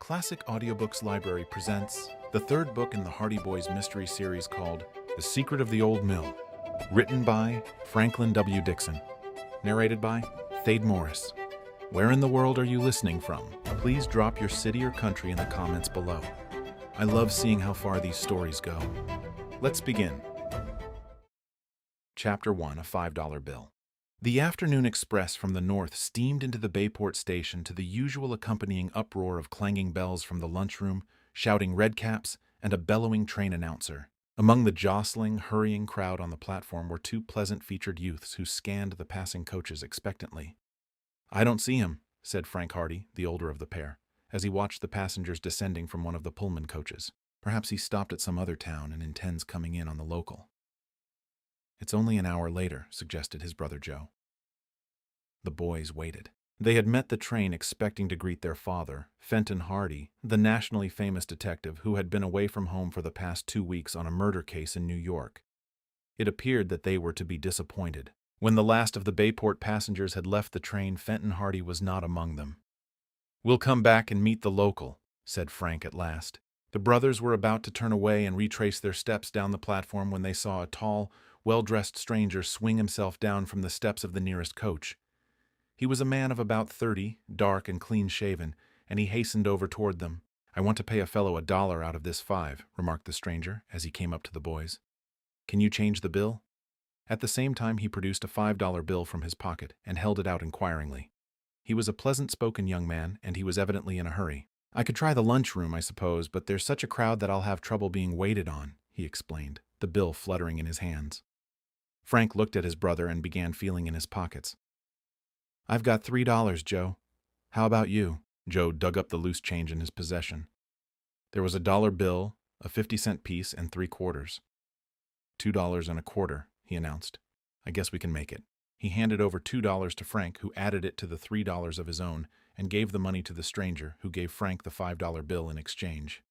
Classic Audiobooks Library presents the third book in the Hardy Boys mystery series called The Secret of the Old Mill, written by Franklin W. Dixon, narrated by Thade Morris. Where in the world are you listening from? Please drop your city or country in the comments below. I love seeing how far these stories go. Let's begin. Chapter 1, A $5 Bill. The afternoon express from the north steamed into the Bayport station to the usual accompanying uproar of clanging bells from the lunchroom, shouting redcaps, and a bellowing train announcer. Among the jostling, hurrying crowd on the platform were two pleasant-featured youths who scanned the passing coaches expectantly. "I don't see him," said Frank Hardy, the older of the pair, as he watched the passengers descending from one of the Pullman coaches. "Perhaps he stopped at some other town and intends coming in on the local." "It's only an hour later," suggested his brother Joe. The boys waited. They had met the train expecting to greet their father, Fenton Hardy, the nationally famous detective who had been away from home for the past 2 weeks on a murder case in New York. It appeared that they were to be disappointed. When the last of the Bayport passengers had left the train, Fenton Hardy was not among them. "We'll come back and meet the local," said Frank at last. The brothers were about to turn away and retrace their steps down the platform when they saw a tall, well-dressed stranger swing himself down from the steps of the nearest coach. He was a man of about 30, dark and clean-shaven, and he hastened over toward them. "I want to pay a fellow $1 out of this 5, remarked the stranger as he came up to the boys. "Can you change the bill?" At the same time, he produced a $5 bill from his pocket and held it out inquiringly. He was a pleasant-spoken young man, and he was evidently in a hurry. "I could try the lunchroom, I suppose, but there's such a crowd that I'll have trouble being waited on," he explained, the bill fluttering in his hands. Frank looked at his brother and began feeling in his pockets. "I've got $3, Joe. How about you?" Joe dug up the loose change in his possession. There was a $1 bill, a 50-cent piece, and 3 quarters. $2 and a quarter, he announced. "I guess we can make it." He handed over $2 to Frank, who added it to the $3 of his own, and gave the money to the stranger, who gave Frank the $5 bill in exchange.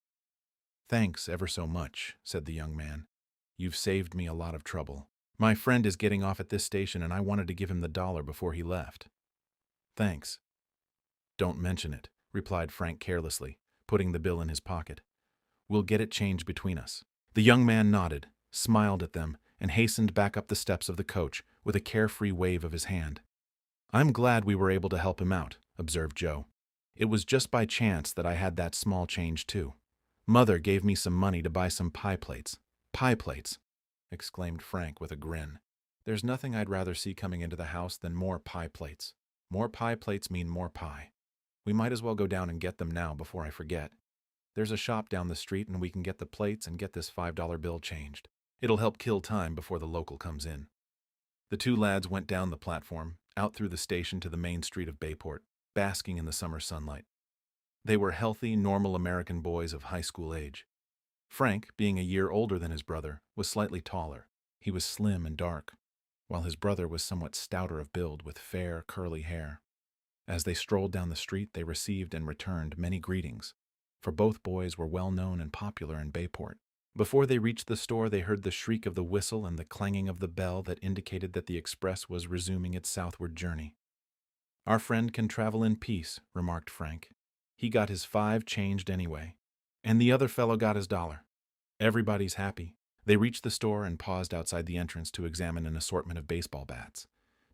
"Thanks ever so much," said the young man. "You've saved me a lot of trouble. My friend is getting off at this station, and I wanted to give him the $1 before he left." "Thanks." "Don't mention it," replied Frank carelessly, putting the bill in his pocket. "We'll get it changed between us." The young man nodded, smiled at them, and hastened back up the steps of the coach with a carefree wave of his hand. "I'm glad we were able to help him out," observed Joe. "It was just by chance that I had that small change, too. Mother gave me some money to buy some pie plates." "Pie plates!" exclaimed Frank with a grin. "There's nothing I'd rather see coming into the house than more pie plates. More pie plates mean more pie. We might as well go down and get them now before I forget. There's a shop down the street and we can get the plates and get this $5 bill changed. It'll help kill time before the local comes in." The two lads went down the platform, out through the station to the main street of Bayport, basking in the summer sunlight. They were healthy, normal American boys of high school age. Frank, being a year older than his brother, was slightly taller. He was slim and dark, while his brother was somewhat stouter of build with fair, curly hair. As they strolled down the street, they received and returned many greetings, for both boys were well known and popular in Bayport. Before they reached the store, they heard the shriek of the whistle and the clanging of the bell that indicated that the express was resuming its southward journey. "Our friend can travel in peace," remarked Frank. "He got his 5 changed anyway, and the other fellow got his $1. Everybody's happy." They reached the store and paused outside the entrance to examine an assortment of baseball bats,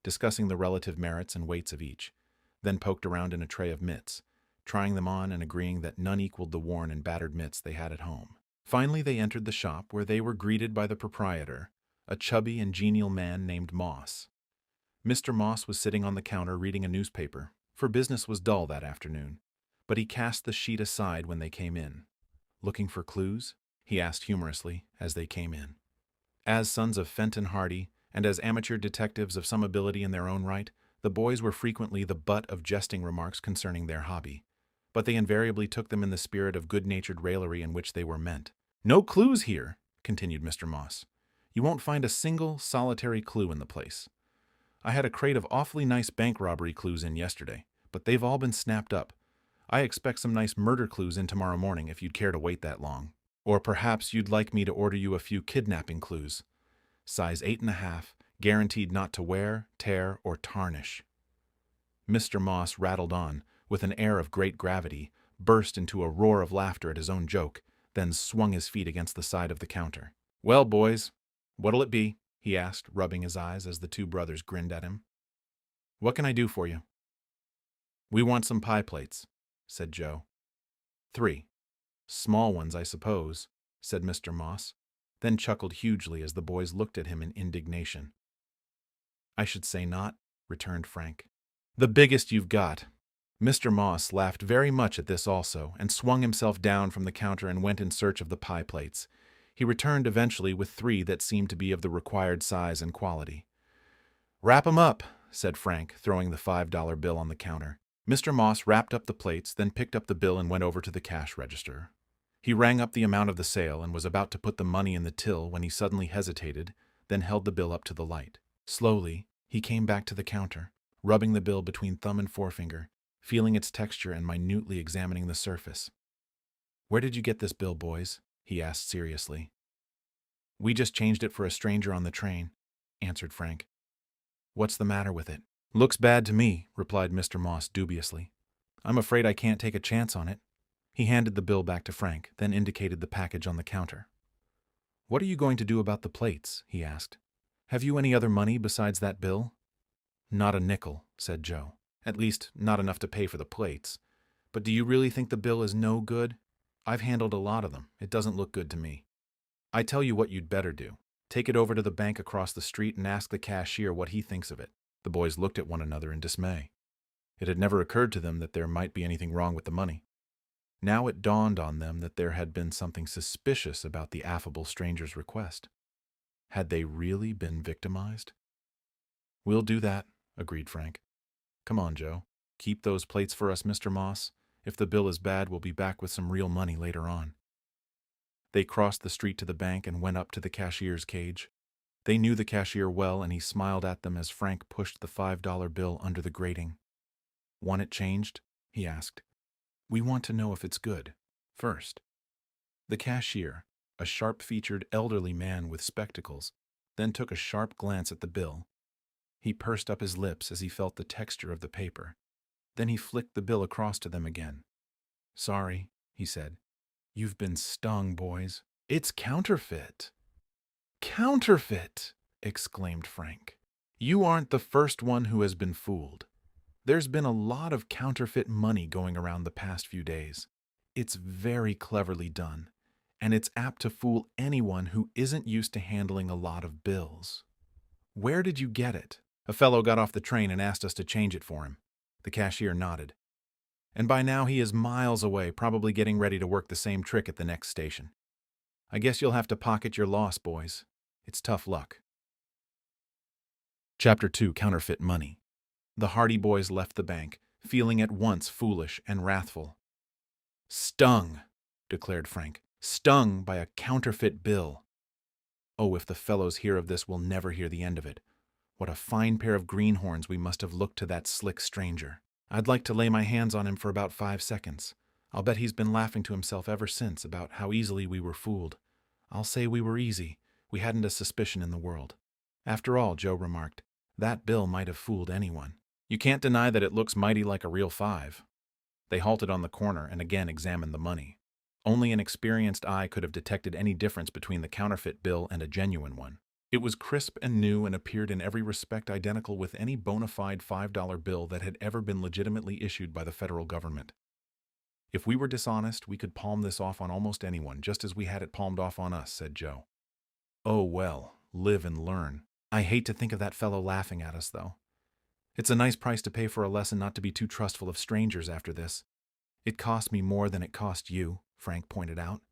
discussing the relative merits and weights of each, then poked around in a tray of mitts, trying them on and agreeing that none equaled the worn and battered mitts they had at home. Finally, they entered the shop, where they were greeted by the proprietor, a chubby and genial man named Moss. Mr. Moss was sitting on the counter reading a newspaper, for business was dull that afternoon, but he cast the sheet aside when they came in. "Looking for clues?" he asked humorously as they came in. As sons of Fenton Hardy, and as amateur detectives of some ability in their own right, the boys were frequently the butt of jesting remarks concerning their hobby, but they invariably took them in the spirit of good-natured raillery in which they were meant. "No clues here," continued Mr. Moss. "You won't find a single, solitary clue in the place. I had a crate of awfully nice bank robbery clues in yesterday, but they've all been snapped up. I expect some nice murder clues in tomorrow morning if you'd care to wait that long. Or perhaps you'd like me to order you a few kidnapping clues. Size 8.5, guaranteed not to wear, tear, or tarnish." Mr. Moss rattled on, with an air of great gravity, burst into a roar of laughter at his own joke, then swung his feet against the side of the counter. "Well, boys, what'll it be?" he asked, rubbing his eyes as the two brothers grinned at him. "What can I do for you?" "We want some pie plates," said Joe. "3. Small ones, I suppose," said Mr. Moss, then chuckled hugely as the boys looked at him in indignation. "I should say not," returned Frank. "The biggest you've got." Mr. Moss laughed very much at this also, and swung himself down from the counter and went in search of the pie plates. He returned eventually with 3 that seemed to be of the required size and quality. "Wrap 'em up," said Frank, throwing the $5 bill on the counter. Mr. Moss wrapped up the plates, then picked up the bill and went over to the cash register. He rang up the amount of the sale and was about to put the money in the till when he suddenly hesitated, then held the bill up to the light. Slowly, he came back to the counter, rubbing the bill between thumb and forefinger, feeling its texture and minutely examining the surface. "Where did you get this bill, boys?" he asked seriously. "We just changed it for a stranger on the train," answered Frank. "What's the matter with it?" "Looks bad to me," replied Mr. Moss dubiously. "I'm afraid I can't take a chance on it." He handed the bill back to Frank, then indicated the package on the counter. "What are you going to do about the plates?" he asked. "Have you any other money besides that bill?" "Not a nickel," said Joe. "At least, not enough to pay for the plates. But do you really think the bill is no good? I've handled a lot of them. It doesn't look good to me. I tell you what you'd better do. Take it over to the bank across the street and ask the cashier what he thinks of it." The boys looked at one another in dismay. It had never occurred to them that there might be anything wrong with the money. Now it dawned on them that there had been something suspicious about the affable stranger's request. Had they really been victimized? "We'll do that," agreed Frank. "Come on, Joe. Keep those plates for us, Mr. Moss. If the bill is bad, we'll be back with some real money later on." They crossed the street to the bank and went up to the cashier's cage. They knew the cashier well, and he smiled at them as Frank pushed the $5 bill under the grating. "Want it changed?" he asked. "We want to know if it's good, first." The cashier, a sharp-featured elderly man with spectacles, then took a sharp glance at the bill. He pursed up his lips as he felt the texture of the paper. Then he flicked the bill across to them again. "Sorry," he said. "You've been stung, boys. It's counterfeit." "Counterfeit!" exclaimed Frank. "You aren't the first one who has been fooled. There's been a lot of counterfeit money going around the past few days. It's very cleverly done, and it's apt to fool anyone who isn't used to handling a lot of bills." "Where did you get it?" "A fellow got off the train and asked us to change it for him." The cashier nodded. "And by now he is miles away, probably getting ready to work the same trick at the next station. I guess you'll have to pocket your loss, boys. It's tough luck." Chapter 2: Counterfeit Money. The Hardy boys left the bank, feeling at once foolish and wrathful. "Stung," declared Frank. "Stung by a counterfeit bill. Oh, if the fellows hear of this, we'll never hear the end of it. What a fine pair of greenhorns we must have looked to that slick stranger. I'd like to lay my hands on him for about 5 seconds. I'll bet he's been laughing to himself ever since about how easily we were fooled. I'll say we were easy. We hadn't a suspicion in the world." "After all," Joe remarked, "that bill might have fooled anyone. You can't deny that it looks mighty like a real 5. They halted on the corner and again examined the money. Only an experienced eye could have detected any difference between the counterfeit bill and a genuine one. It was crisp and new and appeared in every respect identical with any bona fide $5 bill that had ever been legitimately issued by the federal government. "If we were dishonest, we could palm this off on almost anyone, just as we had it palmed off on us," said Joe. "Oh well, live and learn. I hate to think of that fellow laughing at us, though. It's a nice price to pay for a lesson not to be too trustful of strangers after this." "It cost me more than it cost you," Frank pointed out.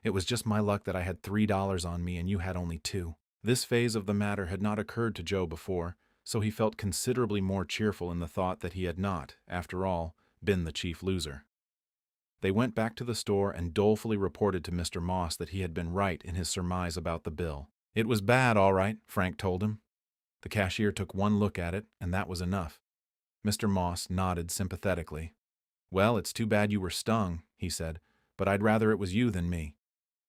"It was just my luck that I had $3 on me and you had only 2. This phase of the matter had not occurred to Joe before, so he felt considerably more cheerful in the thought that he had not, after all, been the chief loser. They went back to the store and dolefully reported to Mr. Moss that he had been right in his surmise about the bill. "It was bad, all right," Frank told him. The cashier took one look at it, and that was enough. Mr. Moss nodded sympathetically. "Well, it's too bad you were stung," he said, "but I'd rather it was you than me.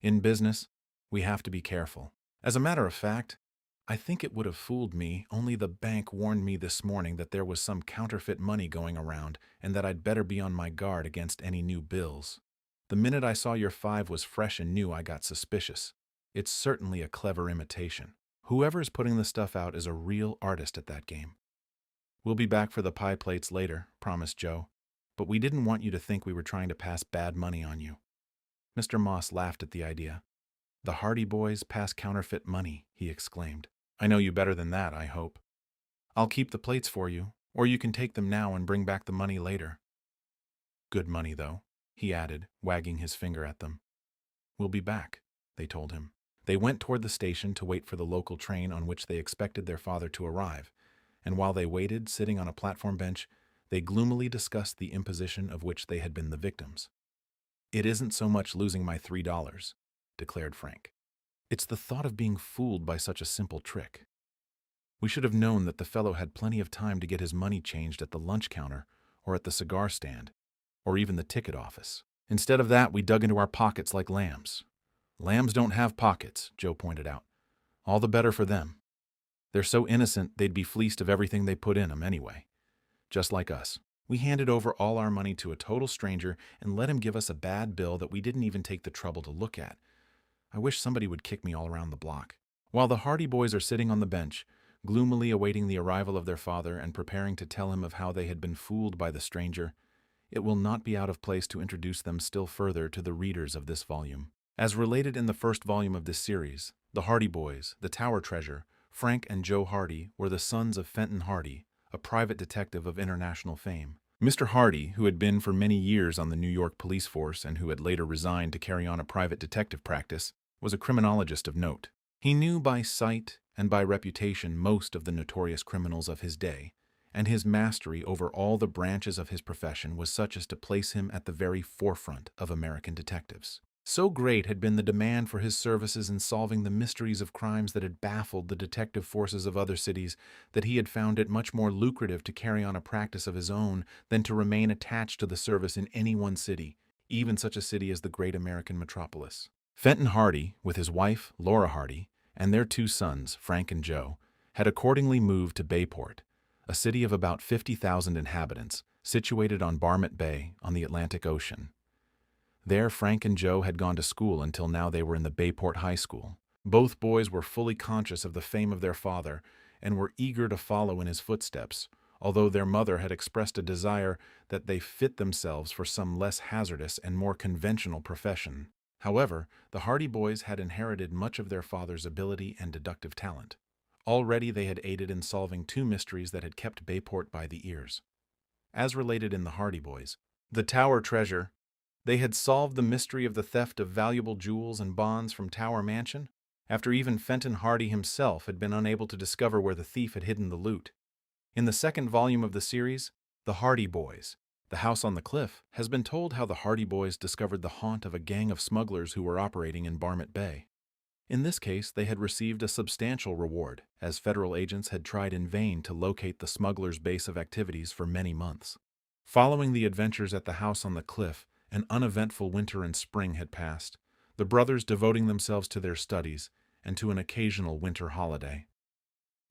In business, we have to be careful. As a matter of fact, I think it would have fooled me, only the bank warned me this morning that there was some counterfeit money going around and that I'd better be on my guard against any new bills. The minute I saw your 5 was fresh and new, I got suspicious. It's certainly a clever imitation. Whoever is putting the stuff out is a real artist at that game. We'll be back for the pie plates later, promised Joe, but we didn't want you to think we were trying to pass bad money on you. Mr. Moss laughed at the idea. The Hardy Boys pass counterfeit money, he exclaimed. I know you better than that, I hope. I'll keep the plates for you, or you can take them now and bring back the money later. Good money, though, he added, wagging his finger at them. We'll be back, they told him. They went toward the station to wait for the local train on which they expected their father to arrive, and while they waited, sitting on a platform bench, they gloomily discussed the imposition of which they had been the victims. It isn't so much losing my $3, declared Frank. It's the thought of being fooled by such a simple trick. We should have known that the fellow had plenty of time to get his money changed at the lunch counter or at the cigar stand, or even the ticket office. Instead of that, we dug into our pockets like lambs. Lambs don't have pockets, Joe pointed out. All the better for them. They're so innocent they'd be fleeced of everything they put in them anyway. Just like us. We handed over all our money to a total stranger and let him give us a bad bill that we didn't even take the trouble to look at. I wish somebody would kick me all around the block. While the Hardy Boys are sitting on the bench, gloomily awaiting the arrival of their father and preparing to tell him of how they had been fooled by the stranger, it will not be out of place to introduce them still further to the readers of this volume. As related in the first volume of this series, the Hardy Boys, the Tower Treasure, Frank and Joe Hardy, were the sons of Fenton Hardy, a private detective of international fame. Mr. Hardy, who had been for many years on the New York police force and who had later resigned to carry on a private detective practice, was a criminologist of note. He knew by sight and by reputation most of the notorious criminals of his day, and his mastery over all the branches of his profession was such as to place him at the very forefront of American detectives. So great had been the demand for his services in solving the mysteries of crimes that had baffled the detective forces of other cities that he had found it much more lucrative to carry on a practice of his own than to remain attached to the service in any one city, even such a city as the great American metropolis. Fenton Hardy, with his wife, Laura Hardy, and their 2 sons, Frank and Joe, had accordingly moved to Bayport, a city of about 50,000 inhabitants, situated on Barmet Bay on the Atlantic Ocean. There, Frank and Joe had gone to school until now they were in the Bayport High School. Both boys were fully conscious of the fame of their father and were eager to follow in his footsteps, although their mother had expressed a desire that they fit themselves for some less hazardous and more conventional profession. However, the Hardy Boys had inherited much of their father's ability and deductive talent. Already they had aided in solving 2 mysteries that had kept Bayport by the ears. As related in the Hardy Boys, the Tower Treasure, they had solved the mystery of the theft of valuable jewels and bonds from Tower Mansion, after even Fenton Hardy himself had been unable to discover where the thief had hidden the loot. In the second volume of the series, The Hardy Boys, The House on the Cliff, has been told how the Hardy Boys discovered the haunt of a gang of smugglers who were operating in Barmet Bay. In this case, they had received a substantial reward, as federal agents had tried in vain to locate the smugglers' base of activities for many months. Following the adventures at the House on the Cliff, an uneventful winter and spring had passed, the brothers devoting themselves to their studies and to an occasional winter holiday.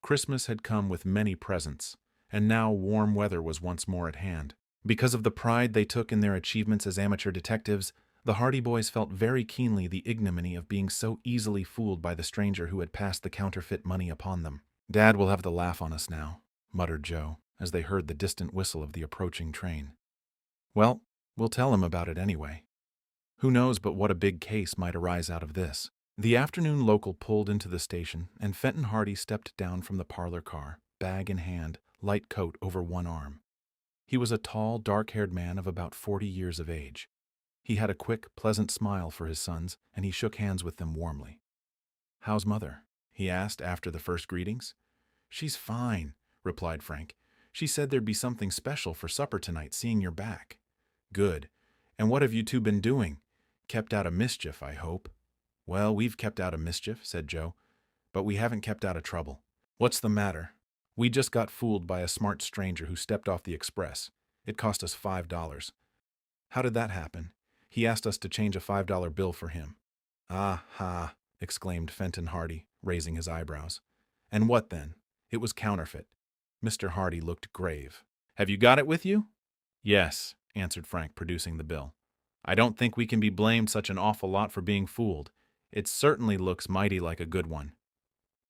Christmas had come with many presents, and now warm weather was once more at hand. Because of the pride they took in their achievements as amateur detectives, the Hardy Boys felt very keenly the ignominy of being so easily fooled by the stranger who had passed the counterfeit money upon them. "Dad will have the laugh on us now," muttered Joe, as they heard the distant whistle of the approaching train. "Well, we'll tell him about it anyway. Who knows but what a big case might arise out of this." The afternoon local pulled into the station, and Fenton Hardy stepped down from the parlor car, bag in hand, light coat over one arm. He was a tall, dark-haired man of about 40 years of age. He had a quick, pleasant smile for his sons, and he shook hands with them warmly. "How's Mother?" he asked after the first greetings. "She's fine," replied Frank. "She said there'd be something special for supper tonight, seeing you're back." "Good. And what have you 2 been doing? Kept out of mischief, I hope." "Well, we've kept out of mischief," said Joe, "but we haven't kept out of trouble." "What's the matter?" "We just got fooled by a smart stranger who stepped off the express. It cost us $5. "How did that happen?" "He asked us to change a $5 bill for him." "Ah, ha," exclaimed Fenton Hardy, raising his eyebrows. And what then? It was counterfeit. Mr. Hardy looked grave. Have you got it with you? Yes, answered Frank, producing the bill. I don't think we can be blamed such an awful lot for being fooled. It certainly looks mighty like a good one.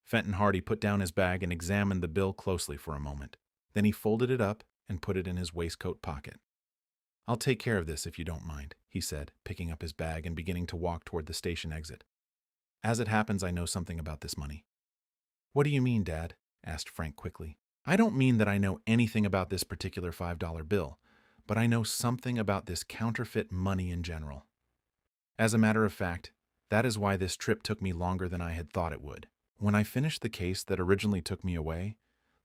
Fenton Hardy put down his bag and examined the bill closely for a moment. Then he folded it up and put it in his waistcoat pocket. I'll take care of this if you don't mind, he said, picking up his bag and beginning to walk toward the station exit. As it happens, I know something about this money. What do you mean, Dad? Asked Frank quickly. I don't mean that I know anything about this particular $5 bill, but I know something about this counterfeit money in general. As a matter of fact, that is why this trip took me longer than I had thought it would. When I finished the case that originally took me away,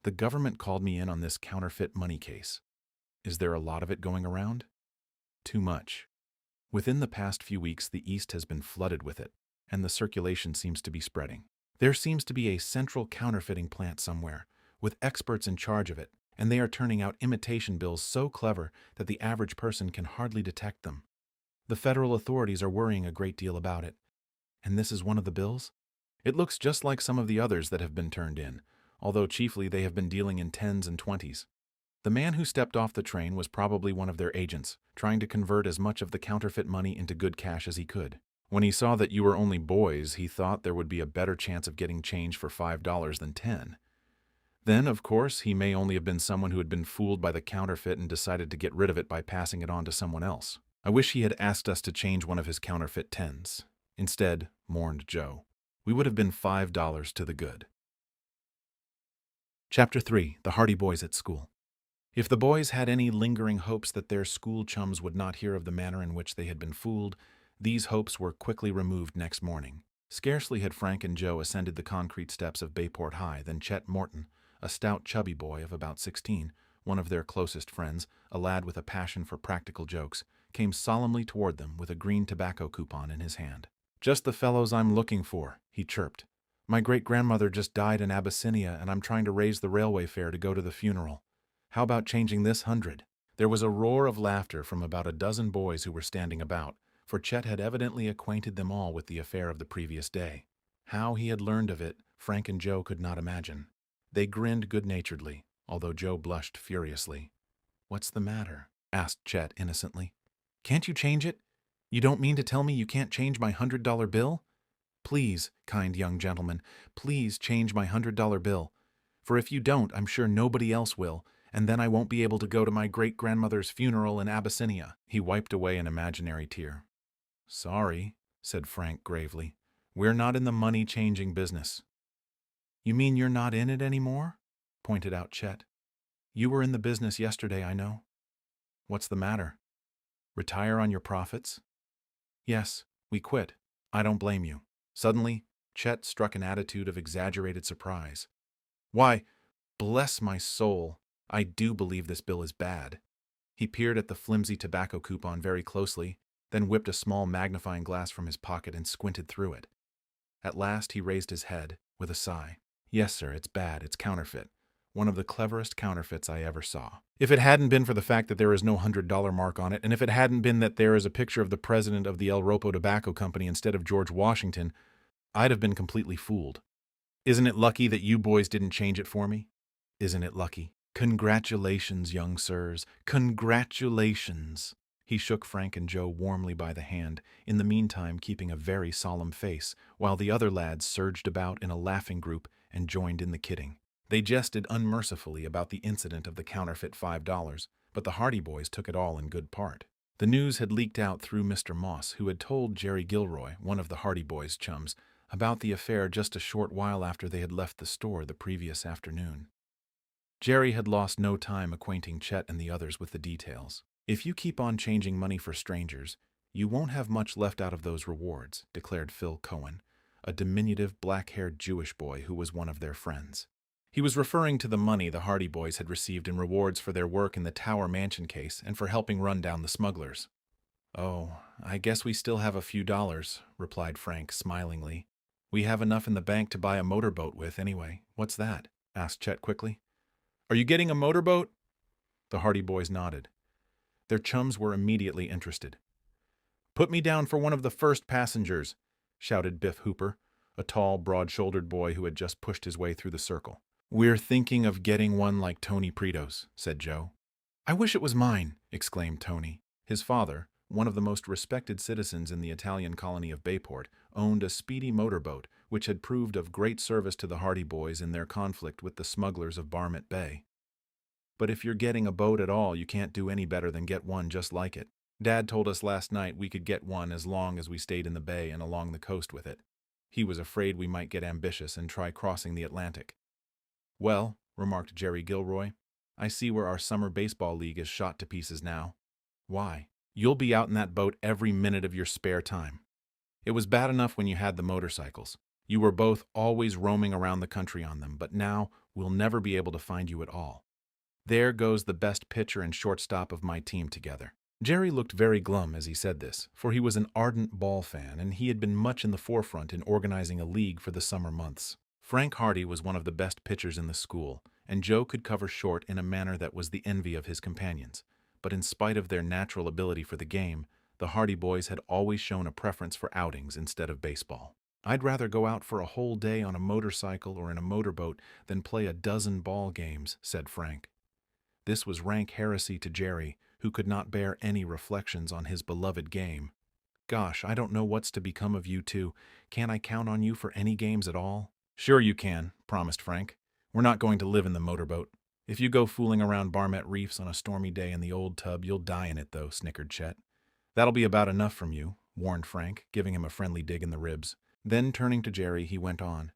the government called me in on this counterfeit money case. Is there a lot of it going around? Too much. Within the past few weeks, the East has been flooded with it, and the circulation seems to be spreading. There seems to be a central counterfeiting plant somewhere, with experts in charge of it, and they are turning out imitation bills so clever that the average person can hardly detect them. The federal authorities are worrying a great deal about it. And this is one of the bills? It looks just like some of the others that have been turned in, although chiefly they have been dealing in 10s and 20s. The man who stepped off the train was probably one of their agents, trying to convert as much of the counterfeit money into good cash as he could. When he saw that you were only boys, he thought there would be a better chance of getting change for $5 than 10. Then, of course, he may only have been someone who had been fooled by the counterfeit and decided to get rid of it by passing it on to someone else. I wish he had asked us to change one of his counterfeit 10s. Instead, mourned Joe, we would have been $5 to the good. Chapter 3. The Hardy Boys at School. If the boys had any lingering hopes that their school chums would not hear of the manner in which they had been fooled, these hopes were quickly removed next morning. Scarcely had Frank and Joe ascended the concrete steps of Bayport High than Chet Morton, a stout, chubby boy of about 16, one of their closest friends, a lad with a passion for practical jokes, came solemnly toward them with a green tobacco coupon in his hand. "Just the fellows I'm looking for," he chirped. "My great-grandmother just died in Abyssinia, and I'm trying to raise the railway fare to go to the funeral. How about changing this 100? There was a roar of laughter from about a dozen boys who were standing about, for Chet had evidently acquainted them all with the affair of the previous day. How he had learned of it, Frank and Joe could not imagine. They grinned good-naturedly, although Joe blushed furiously. "What's the matter?" asked Chet innocently. "Can't you change it? You don't mean to tell me you can't change my $100 bill? Please, kind young gentleman, please change my $100 bill. For if you don't, I'm sure nobody else will, and then I won't be able to go to my great-grandmother's funeral in Abyssinia." He wiped away an imaginary tear. "Sorry," said Frank gravely. "We're not in the money-changing business." "You mean you're not in it anymore?" pointed out Chet. "You were in the business yesterday, I know." "What's the matter? Retire on your profits?" "Yes, we quit. I don't blame you." Suddenly, Chet struck an attitude of exaggerated surprise. "Why, bless my soul, I do believe this bill is bad." He peered at the flimsy tobacco coupon very closely, then whipped a small magnifying glass from his pocket and squinted through it. At last he raised his head, with a sigh. "Yes, sir, it's bad. It's counterfeit. One of the cleverest counterfeits I ever saw. If it hadn't been for the fact that there is no $100 mark on it, and if it hadn't been that there is a picture of the president of the El Ropo Tobacco Company instead of George Washington, I'd have been completely fooled. Isn't it lucky that you boys didn't change it for me? Isn't it lucky? Congratulations, young sirs. Congratulations." He shook Frank and Joe warmly by the hand, in the meantime keeping a very solemn face, while the other lads surged about in a laughing group and joined in the kidding. They jested unmercifully about the incident of the counterfeit $5, but the Hardy Boys took it all in good part. The news had leaked out through Mr. Moss, who had told Jerry Gilroy, one of the Hardy Boys' chums, about the affair just a short while after they had left the store the previous afternoon. Jerry had lost no time acquainting Chet and the others with the details. "If you keep on changing money for strangers, you won't have much left out of those rewards," declared Phil Cohen, a diminutive, black-haired Jewish boy who was one of their friends. He was referring to the money the Hardy Boys had received in rewards for their work in the Tower Mansion case and for helping run down the smugglers. "Oh, I guess we still have a few dollars," replied Frank smilingly. "We have enough in the bank to buy a motorboat with, anyway." "What's that?" asked Chet quickly. "Are you getting a motorboat?" The Hardy Boys nodded. Their chums were immediately interested. "Put me down for one of the first passengers," shouted Biff Hooper, a tall, broad-shouldered boy who had just pushed his way through the circle. "We're thinking of getting one like Tony Prito's," said Joe. "I wish it was mine," exclaimed Tony. His father, one of the most respected citizens in the Italian colony of Bayport, owned a speedy motorboat which had proved of great service to the Hardy Boys in their conflict with the smugglers of Barmet Bay. "But if you're getting a boat at all, you can't do any better than get one just like it. Dad told us last night we could get one as long as we stayed in the bay and along the coast with it. He was afraid we might get ambitious and try crossing the Atlantic." "Well," remarked Jerry Gilroy, "I see where our summer baseball league is shot to pieces now." "Why? You'll be out in that boat every minute of your spare time. It was bad enough when you had the motorcycles. You were both always roaming around the country on them, but now we'll never be able to find you at all. There goes the best pitcher and shortstop of my team together." Jerry looked very glum as he said this, for he was an ardent ball fan, and he had been much in the forefront in organizing a league for the summer months. Frank Hardy was one of the best pitchers in the school, and Joe could cover short in a manner that was the envy of his companions. But in spite of their natural ability for the game, the Hardy Boys had always shown a preference for outings instead of baseball. "I'd rather go out for a whole day on a motorcycle or in a motorboat than play a dozen ball games," said Frank. This was rank heresy to Jerry, who could not bear any reflections on his beloved game. "Gosh, I don't know what's to become of you two. Can I count on you for any games at all?" "Sure you can," promised Frank. "We're not going to live in the motorboat. If you go fooling around Barmet Reefs on a stormy day in the old tub, you'll die in it, though," snickered Chet. "That'll be about enough from you," warned Frank, giving him a friendly dig in the ribs. Then, turning to Jerry, he went on,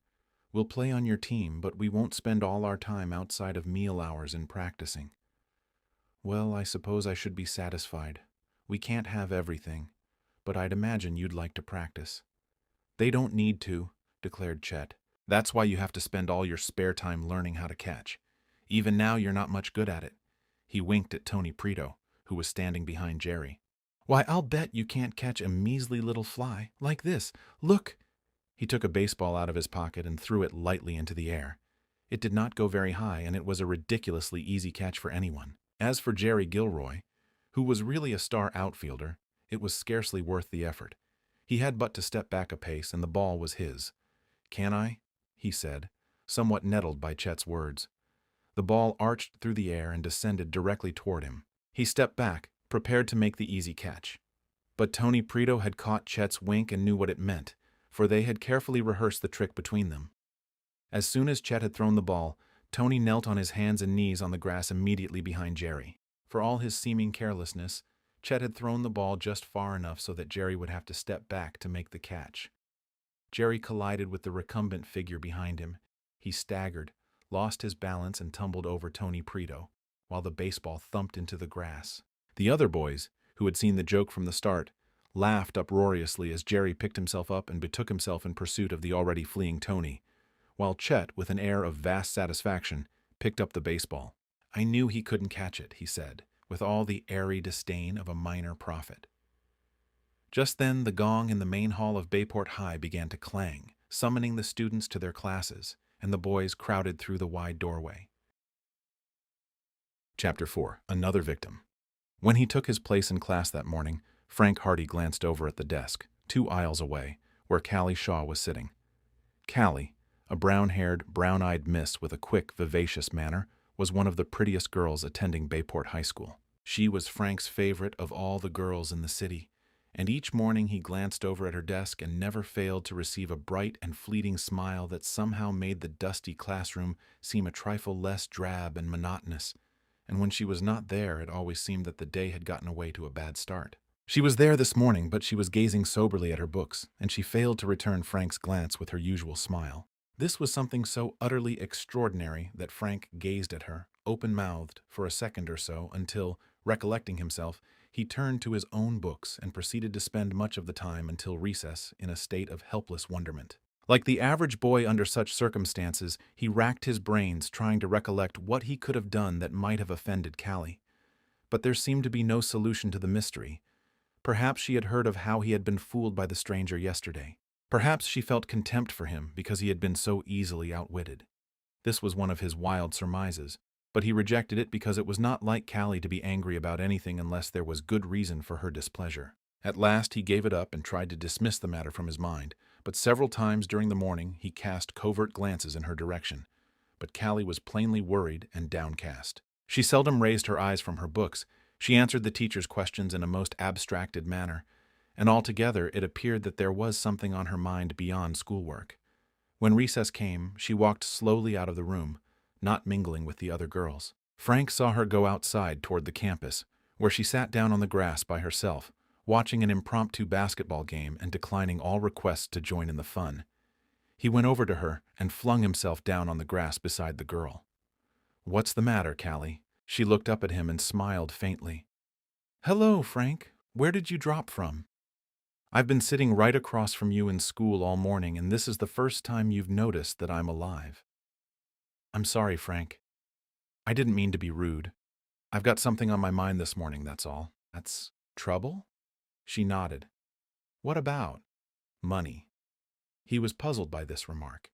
"We'll play on your team, but we won't spend all our time outside of meal hours in practicing." "Well, I suppose I should be satisfied. We can't have everything, but I'd imagine you'd like to practice." "They don't need to," declared Chet. "That's why you have to spend all your spare time learning how to catch. Even now you're not much good at it." He winked at Tony Prito, who was standing behind Jerry. "Why, I'll bet you can't catch a measly little fly, like this. Look!" He took a baseball out of his pocket and threw it lightly into the air. It did not go very high, and it was a ridiculously easy catch for anyone. As for Jerry Gilroy, who was really a star outfielder, it was scarcely worth the effort. He had but to step back a pace, and the ball was his. "Can I?" he said, somewhat nettled by Chet's words. The ball arched through the air and descended directly toward him. He stepped back, prepared to make the easy catch. But Tony Prito had caught Chet's wink and knew what it meant, for they had carefully rehearsed the trick between them. As soon as Chet had thrown the ball, Tony knelt on his hands and knees on the grass immediately behind Jerry. For all his seeming carelessness, Chet had thrown the ball just far enough so that Jerry would have to step back to make the catch. Jerry collided with the recumbent figure behind him. He staggered, lost his balance, and tumbled over Tony Prito, while the baseball thumped into the grass. The other boys, who had seen the joke from the start, laughed uproariously as Jerry picked himself up and betook himself in pursuit of the already fleeing Tony, while Chet, with an air of vast satisfaction, picked up the baseball. "I knew he couldn't catch it," he said, with all the airy disdain of a minor prophet. Just then the gong in the main hall of Bayport High began to clang, summoning the students to their classes, and the boys crowded through the wide doorway. Chapter 4. Another Victim. When he took his place in class that morning, Frank Hardy glanced over at the desk, 2 aisles away, where Callie Shaw was sitting. Callie, a brown-haired, brown-eyed miss with a quick, vivacious manner, was one of the prettiest girls attending Bayport High School. She was Frank's favorite of all the girls in the city, and each morning he glanced over at her desk and never failed to receive a bright and fleeting smile that somehow made the dusty classroom seem a trifle less drab and monotonous, and when she was not there it always seemed that the day had gotten away to a bad start. She was there this morning, but she was gazing soberly at her books, and she failed to return Frank's glance with her usual smile. This was something so utterly extraordinary that Frank gazed at her, open-mouthed, for a second or so until, recollecting himself, he turned to his own books and proceeded to spend much of the time until recess in a state of helpless wonderment. Like the average boy under such circumstances, he racked his brains trying to recollect what he could have done that might have offended Callie. But there seemed to be no solution to the mystery. Perhaps she had heard of how he had been fooled by the stranger yesterday. Perhaps she felt contempt for him because he had been so easily outwitted. This was one of his wild surmises, but he rejected it because it was not like Callie to be angry about anything unless there was good reason for her displeasure. At last he gave it up and tried to dismiss the matter from his mind, but several times during the morning he cast covert glances in her direction. But Callie was plainly worried and downcast. She seldom raised her eyes from her books. She answered the teacher's questions in a most abstracted manner, and altogether it appeared that there was something on her mind beyond schoolwork. When recess came, she walked slowly out of the room, not mingling with the other girls. Frank saw her go outside toward the campus, where she sat down on the grass by herself, watching an impromptu basketball game and declining all requests to join in the fun. He went over to her and flung himself down on the grass beside the girl. "What's the matter, Callie?" She looked up at him and smiled faintly. "Hello, Frank. Where did you drop from? I've been sitting right across from you in school all morning, and this is the first time you've noticed that I'm alive." "I'm sorry, Frank. I didn't mean to be rude. I've got something on my mind this morning, that's all." "That's trouble?" She nodded. "What about?" "Money." He was puzzled by this remark.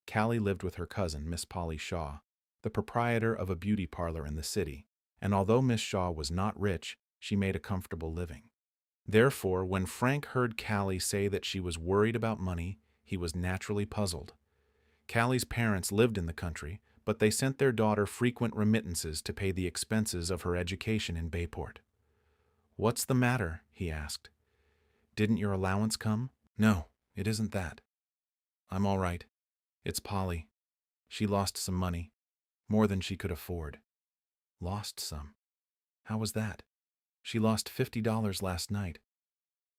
Callie lived with her cousin, Miss Polly Shaw, the proprietor of a beauty parlor in the city, and although Miss Shaw was not rich, she made a comfortable living. Therefore, when Frank heard Callie say that she was worried about money, he was naturally puzzled. Callie's parents lived in the country, but they sent their daughter frequent remittances to pay the expenses of her education in Bayport. "What's the matter?" he asked. "Didn't your allowance come?" "No, it isn't that. I'm all right. It's Polly. She lost some money, more than she could afford." "Lost some? How was that?" "She lost $50 last night."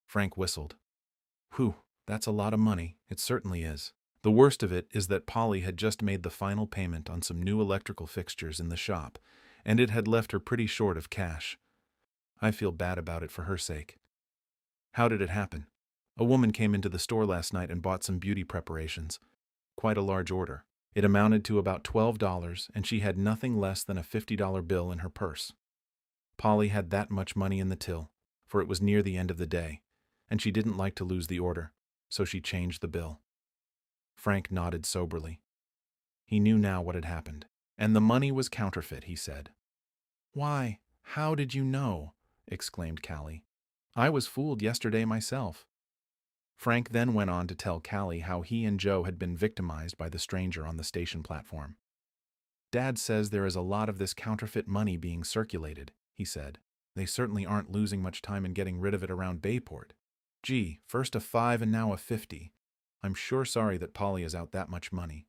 Frank whistled. "Whew, that's a lot of money. It certainly is. The worst of it is that Polly had just made the final payment on some new electrical fixtures in the shop, and it had left her pretty short of cash. I feel bad about it for her sake." "How did it happen?" "A woman came into the store last night and bought some beauty preparations. Quite a large order. It amounted to about $12, and she had nothing less than a $50 bill in her purse. Polly had that much money in the till, for it was near the end of the day, and she didn't like to lose the order, so she changed the bill." Frank nodded soberly. He knew now what had happened. "And the money was counterfeit," he said. "Why, how did you know?" exclaimed Callie. "I was fooled yesterday myself." Frank then went on to tell Callie how he and Joe had been victimized by the stranger on the station platform. "Dad says there is a lot of this counterfeit money being circulated," he said. "They certainly aren't losing much time in getting rid of it around Bayport. Gee, first a 5 and now a 50. I'm sure sorry that Polly is out that much money."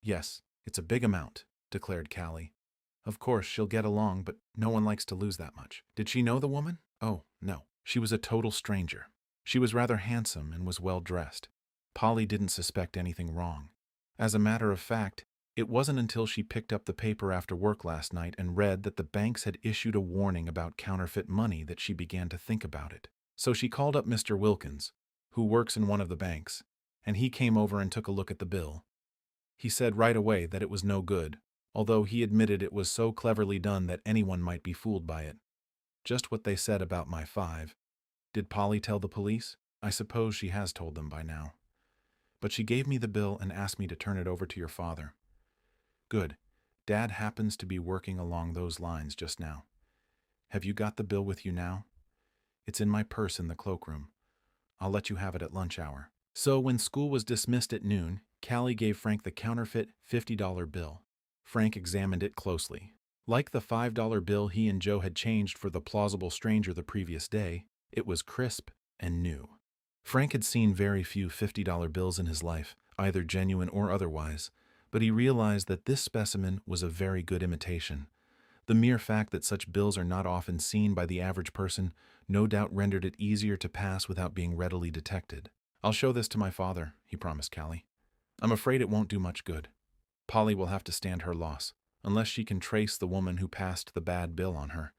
"Yes, it's a big amount," declared Callie. "Of course, she'll get along, but no one likes to lose that much." "Did she know the woman?" "Oh, no. She was a total stranger. She was rather handsome and was well dressed. Polly didn't suspect anything wrong. As a matter of fact, it wasn't until she picked up the paper after work last night and read that the banks had issued a warning about counterfeit money that she began to think about it. So she called up Mr. Wilkins, who works in one of the banks, and he came over and took a look at the bill. He said right away that it was no good, although he admitted it was so cleverly done that anyone might be fooled by it. Just what they said about my 5. Did Polly tell the police? I suppose she has told them by now. But she gave me the bill and asked me to turn it over to your father." "Good. Dad happens to be working along those lines just now. Have you got the bill with you now?" "It's in my purse in the cloakroom. I'll let you have it at lunch hour." So when school was dismissed at noon, Callie gave Frank the counterfeit $50 bill. Frank examined it closely. Like the $5 bill he and Joe had changed for the plausible stranger the previous day, it was crisp and new. Frank had seen very few $50 bills in his life, either genuine or otherwise, but he realized that this specimen was a very good imitation. The mere fact that such bills are not often seen by the average person no doubt rendered it easier to pass without being readily detected. "I'll show this to my father," he promised Callie. "I'm afraid it won't do much good. Polly will have to stand her loss, unless she can trace the woman who passed the bad bill on her.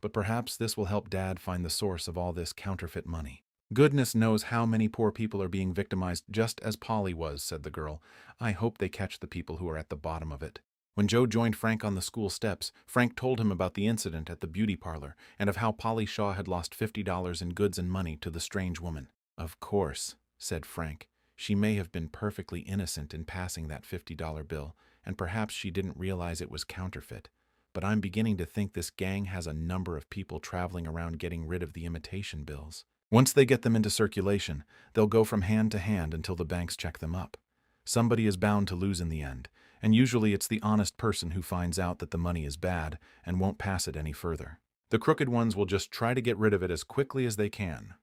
But perhaps this will help Dad find the source of all this counterfeit money." "Goodness knows how many poor people are being victimized just as Polly was," said the girl. "I hope they catch the people who are at the bottom of it." When Joe joined Frank on the school steps, Frank told him about the incident at the beauty parlor and of how Polly Shaw had lost $50 in goods and money to the strange woman. "Of course," said Frank. "She may have been perfectly innocent in passing that $50 bill, and perhaps she didn't realize it was counterfeit. But I'm beginning to think this gang has a number of people traveling around getting rid of the imitation bills." Once they get them into circulation, they'll go from hand to hand until the banks check them up. Somebody is bound to lose in the end, and usually it's the honest person who finds out that the money is bad and won't pass it any further. The crooked ones will just try to get rid of it as quickly as they can.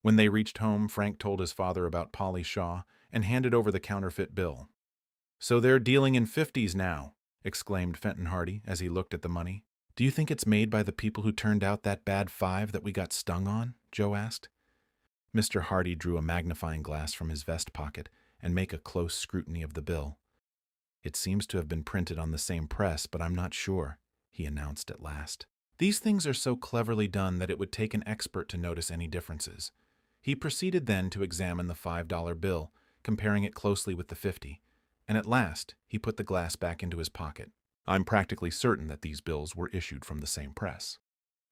When they reached home, Frank told his father about Polly Shaw and handed over the counterfeit bill. "So they're dealing in 50s now," exclaimed Fenton Hardy as he looked at the money. "Do you think it's made by the people who turned out that bad 5 that we got stung on?" Joe asked. Mr. Hardy drew a magnifying glass from his vest pocket and made a close scrutiny of the bill. "It seems to have been printed on the same press, but I'm not sure," he announced at last. "These things are so cleverly done that it would take an expert to notice any differences." He proceeded then to examine the $5 bill, comparing it closely with the 50, and at last he put the glass back into his pocket. "I'm practically certain that these bills were issued from the same press.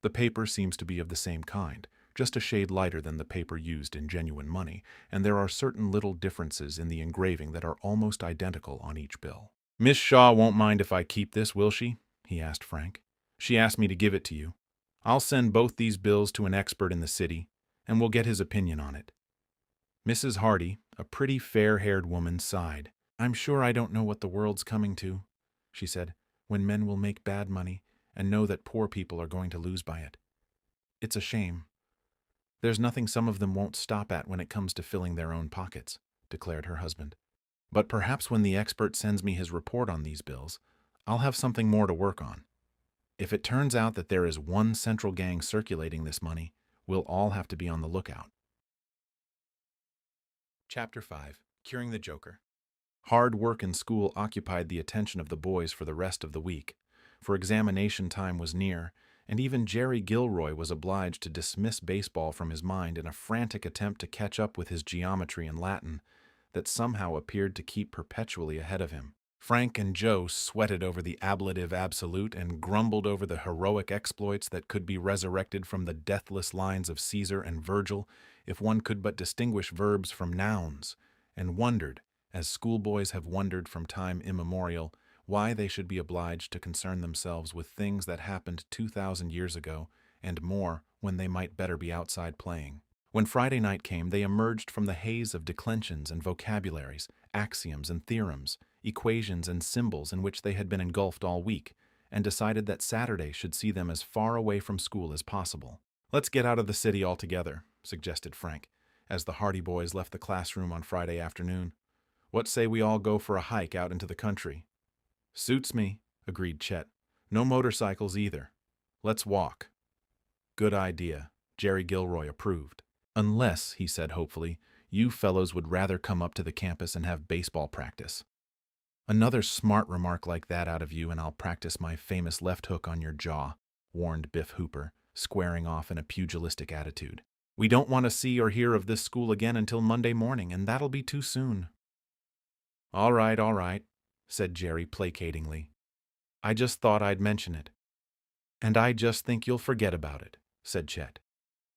The paper seems to be of the same kind, just a shade lighter than the paper used in genuine money, and there are certain little differences in the engraving that are almost identical on each bill." "Miss Shaw won't mind if I keep this, will she?" he asked Frank. "She asked me to give it to you. I'll send both these bills to an expert in the city, and we'll get his opinion on it." Mrs. Hardy, a pretty fair-haired woman, sighed. "I'm sure I don't know what the world's coming to," she said, "when men will make bad money and know that poor people are going to lose by it. It's a shame." "There's nothing some of them won't stop at when it comes to filling their own pockets," declared her husband. "But perhaps when the expert sends me his report on these bills, I'll have something more to work on. If it turns out that there is one central gang circulating this money, we'll all have to be on the lookout." Chapter 5. Curing the Joker. Hard work in school occupied the attention of the boys for the rest of the week, for examination time was near, and even Jerry Gilroy was obliged to dismiss baseball from his mind in a frantic attempt to catch up with his geometry and Latin that somehow appeared to keep perpetually ahead of him. Frank and Joe sweated over the ablative absolute and grumbled over the heroic exploits that could be resurrected from the deathless lines of Caesar and Virgil if one could but distinguish verbs from nouns, and wondered, as schoolboys have wondered from time immemorial, why they should be obliged to concern themselves with things that happened 2,000 years ago, and more when they might better be outside playing. When Friday night came, they emerged from the haze of declensions and vocabularies, axioms and theorems, equations and symbols in which they had been engulfed all week, and decided that Saturday should see them as far away from school as possible. "Let's get out of the city altogether," suggested Frank, as the Hardy boys left the classroom on Friday afternoon. "What say we all go for a hike out into the country?" "Suits me," agreed Chet. "No motorcycles either. Let's walk." "Good idea," Jerry Gilroy approved. "Unless," he said hopefully, "you fellows would rather come up to the campus and have baseball practice." "Another smart remark like that out of you and I'll practice my famous left hook on your jaw," warned Biff Hooper, squaring off in a pugilistic attitude. "We don't want to see or hear of this school again until Monday morning, and that'll be too soon." All right, said Jerry placatingly. "I just thought I'd mention it." "And I just think you'll forget about it," said Chet.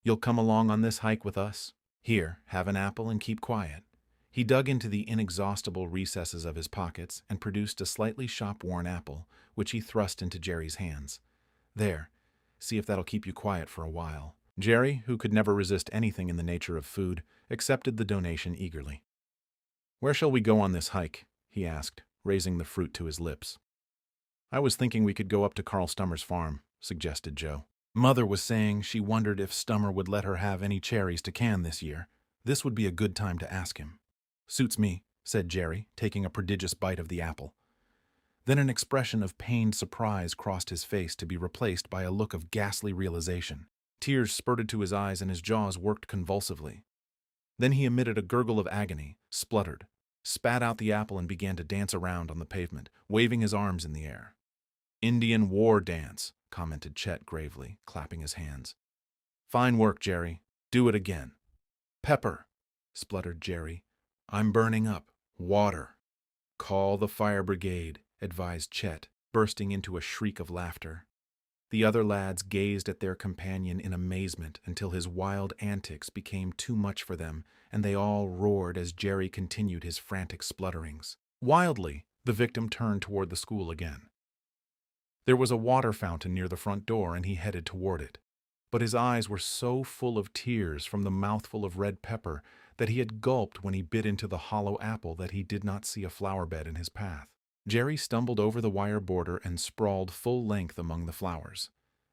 "You'll come along on this hike with us? Here, have an apple and keep quiet." He dug into the inexhaustible recesses of his pockets and produced a slightly shop-worn apple, which he thrust into Jerry's hands. "There, see if that'll keep you quiet for a while." Jerry, who could never resist anything in the nature of food, accepted the donation eagerly. "Where shall we go on this hike?" he asked, raising the fruit to his lips. "I was thinking we could go up to Carl Stummer's farm," suggested Joe. "Mother was saying she wondered if Stummer would let her have any cherries to can this year. This would be a good time to ask him." "Suits me," said Jerry, taking a prodigious bite of the apple. Then an expression of pained surprise crossed his face to be replaced by a look of ghastly realization. Tears spurted to his eyes and his jaws worked convulsively. Then he emitted a gurgle of agony, spluttered, spat out the apple and began to dance around on the pavement, waving his arms in the air. "Indian war dance," commented Chet gravely, clapping his hands. "Fine work, Jerry. Do it again." "Pepper," spluttered Jerry. "I'm burning up. Water." "Call the fire brigade," advised Chet, bursting into a shriek of laughter. The other lads gazed at their companion in amazement until his wild antics became too much for them, and they all roared as Jerry continued his frantic splutterings. Wildly, the victim turned toward the school again. There was a water fountain near the front door, and he headed toward it. but his eyes were so full of tears from the mouthful of red pepper that he had gulped when he bit into the hollow apple that he did not see a flower bed in his path. Jerry stumbled over the wire border and sprawled full length among the flowers.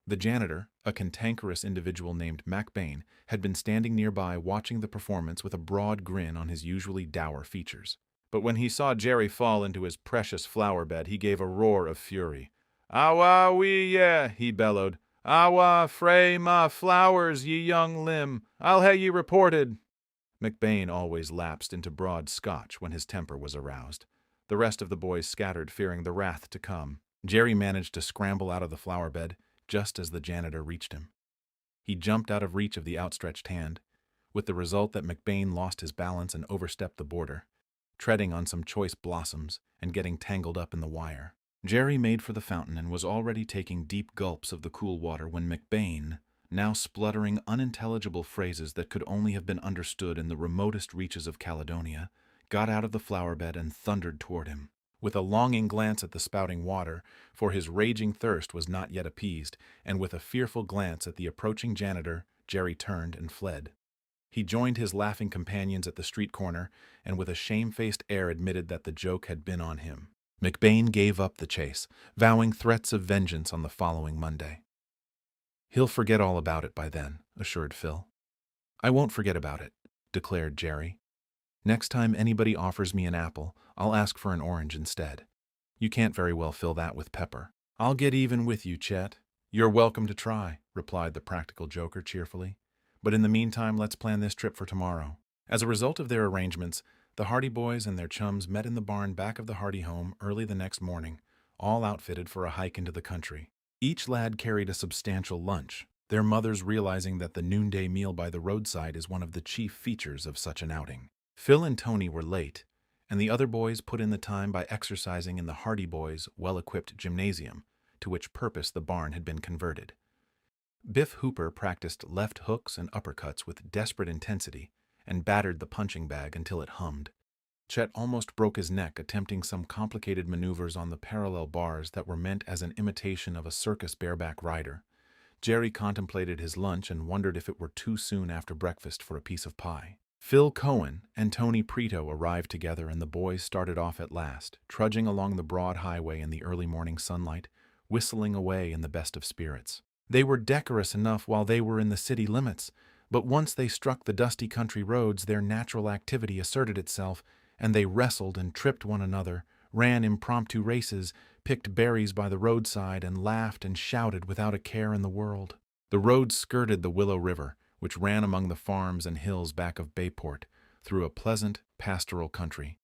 The janitor, a cantankerous individual named MacBain, had been standing nearby watching the performance with a broad grin on his usually dour features. But when he saw Jerry fall into his precious flower bed, he gave a roar of fury. "Awa wee yeah," he bellowed. "Awa fray ma flowers, ye young limb. I'll ha' ye reported." McBain always lapsed into broad Scotch when his temper was aroused. The rest of the boys scattered, fearing the wrath to come. Jerry managed to scramble out of the flower bed just as the janitor reached him. He jumped out of reach of the outstretched hand, with the result that McBain lost his balance and overstepped the border, treading on some choice blossoms and getting tangled up in the wire. Jerry made for the fountain and was already taking deep gulps of the cool water when McBain, now spluttering unintelligible phrases that could only have been understood in the remotest reaches of Caledonia, got out of the flower bed and thundered toward him. With a longing glance at the spouting water, for his raging thirst was not yet appeased, and with a fearful glance at the approaching janitor, Jerry turned and fled. He joined his laughing companions at the street corner, and with a shamefaced air admitted that the joke had been on him. McBain gave up the chase, vowing threats of vengeance on the following Monday. "He'll forget all about it by then," assured Phil. "I won't forget about it," declared Jerry. "Next time anybody offers me an apple, I'll ask for an orange instead. You can't very well fill that with pepper." "I'll get even with you, Chet." "You're welcome to try," replied the practical joker cheerfully. "But in the meantime, let's plan this trip for tomorrow." As a result of their arrangements, the Hardy boys and their chums met in the barn back of the Hardy home early the next morning, all outfitted for a hike into the country. Each lad carried a substantial lunch, their mothers realizing that the noonday meal by the roadside is one of the chief features of such an outing. Phil and Tony were late, and the other boys put in the time by exercising in the Hardy boys' well-equipped gymnasium, to which purpose the barn had been converted. Biff Hooper practiced left hooks and uppercuts with desperate intensity and battered the punching bag until it hummed. Chet almost broke his neck attempting some complicated maneuvers on the parallel bars that were meant as an imitation of a circus bareback rider. Jerry contemplated his lunch and wondered if it were too soon after breakfast for a piece of pie. Phil Cohen and Tony Prito arrived together, and the boys started off at last, trudging along the broad highway in the early morning sunlight, whistling away in the best of spirits. They were decorous enough while they were in the city limits, but once they struck the dusty country roads, their natural activity asserted itself, and they wrestled and tripped one another, ran impromptu races, picked berries by the roadside, and laughed and shouted without a care in the world. The road skirted the Willow River, which ran among the farms and hills back of Bayport, through a pleasant, pastoral country.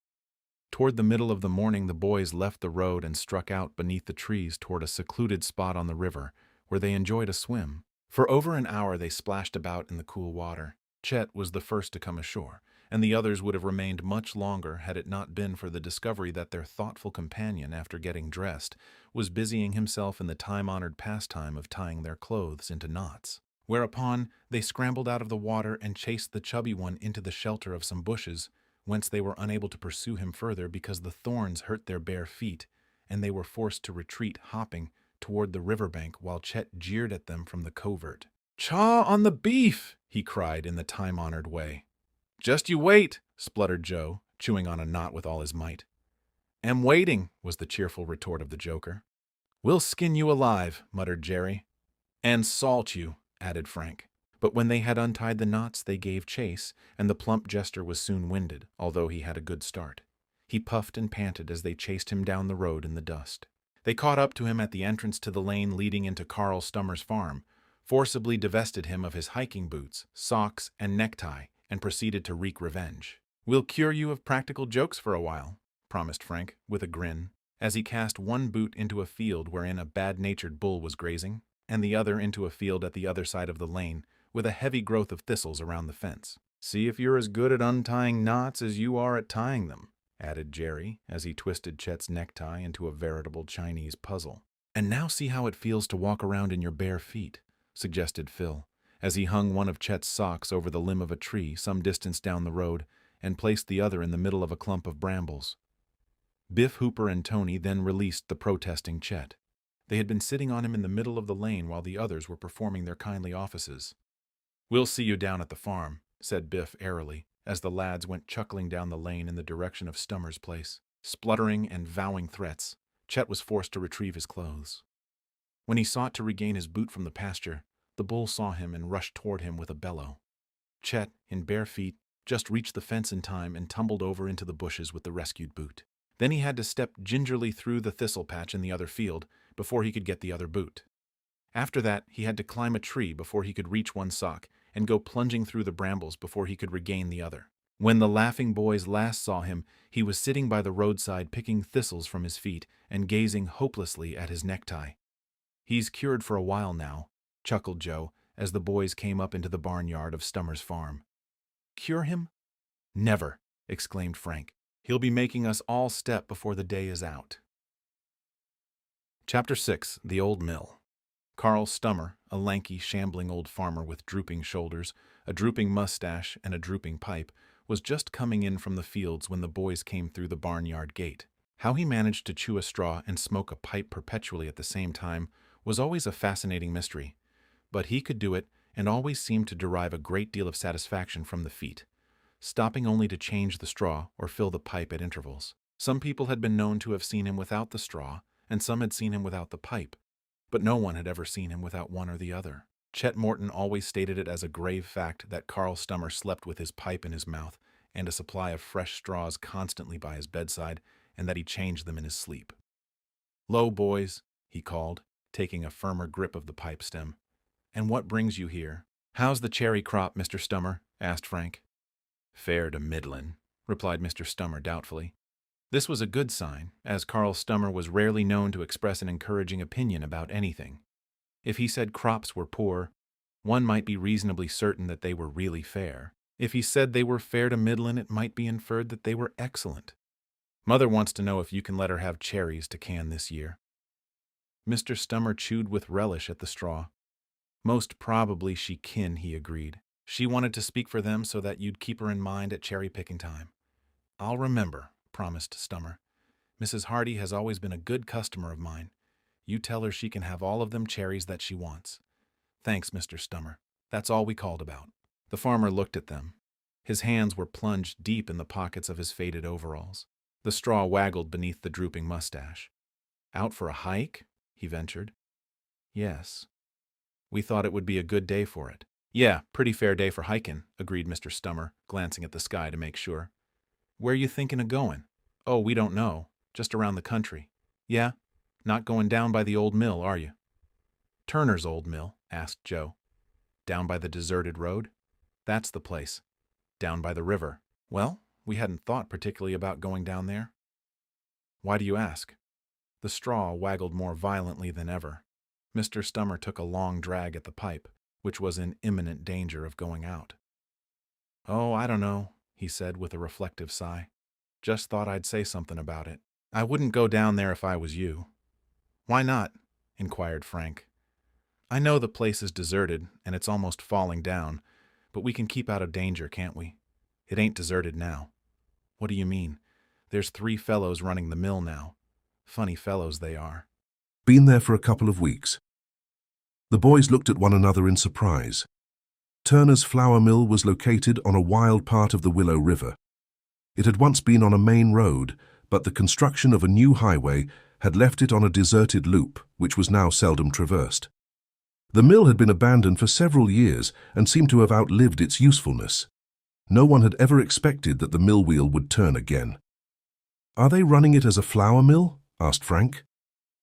Toward the middle of the morning, the boys left the road and struck out beneath the trees toward a secluded spot on the river, where they enjoyed a swim. For over an hour they splashed about in the cool water. Chet was the first to come ashore, and the others would have remained much longer had it not been for the discovery that their thoughtful companion, after getting dressed, was busying himself in the time-honored pastime of tying their clothes into knots. Whereupon they scrambled out of the water and chased the chubby one into the shelter of some bushes, whence they were unable to pursue him further because the thorns hurt their bare feet, and they were forced to retreat, hopping toward the riverbank while Chet jeered at them from the covert. "Chaw on the beef!" he cried in the time-honored way. "Just you wait," spluttered Joe, chewing on a knot with all his might. "Am waiting," was the cheerful retort of the joker. "We'll skin you alive," muttered Jerry. "And salt you," added Frank. But when they had untied the knots, they gave chase, and the plump jester was soon winded, although he had a good start. He puffed and panted as they chased him down the road in the dust. They caught up to him at the entrance to the lane leading into Carl Stummer's farm, forcibly divested him of his hiking boots, socks, and necktie, and proceeded to wreak revenge. "We'll cure you of practical jokes for a while," promised Frank, with a grin, as he cast one boot into a field wherein a bad-natured bull was grazing, and the other into a field at the other side of the lane, with a heavy growth of thistles around the fence. "See if you're as good at untying knots as you are at tying them," added Jerry, as he twisted Chet's necktie into a veritable Chinese puzzle. "And now see how it feels to walk around in your bare feet," suggested Phil, as he hung one of Chet's socks over the limb of a tree some distance down the road and placed the other in the middle of a clump of brambles. Biff Hooper and Tony then released the protesting Chet. They had been sitting on him in the middle of the lane while the others were performing their kindly offices. "We'll see you down at the farm," said Biff airily, as the lads went chuckling down the lane in the direction of Stummer's place. Spluttering and vowing threats, Chet was forced to retrieve his clothes. When he sought to regain his boot from the pasture, the bull saw him and rushed toward him with a bellow. Chet, in bare feet, just reached the fence in time and tumbled over into the bushes with the rescued boot. Then he had to step gingerly through the thistle patch in the other field before he could get the other boot. After that, he had to climb a tree before he could reach one sock and go plunging through the brambles before he could regain the other. When the laughing boys last saw him, he was sitting by the roadside picking thistles from his feet and gazing hopelessly at his necktie. "He's cured for a while now," chuckled Joe as the boys came up into the barnyard of Stummer's farm. "Cure him? Never," exclaimed Frank. "He'll be making us all step before the day is out." Chapter 6. The Old Mill. Carl Stummer, a lanky, shambling old farmer with drooping shoulders, a drooping mustache, and a drooping pipe, was just coming in from the fields when the boys came through the barnyard gate. How he managed to chew a straw and smoke a pipe perpetually at the same time was always a fascinating mystery, but he could do it and always seemed to derive a great deal of satisfaction from the feat, stopping only to change the straw or fill the pipe at intervals. Some people had been known to have seen him without the straw, and some had seen him without the pipe, but no one had ever seen him without one or the other. Chet Morton always stated it as a grave fact that Carl Stummer slept with his pipe in his mouth and a supply of fresh straws constantly by his bedside, and that he changed them in his sleep. "Lo, boys," he called, taking a firmer grip of the pipe stem. "And what brings you here?" "How's the cherry crop, Mr. Stummer?" asked Frank. "Fair to middlin'," replied Mr. Stummer doubtfully. This was a good sign, as Carl Stummer was rarely known to express an encouraging opinion about anything. If he said crops were poor, one might be reasonably certain that they were really fair. If he said they were fair to middlin', it might be inferred that they were excellent. "Mother wants to know if you can let her have cherries to can this year." Mr. Stummer chewed with relish at the straw. "Most probably she kin," he agreed. "She wanted to speak for them so that you'd keep her in mind at cherry-picking time." "I'll remember," promised Stummer. "Mrs. Hardy has always been a good customer of mine. You tell her she can have all of them cherries that she wants." "Thanks, Mr. Stummer. That's all we called about." The farmer looked at them. His hands were plunged deep in the pockets of his faded overalls. The straw waggled beneath the drooping mustache. "Out for a hike?" he ventured. "Yes. We thought it would be a good day for it." "Yeah, pretty fair day for hiking," agreed Mr. Stummer, glancing at the sky to make sure. "Where you thinking of going?" "Oh, we don't know. Just around the country." "Yeah? Not going down by the old mill, are you?" "Turner's old mill?" asked Joe. "Down by the deserted road?" "That's the place. Down by the river." "Well, we hadn't thought particularly about going down there." "Why do you ask?" The straw waggled more violently than ever. Mr. Stummer took a long drag at the pipe, which was in imminent danger of going out. "Oh, I don't know," he said with a reflective sigh. "Just thought I'd say something about it. I wouldn't go down there if I was you." "Why not?" inquired Frank. "I know the place is deserted, and it's almost falling down, but we can keep out of danger, can't we? It ain't deserted now." "What do you mean?" "There's 3 fellows running the mill now. Funny fellows they are." "Been there for a couple of weeks." The boys looked at one another in surprise. Turner's flour mill was located on a wild part of the Willow River. It had once been on a main road, but the construction of a new highway had left it on a deserted loop, which was now seldom traversed. The mill had been abandoned for several years and seemed to have outlived its usefulness. No one had ever expected that the mill wheel would turn again. "Are they running it as a flour mill?" asked Frank.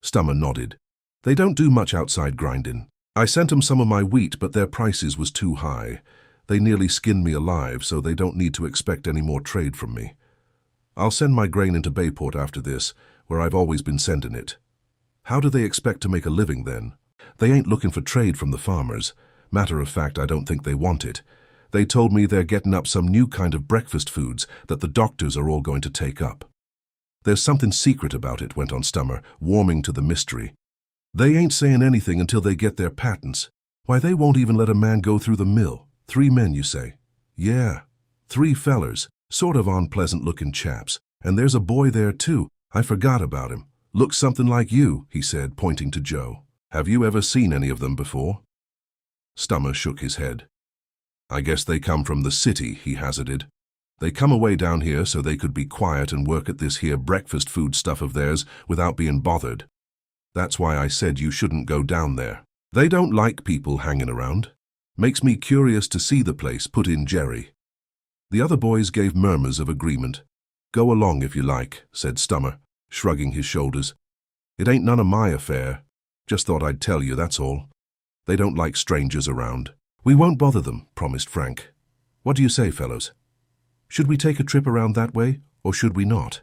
Stummer nodded. "They don't do much outside grinding. I sent 'em some of my wheat, but their prices was too high. They nearly skinned me alive, so they don't need to expect any more trade from me. I'll send my grain into Bayport after this, where I've always been sending it." "How do they expect to make a living then?" "They ain't looking for trade from the farmers. Matter of fact, I don't think they want it. They told me they're getting up some new kind of breakfast foods that the doctors are all going to take up." "There's something secret about it," went on Stummer, warming to the mystery. "They ain't saying anything until they get their patents. Why, they won't even let a man go through the mill. 3 men, you say?" "Yeah, 3 fellers, sort of unpleasant-looking chaps. And there's a boy there, too. I forgot about him. "Looks something like you," he said, pointing to Joe. "Have you ever seen any of them before?" Stummer shook his head. "I guess they come from the city," he hazarded. "They come away down here so they could be quiet and work at this here breakfast food stuff of theirs without being bothered. That's why I said you shouldn't go down there. They don't like people hanging around. Makes me curious to see the place," put in Jerry. The other boys gave murmurs of agreement. "Go along if you like," said Stummer, shrugging his shoulders. "It ain't none of my affair. Just thought I'd tell you, that's all. They don't like strangers around." "We won't bother them," promised Frank. "What do you say, fellows? Should we take a trip around that way, or should we not?"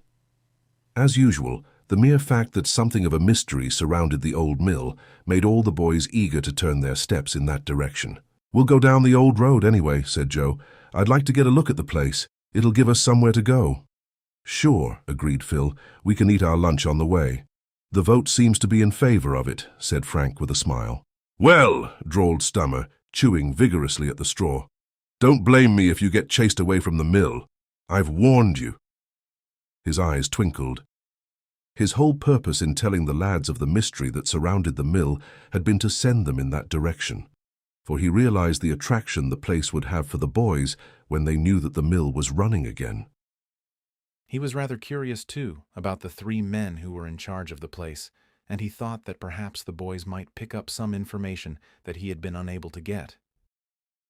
As usual, the mere fact that something of a mystery surrounded the old mill made all the boys eager to turn their steps in that direction. "We'll go down the old road anyway," said Joe. "I'd like to get a look at the place. It'll give us somewhere to go." "Sure," agreed Phil. "We can eat our lunch on the way." "The vote seems to be in favor of it," said Frank with a smile. "Well," drawled Stummer, chewing vigorously at the straw, "don't blame me if you get chased away from the mill. I've warned you." His eyes twinkled. His whole purpose in telling the lads of the mystery that surrounded the mill had been to send them in that direction, for he realized the attraction the place would have for the boys when they knew that the mill was running again. He was rather curious, too, about the 3 men who were in charge of the place, and he thought that perhaps the boys might pick up some information that he had been unable to get.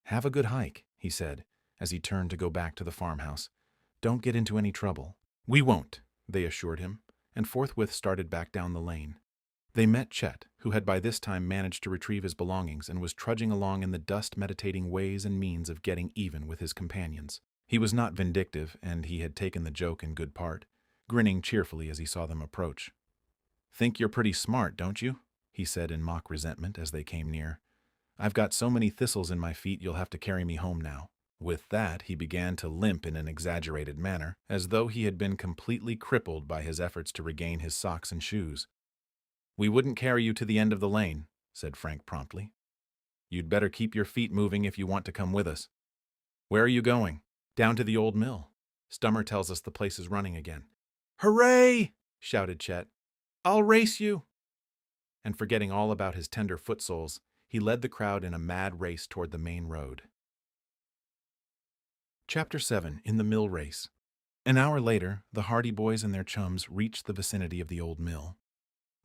"Have a good hike," he said, as he turned to go back to the farmhouse. "Don't get into any trouble." "We won't," they assured him, and forthwith started back down the lane. They met Chet, who had by this time managed to retrieve his belongings and was trudging along in the dust meditating ways and means of getting even with his companions. He was not vindictive, and he had taken the joke in good part, grinning cheerfully as he saw them approach. "Think you're pretty smart, don't you?" he said in mock resentment as they came near. "I've got so many thistles in my feet you'll have to carry me home now." With that, he began to limp in an exaggerated manner, as though he had been completely crippled by his efforts to regain his socks and shoes. "We wouldn't carry you to the end of the lane," said Frank promptly. "You'd better keep your feet moving if you want to come with us." "Where are you going?" "Down to the old mill. Stummer tells us the place is running again." "Hooray!" shouted Chet. "I'll race you!" And forgetting all about his tender foot soles, he led the crowd in a mad race toward the main road. Chapter 7. In the Mill Race. An hour later, the Hardy Boys and their chums reached the vicinity of the old mill.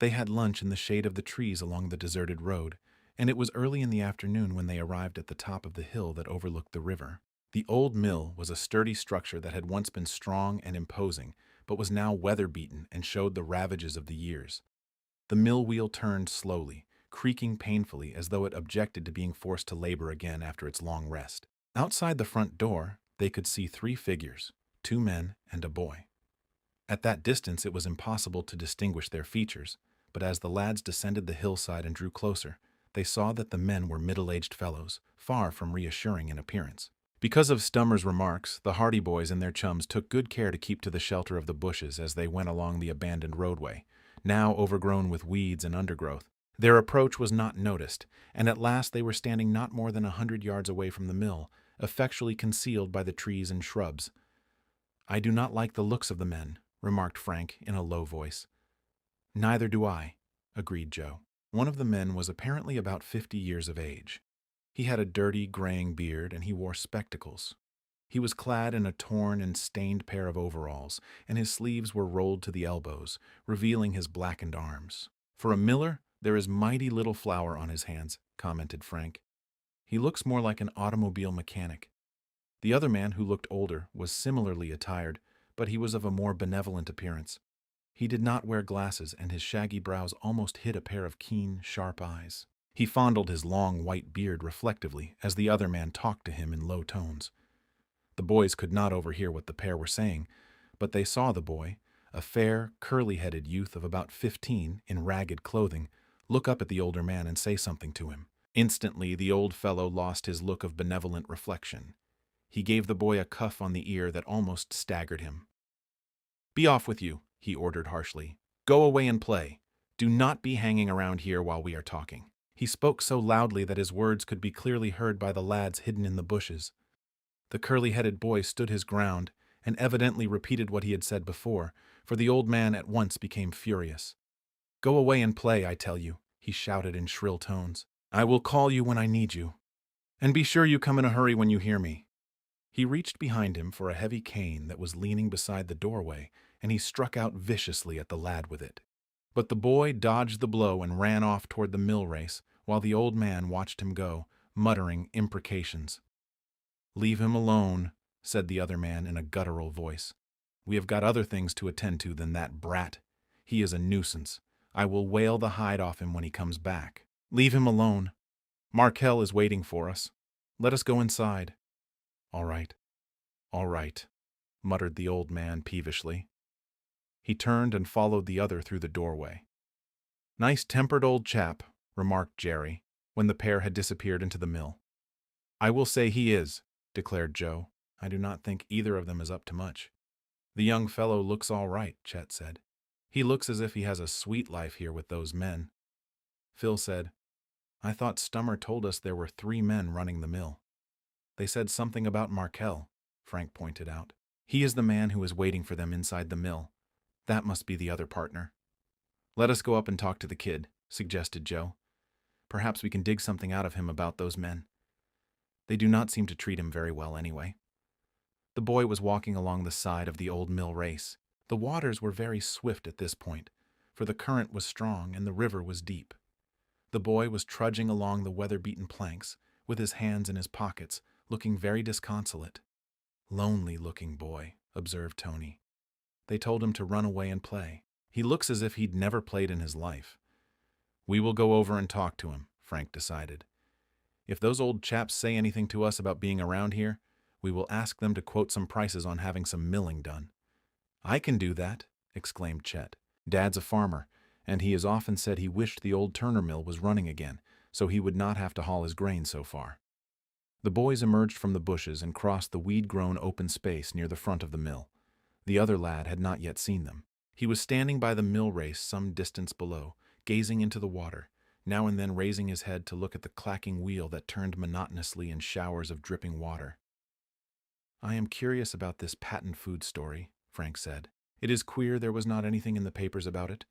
They had lunch in the shade of the trees along the deserted road, and it was early in the afternoon when they arrived at the top of the hill that overlooked the river. The old mill was a sturdy structure that had once been strong and imposing, but was now weather-beaten and showed the ravages of the years. The mill wheel turned slowly, creaking painfully as though it objected to being forced to labor again after its long rest. Outside the front door, they could see 3 figures, 2 men and a boy. At that distance, it was impossible to distinguish their features, but as the lads descended the hillside and drew closer, they saw that the men were middle-aged fellows, far from reassuring in appearance. Because of Stummer's remarks, the Hardy Boys and their chums took good care to keep to the shelter of the bushes as they went along the abandoned roadway, now overgrown with weeds and undergrowth. Their approach was not noticed, and at last they were standing not more than 100 yards away from the mill, effectually concealed by the trees and shrubs. "I do not like the looks of the men," remarked Frank in a low voice. "Neither do I," agreed Joe. One of the men was apparently about 50 years of age. He had a dirty, graying beard, and he wore spectacles. He was clad in a torn and stained pair of overalls, and his sleeves were rolled to the elbows, revealing his blackened arms. "For a miller, there is mighty little flour on his hands," commented Frank. "He looks more like an automobile mechanic." The other man, who looked older, was similarly attired, but he was of a more benevolent appearance. He did not wear glasses, and his shaggy brows almost hid a pair of keen, sharp eyes. He fondled his long white beard reflectively as the other man talked to him in low tones. The boys could not overhear what the pair were saying, but they saw the boy, a fair, curly-headed youth of about 15, in ragged clothing, look up at the older man and say something to him. Instantly, the old fellow lost his look of benevolent reflection. He gave the boy a cuff on the ear that almost staggered him. "Be off with you," he ordered harshly. "Go away and play. Do not be hanging around here while we are talking." He spoke so loudly that his words could be clearly heard by the lads hidden in the bushes. The curly-headed boy stood his ground and evidently repeated what he had said before, for the old man at once became furious. "Go away and play, I tell you," he shouted in shrill tones. "I will call you when I need you. And be sure you come in a hurry when you hear me." He reached behind him for a heavy cane that was leaning beside the doorway, and he struck out viciously at the lad with it. But the boy dodged the blow and ran off toward the mill race, while the old man watched him go, muttering imprecations. "Leave him alone," said the other man in a guttural voice. "We have got other things to attend to than that brat. He is a nuisance. I will whale the hide off him when he comes back. Leave him alone. Markel is waiting for us. Let us go inside." All right," muttered the old man peevishly. He turned and followed the other through the doorway. "Nice-tempered old chap," remarked Jerry, when the pair had disappeared into the mill. "I will say he is," declared Joe. "I do not think either of them is up to much." "The young fellow looks all right," Chet said. "He looks as if he has a sweet life here with those men." Phil said, "I thought Stummer told us there were 3 men running the mill." "They said something about Markel," Frank pointed out. "He is the man who is waiting for them inside the mill. That must be the other partner." "Let us go up and talk to the kid," suggested Joe. "Perhaps we can dig something out of him about those men. They do not seem to treat him very well anyway." The boy was walking along the side of the old mill race. The waters were very swift at this point, for the current was strong and the river was deep. The boy was trudging along the weather-beaten planks, with his hands in his pockets, looking very disconsolate. "Lonely-looking boy," observed Tony. "They told him to run away and play. He looks as if he'd never played in his life." "We will go over and talk to him," Frank decided. "If those old chaps say anything to us about being around here, we will ask them to quote some prices on having some milling done." "I can do that," exclaimed Chet. "Dad's a farmer, and he has often said he wished the old Turner mill was running again, so he would not have to haul his grain so far." The boys emerged from the bushes and crossed the weed-grown open space near the front of the mill. The other lad had not yet seen them. He was standing by the mill race some distance below, gazing into the water, now and then raising his head to look at the clacking wheel that turned monotonously in showers of dripping water. "I am curious about this patent food story," Frank said. "It is queer there was not anything in the papers about it.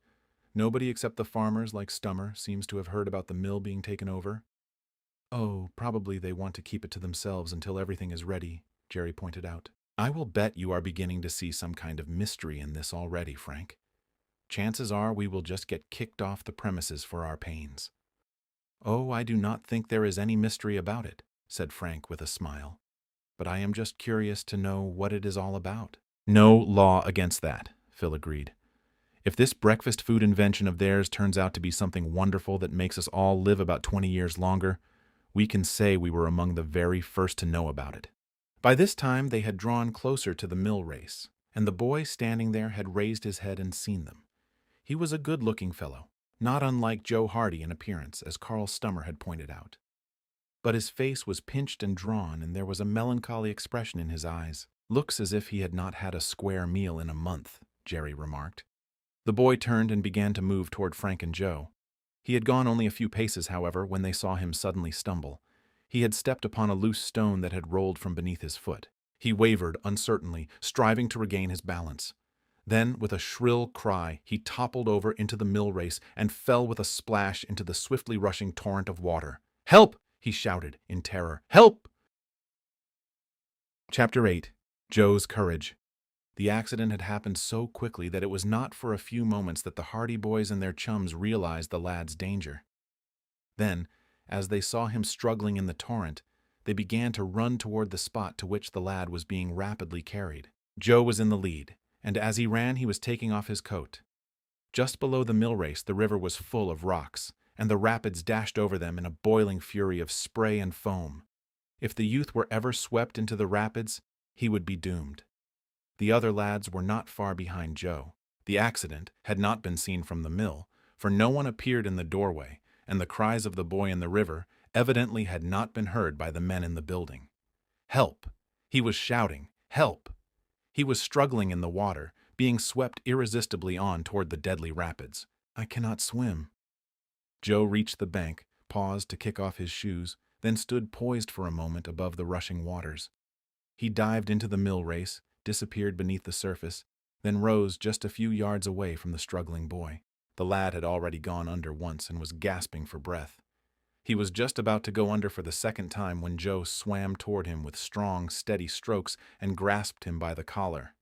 Nobody except the farmers like Stummer seems to have heard about the mill being taken over." "Oh, probably they want to keep it to themselves until everything is ready," Jerry pointed out. "I will bet you are beginning to see some kind of mystery in this already, Frank. Chances are we will just get kicked off the premises for our pains." "Oh, I do not think there is any mystery about it," said Frank with a smile. "But I am just curious to know what it is all about." "No law against that," Phil agreed. "If this breakfast food invention of theirs turns out to be something wonderful that makes us all live about 20 years longer, we can say we were among the very first to know about it." By this time they had drawn closer to the mill race, and the boy standing there had raised his head and seen them. He was a good-looking fellow, not unlike Joe Hardy in appearance, as Carl Stummer had pointed out. But his face was pinched and drawn, and there was a melancholy expression in his eyes. "Looks as if he had not had a square meal in a month," Jerry remarked. The boy turned and began to move toward Frank and Joe. He had gone only a few paces, however, when they saw him suddenly stumble. He had stepped upon a loose stone that had rolled from beneath his foot. He wavered uncertainly, striving to regain his balance. Then, with a shrill cry, he toppled over into the mill race and fell with a splash into the swiftly rushing torrent of water. "Help!" he shouted in terror. "Help!" Chapter 8. Joe's Courage. The accident had happened so quickly that it was not for a few moments that the Hardy boys and their chums realized the lad's danger. Then, as they saw him struggling in the torrent, they began to run toward the spot to which the lad was being rapidly carried. Joe was in the lead, and as he ran he was taking off his coat. Just below the mill race the river was full of rocks, and the rapids dashed over them in a boiling fury of spray and foam. If the youth were ever swept into the rapids, he would be doomed. The other lads were not far behind Joe. The accident had not been seen from the mill, for no one appeared in the doorway, and the cries of the boy in the river evidently had not been heard by the men in the building. Help! He was shouting, "Help!" He was struggling in the water, being swept irresistibly on toward the deadly rapids. "I cannot swim." Joe reached the bank, paused to kick off his shoes, then stood poised for a moment above the rushing waters. He dived into the mill race, disappeared beneath the surface, then rose just a few yards away from the struggling boy. The lad had already gone under once and was gasping for breath. He was just about to go under for the second time when Joe swam toward him with strong, steady strokes and grasped him by the collar.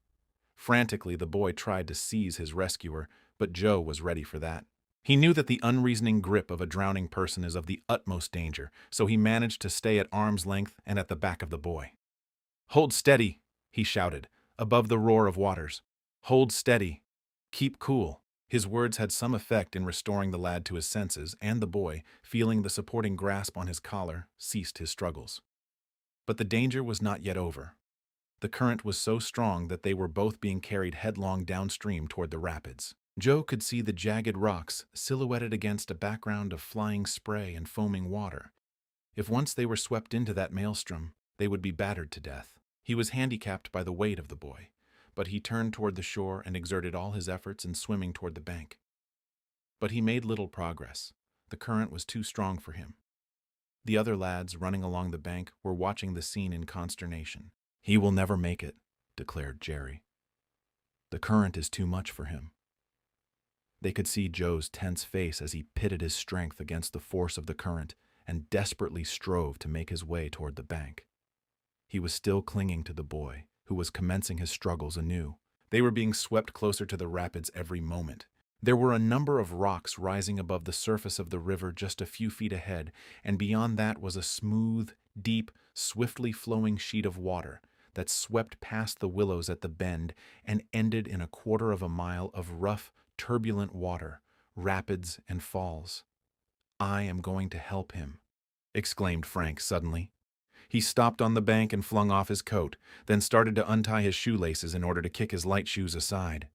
Frantically, the boy tried to seize his rescuer, but Joe was ready for that. He knew that the unreasoning grip of a drowning person is of the utmost danger, so he managed to stay at arm's length and at the back of the boy. "Hold steady," he shouted, above the roar of waters. "Hold steady. Keep cool." His words had some effect in restoring the lad to his senses, and the boy, feeling the supporting grasp on his collar, ceased his struggles. But the danger was not yet over. The current was so strong that they were both being carried headlong downstream toward the rapids. Joe could see the jagged rocks silhouetted against a background of flying spray and foaming water. If once they were swept into that maelstrom, they would be battered to death. He was handicapped by the weight of the boy, but he turned toward the shore and exerted all his efforts in swimming toward the bank. But he made little progress. The current was too strong for him. The other lads running along the bank were watching the scene in consternation. "He will never make it," declared Jerry. "The current is too much for him." They could see Joe's tense face as he pitted his strength against the force of the current and desperately strove to make his way toward the bank. He was still clinging to the boy, who was commencing his struggles anew. They were being swept closer to the rapids every moment. There were a number of rocks rising above the surface of the river just a few feet ahead, and beyond that was a smooth, deep, swiftly flowing sheet of water that swept past the willows at the bend and ended in 1/4 of a mile of rough, turbulent water, rapids and falls. "I am going to help him," exclaimed Frank suddenly. He stopped on the bank and flung off his coat, then started to untie his shoelaces in order to kick his light shoes aside.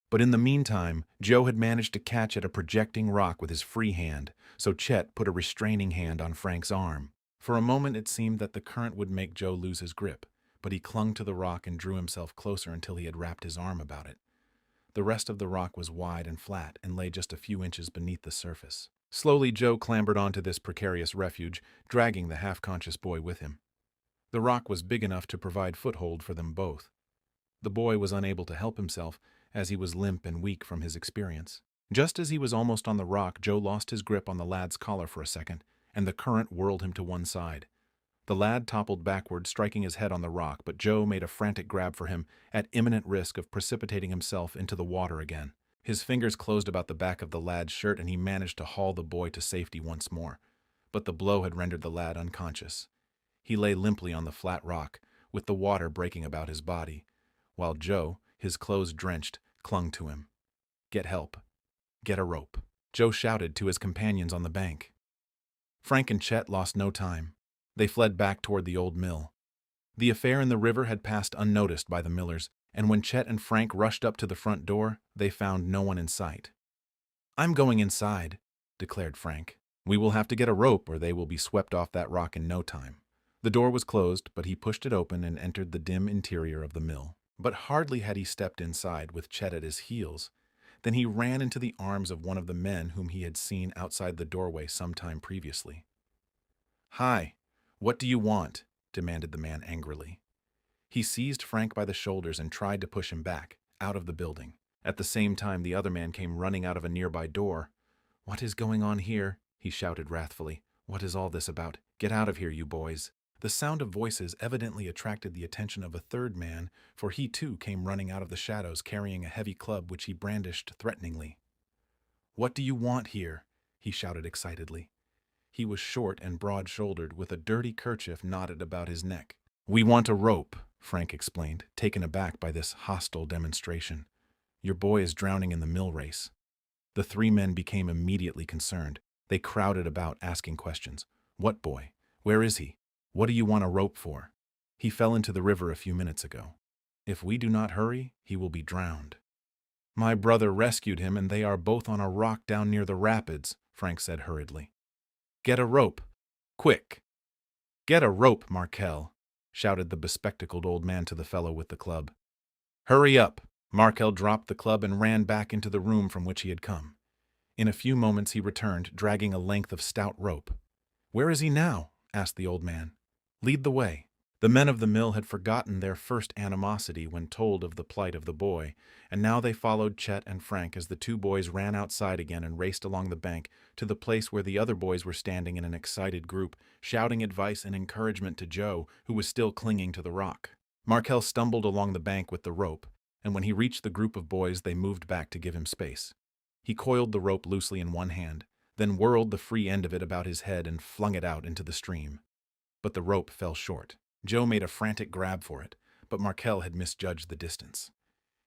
But in the meantime, Joe had managed to catch at a projecting rock with his free hand, so Chet put a restraining hand on Frank's arm. For a moment it seemed that the current would make Joe lose his grip, but he clung to the rock and drew himself closer until he had wrapped his arm about it. The rest of the rock was wide and flat and lay just a few inches beneath the surface. Slowly Joe clambered onto this precarious refuge, dragging the half-conscious boy with him. The rock was big enough to provide foothold for them both. The boy was unable to help himself, as he was limp and weak from his experience. Just as he was almost on the rock, Joe lost his grip on the lad's collar for a second, and the current whirled him to one side. The lad toppled backward, striking his head on the rock, but Joe made a frantic grab for him, at imminent risk of precipitating himself into the water again. His fingers closed about the back of the lad's shirt, and he managed to haul the boy to safety once more. But the blow had rendered the lad unconscious. He lay limply on the flat rock, with the water breaking about his body, while Joe, his clothes drenched, clung to him. "Get help. Get a rope," Joe shouted to his companions on the bank. Frank and Chet lost no time. They fled back toward the old mill. The affair in the river had passed unnoticed by the millers, and when Chet and Frank rushed up to the front door, they found no one in sight. "I'm going inside," declared Frank. "We will have to get a rope or they will be swept off that rock in no time." The door was closed, but he pushed it open and entered the dim interior of the mill. But hardly had he stepped inside with Chet at his heels, than he ran into the arms of one of the men whom he had seen outside the doorway some time previously. "Hi, what do you want?" demanded the man angrily. He seized Frank by the shoulders and tried to push him back, out of the building. At the same time, the other man came running out of a nearby door. "What is going on here?" he shouted wrathfully. "What is all this about? Get out of here, you boys." The sound of voices evidently attracted the attention of a third man, for he too came running out of the shadows carrying a heavy club which he brandished threateningly. "What do you want here?" he shouted excitedly. He was short and broad-shouldered, with a dirty kerchief knotted about his neck. "We want a rope," Frank explained, taken aback by this hostile demonstration. "Your boy is drowning in the mill race." The three men became immediately concerned. They crowded about, asking questions. "What boy? Where is he? What do you want a rope for?" "He fell into the river a few minutes ago. If we do not hurry, he will be drowned." "My brother rescued him, and they are both on a rock down near the rapids," Frank said hurriedly. "Get a rope. Quick!" "Get a rope, Markel," shouted the bespectacled old man to the fellow with the club. "Hurry up!" Markel dropped the club and ran back into the room from which he had come. In a few moments he returned, dragging a length of stout rope. "Where is he now?" asked the old man. "Lead the way." The men of the mill had forgotten their first animosity when told of the plight of the boy, and now they followed Chet and Frank as the two boys ran outside again and raced along the bank to the place where the other boys were standing in an excited group, shouting advice and encouragement to Joe, who was still clinging to the rock. Markel stumbled along the bank with the rope, and when he reached the group of boys, they moved back to give him space. He coiled the rope loosely in one hand, then whirled the free end of it about his head and flung it out into the stream. But the rope fell short. Joe made a frantic grab for it, but Markel had misjudged the distance.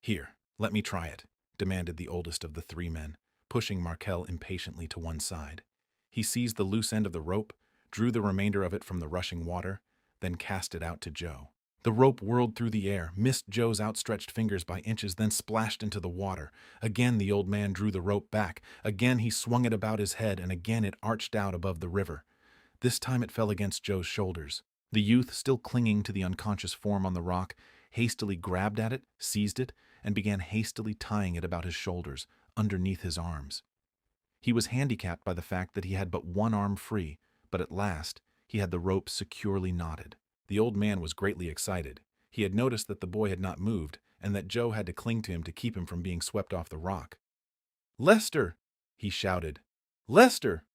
"Here, let me try it," demanded the oldest of the three men, pushing Markel impatiently to one side. He seized the loose end of the rope, drew the remainder of it from the rushing water, then cast it out to Joe. The rope whirled through the air, missed Joe's outstretched fingers by inches, then splashed into the water. Again the old man drew the rope back. Again he swung it about his head, and again it arched out above the river. This time it fell against Joe's shoulders. The youth, still clinging to the unconscious form on the rock, hastily grabbed at it, seized it, and began hastily tying it about his shoulders, underneath his arms. He was handicapped by the fact that he had but one arm free, but at last he had the rope securely knotted. The old man was greatly excited. He had noticed that the boy had not moved, and that Joe had to cling to him to keep him from being swept off the rock. "Lester!" he shouted. "Lester!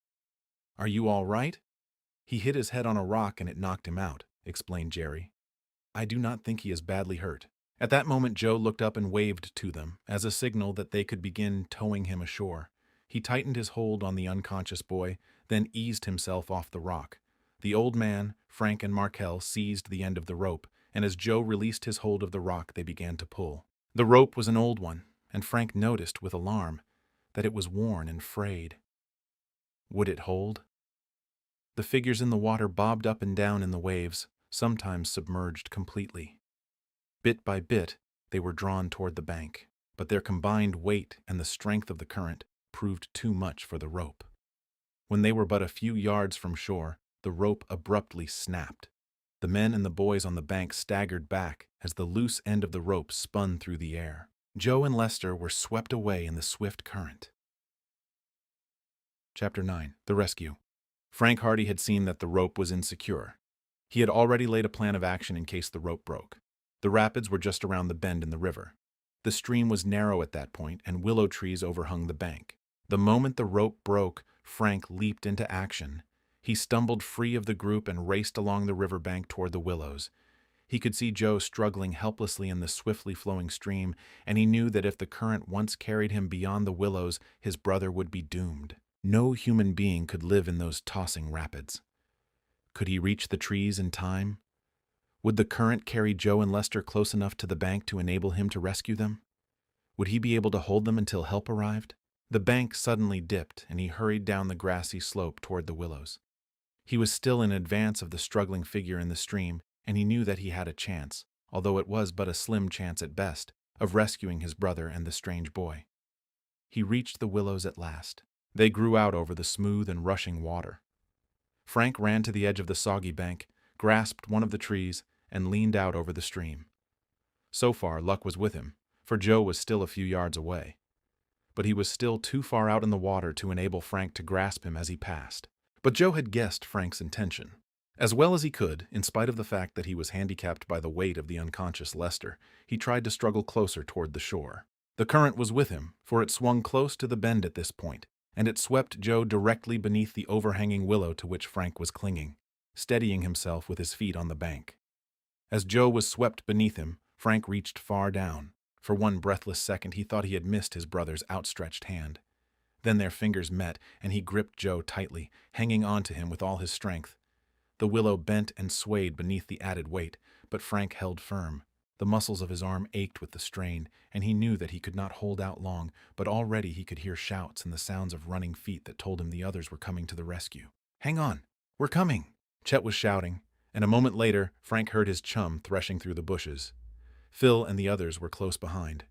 Are you all right?" "He hit his head on a rock and it knocked him out," explained Jerry. "I do not think he is badly hurt." At that moment Joe looked up and waved to them, as a signal that they could begin towing him ashore. He tightened his hold on the unconscious boy, then eased himself off the rock. The old man, Frank, and Markel seized the end of the rope, and as Joe released his hold of the rock, they began to pull. The rope was an old one, and Frank noticed with alarm that it was worn and frayed. Would it hold? The figures in the water bobbed up and down in the waves, sometimes submerged completely. Bit by bit, they were drawn toward the bank, but their combined weight and the strength of the current proved too much for the rope. When they were but a few yards from shore, the rope abruptly snapped. The men and the boys on the bank staggered back as the loose end of the rope spun through the air. Joe and Lester were swept away in the swift current. Chapter 9. The Rescue. Frank Hardy had seen that the rope was insecure. He had already laid a plan of action in case the rope broke. The rapids were just around the bend in the river. The stream was narrow at that point, and willow trees overhung the bank. The moment the rope broke, Frank leaped into action. He stumbled free of the group and raced along the riverbank toward the willows. He could see Joe struggling helplessly in the swiftly flowing stream, and he knew that if the current once carried him beyond the willows, his brother would be doomed. No human being could live in those tossing rapids. Could he reach the trees in time? Would the current carry Joe and Lester close enough to the bank to enable him to rescue them? Would he be able to hold them until help arrived? The bank suddenly dipped, and he hurried down the grassy slope toward the willows. He was still in advance of the struggling figure in the stream, and he knew that he had a chance, although it was but a slim chance at best, of rescuing his brother and the strange boy. He reached the willows at last. They grew out over the smooth and rushing water. Frank ran to the edge of the soggy bank, grasped one of the trees, and leaned out over the stream. So far, luck was with him, for Joe was still a few yards away. But he was still too far out in the water to enable Frank to grasp him as he passed. But Joe had guessed Frank's intention. As well as he could, in spite of the fact that he was handicapped by the weight of the unconscious Lester, he tried to struggle closer toward the shore. The current was with him, for it swung close to the bend at this point, and it swept Joe directly beneath the overhanging willow to which Frank was clinging, steadying himself with his feet on the bank. As Joe was swept beneath him, Frank reached far down. For one breathless second, he thought he had missed his brother's outstretched hand. Then their fingers met, and he gripped Joe tightly, hanging on to him with all his strength. The willow bent and swayed beneath the added weight, but Frank held firm. The muscles of his arm ached with the strain, and he knew that he could not hold out long, but already he could hear shouts and the sounds of running feet that told him the others were coming to the rescue. "Hang on! We're coming!" Chet was shouting, and a moment later, Frank heard his chum threshing through the bushes. Phil and the others were close behind.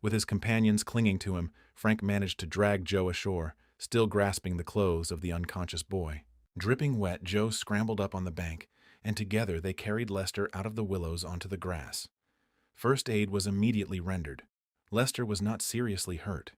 With his companions clinging to him, Frank managed to drag Joe ashore, still grasping the clothes of the unconscious boy. Dripping wet, Joe scrambled up on the bank, and together they carried Lester out of the willows onto the grass. First aid was immediately rendered. Lester was not seriously hurt.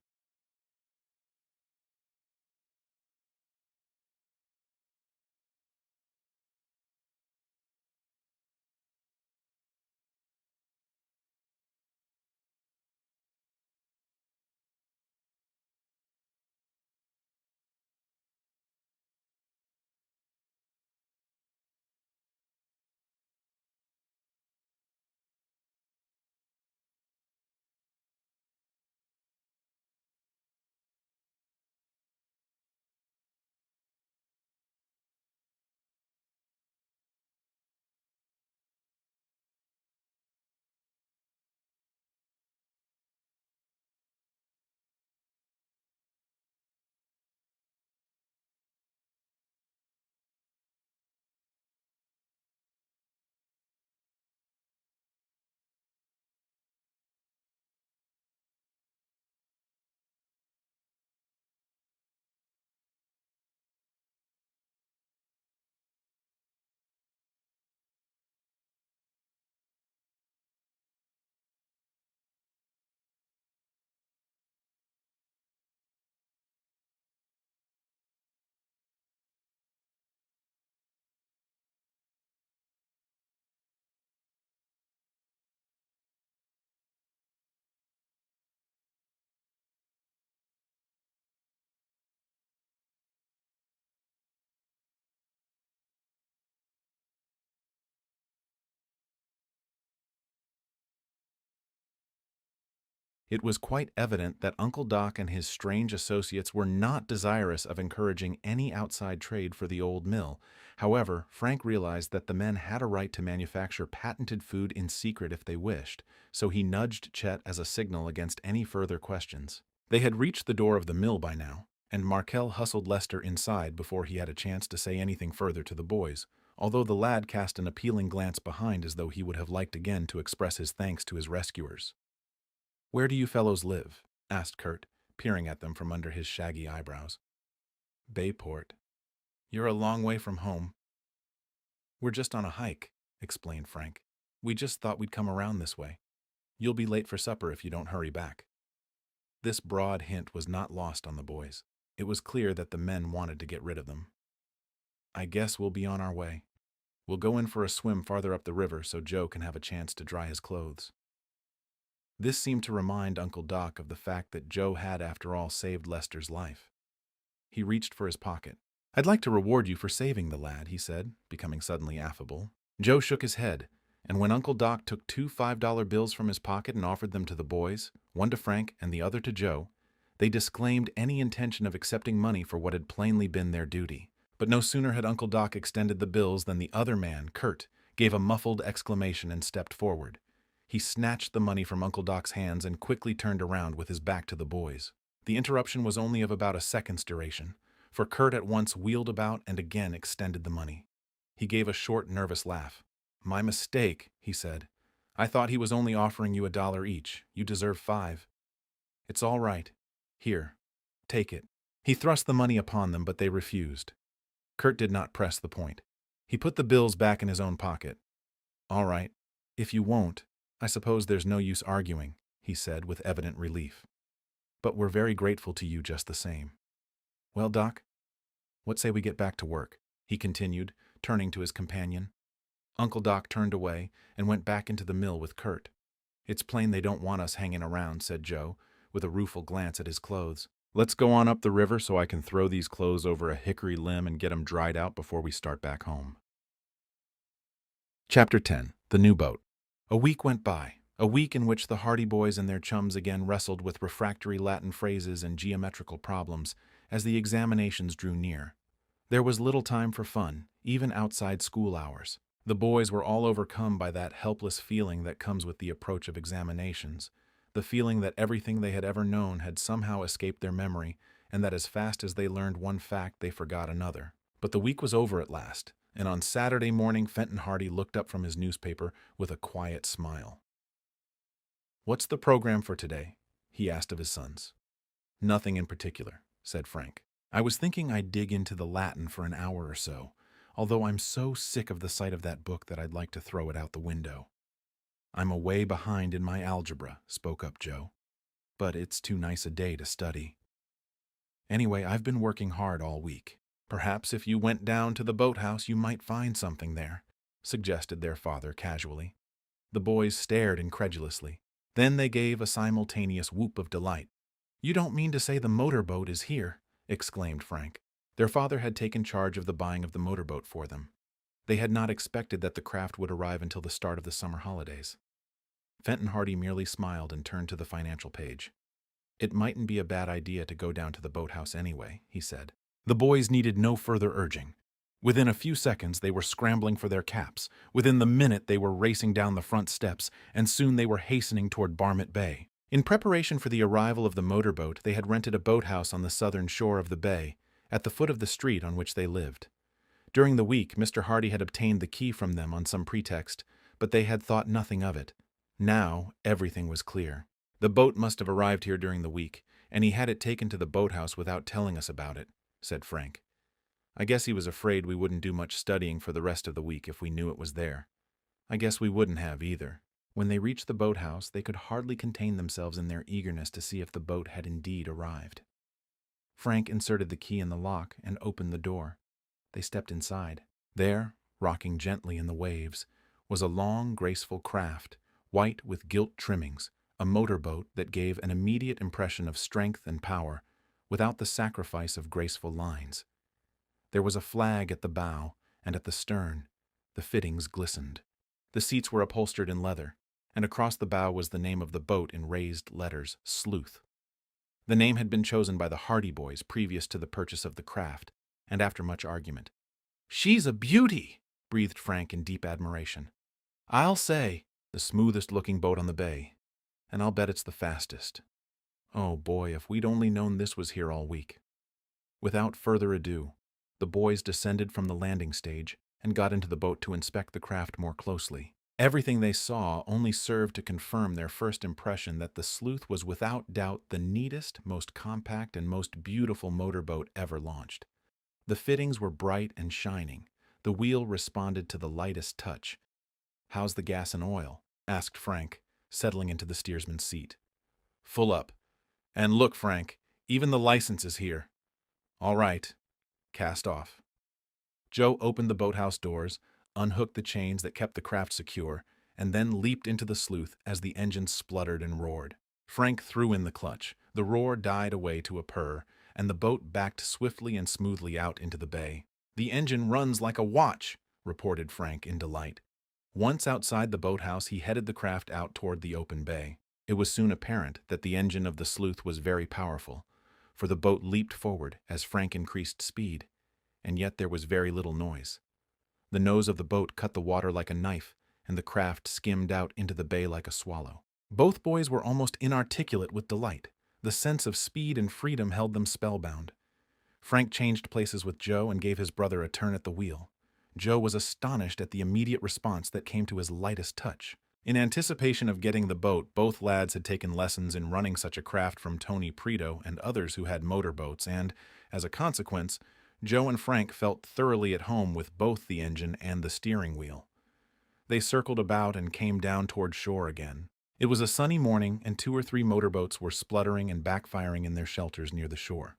It was quite evident that Uncle Doc and his strange associates were not desirous of encouraging any outside trade for the old mill. However, Frank realized that the men had a right to manufacture patented food in secret if they wished, so he nudged Chet as a signal against any further questions. They had reached the door of the mill by now, and Markel hustled Lester inside before he had a chance to say anything further to the boys, although the lad cast an appealing glance behind as though he would have liked again to express his thanks to his rescuers. "Where do you fellows live?" asked Kurt, peering at them from under his shaggy eyebrows. "Bayport. You're a long way from home." "We're just on a hike," explained Frank. "We just thought we'd come around this way. You'll be late for supper if you don't hurry back." This broad hint was not lost on the boys. It was clear that the men wanted to get rid of them. "I guess we'll be on our way. We'll go in for a swim farther up the river so Joe can have a chance to dry his clothes." This seemed to remind Uncle Doc of the fact that Joe had, after all, saved Lester's life. He reached for his pocket. "I'd like to reward you for saving the lad," he said, becoming suddenly affable. Joe shook his head, and when Uncle Doc took 2 $5 bills from his pocket and offered them to the boys, one to Frank and the other to Joe, they disclaimed any intention of accepting money for what had plainly been their duty. But no sooner had Uncle Doc extended the bills than the other man, Kurt, gave a muffled exclamation and stepped forward. He snatched the money from Uncle Doc's hands and quickly turned around with his back to the boys. The interruption was only of about a second's duration, for Kurt at once wheeled about and again extended the money. He gave a short, nervous laugh. "My mistake," he said. "I thought he was only offering you $1 each. You deserve 5. "It's all right. Here, take it." He thrust the money upon them, but they refused. Kurt did not press the point. He put the bills back in his own pocket. "All right. If you won't, I suppose there's no use arguing," he said with evident relief. "But we're very grateful to you just the same. Well, Doc, what say we get back to work?" he continued, turning to his companion. Uncle Doc turned away and went back into the mill with Kurt. "It's plain they don't want us hanging around," said Joe, with a rueful glance at his clothes. "Let's go on up the river so I can throw these clothes over a hickory limb and get 'em dried out before we start back home." Chapter 10. The New Boat. A week went by, a week in which the Hardy boys and their chums again wrestled with refractory Latin phrases and geometrical problems as the examinations drew near. There was little time for fun, even outside school hours. The boys were all overcome by that helpless feeling that comes with the approach of examinations, the feeling that everything they had ever known had somehow escaped their memory, and that as fast as they learned one fact they forgot another. But the week was over at last, and on Saturday morning Fenton Hardy looked up from his newspaper with a quiet smile. "What's the program for today?" he asked of his sons. "Nothing in particular," said Frank. "I was thinking I'd dig into the Latin for an hour or so, although I'm so sick of the sight of that book that I'd like to throw it out the window." "I'm away behind in my algebra," spoke up Joe. "But it's too nice a day to study. Anyway, I've been working hard all week. Perhaps if you went down to the boathouse you might find something there," suggested their father casually. The boys stared incredulously. Then they gave a simultaneous whoop of delight. "You don't mean to say the motorboat is here?" exclaimed Frank. Their father had taken charge of the buying of the motorboat for them. They had not expected that the craft would arrive until the start of the summer holidays. Fenton Hardy merely smiled and turned to the financial page. "It mightn't be a bad idea to go down to the boathouse anyway," he said. The boys needed no further urging. Within a few seconds they were scrambling for their caps. Within the minute they were racing down the front steps, and soon they were hastening toward Barmet Bay. In preparation for the arrival of the motorboat, they had rented a boathouse on the southern shore of the bay, at the foot of the street on which they lived. During the week, Mr. Hardy had obtained the key from them on some pretext, but they had thought nothing of it. Now everything was clear. The boat must have arrived here during the week, and he had it taken to the boathouse without telling us about it, said Frank. "I guess he was afraid we wouldn't do much studying for the rest of the week if we knew it was there. I guess we wouldn't have either." When they reached the boathouse, they could hardly contain themselves in their eagerness to see if the boat had indeed arrived. Frank inserted the key in the lock and opened the door. They stepped inside. There, rocking gently in the waves, was a long, graceful craft, white with gilt trimmings, a motorboat that gave an immediate impression of strength and power, without the sacrifice of graceful lines. There was a flag at the bow, and at the stern. The fittings glistened. The seats were upholstered in leather. and across the bow was the name of the boat in raised letters, Sleuth. The name had been chosen by the Hardy boys previous to the purchase of the craft, and after much argument. "She's a beauty," breathed Frank in deep admiration. "I'll say, the smoothest-looking boat on the bay, and I'll bet it's the fastest. Oh boy, if we'd only known this was here all week." Without further ado, the boys descended from the landing stage and got into the boat to inspect the craft more closely. Everything they saw only served to confirm their first impression that the Sleuth was without doubt the neatest, most compact, and most beautiful motorboat ever launched. The fittings were bright and shining. The wheel responded to the lightest touch. "How's the gas and oil?" asked Frank, settling into the steersman's seat. "Full up. And look, Frank, even the license is here." "All right. Cast off." Joe opened the boathouse doors, unhooked the chains that kept the craft secure, and then leaped into the Sleuth as the engine spluttered and roared. Frank threw in the clutch. The roar died away to a purr, and the boat backed swiftly and smoothly out into the bay. "The engine runs like a watch," reported Frank in delight. Once outside the boathouse, he headed the craft out toward the open bay. It was soon apparent that the engine of the Sleuth was very powerful, for the boat leaped forward as Frank increased speed, and yet there was very little noise. The nose of the boat cut the water like a knife, and the craft skimmed out into the bay like a swallow. Both boys were almost inarticulate with delight. The sense of speed and freedom held them spellbound. Frank changed places with Joe and gave his brother a turn at the wheel. Joe was astonished at the immediate response that came to his lightest touch. In anticipation of getting the boat, both lads had taken lessons in running such a craft from Tony Preto and others who had motorboats, and, as a consequence, Joe and Frank felt thoroughly at home with both the engine and the steering wheel. They circled about and came down toward shore again. It was a sunny morning, and 2 or 3 motorboats were spluttering and backfiring in their shelters near the shore.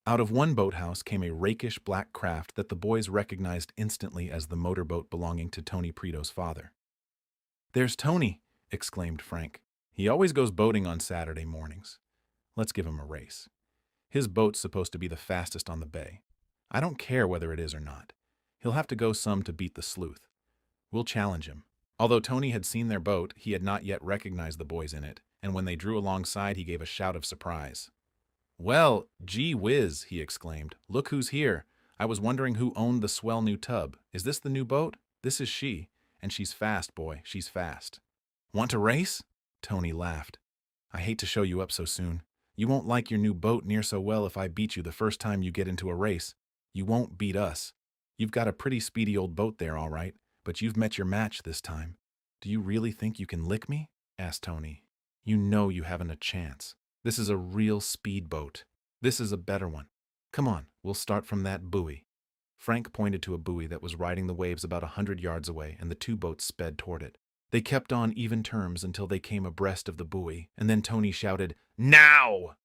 Out of one boathouse came a rakish black craft that the boys recognized instantly as the motorboat belonging to Tony Preto's father. "There's Tony!" exclaimed Frank. "He always goes boating on Saturday mornings. Let's give him a race. His boat's supposed to be the fastest on the bay. I don't care whether it is or not. He'll have to go some to beat the Sleuth. We'll challenge him." Although Tony had seen their boat, he had not yet recognized the boys in it, and when they drew alongside, he gave a shout of surprise. "Well, gee whiz," he exclaimed. "Look who's here. I was wondering who owned the swell new tub. Is this the new boat? This is she. And she's fast, boy, she's fast." "Want to race?" Tony laughed. "I hate to show you up so soon. You won't like your new boat near so well if I beat you the first time you get into a race. You won't beat us. You've got a pretty speedy old boat there, all right, but you've met your match this time. Do you really think you can lick me?" asked Tony. "You know you haven't a chance. This is a real speedboat. This is a better one. Come on, we'll start from that buoy." Frank pointed to a buoy that was riding the waves about 100 yards away, and the 2 boats sped toward it. They kept on even terms until they came abreast of the buoy, and then Tony shouted, "Now!"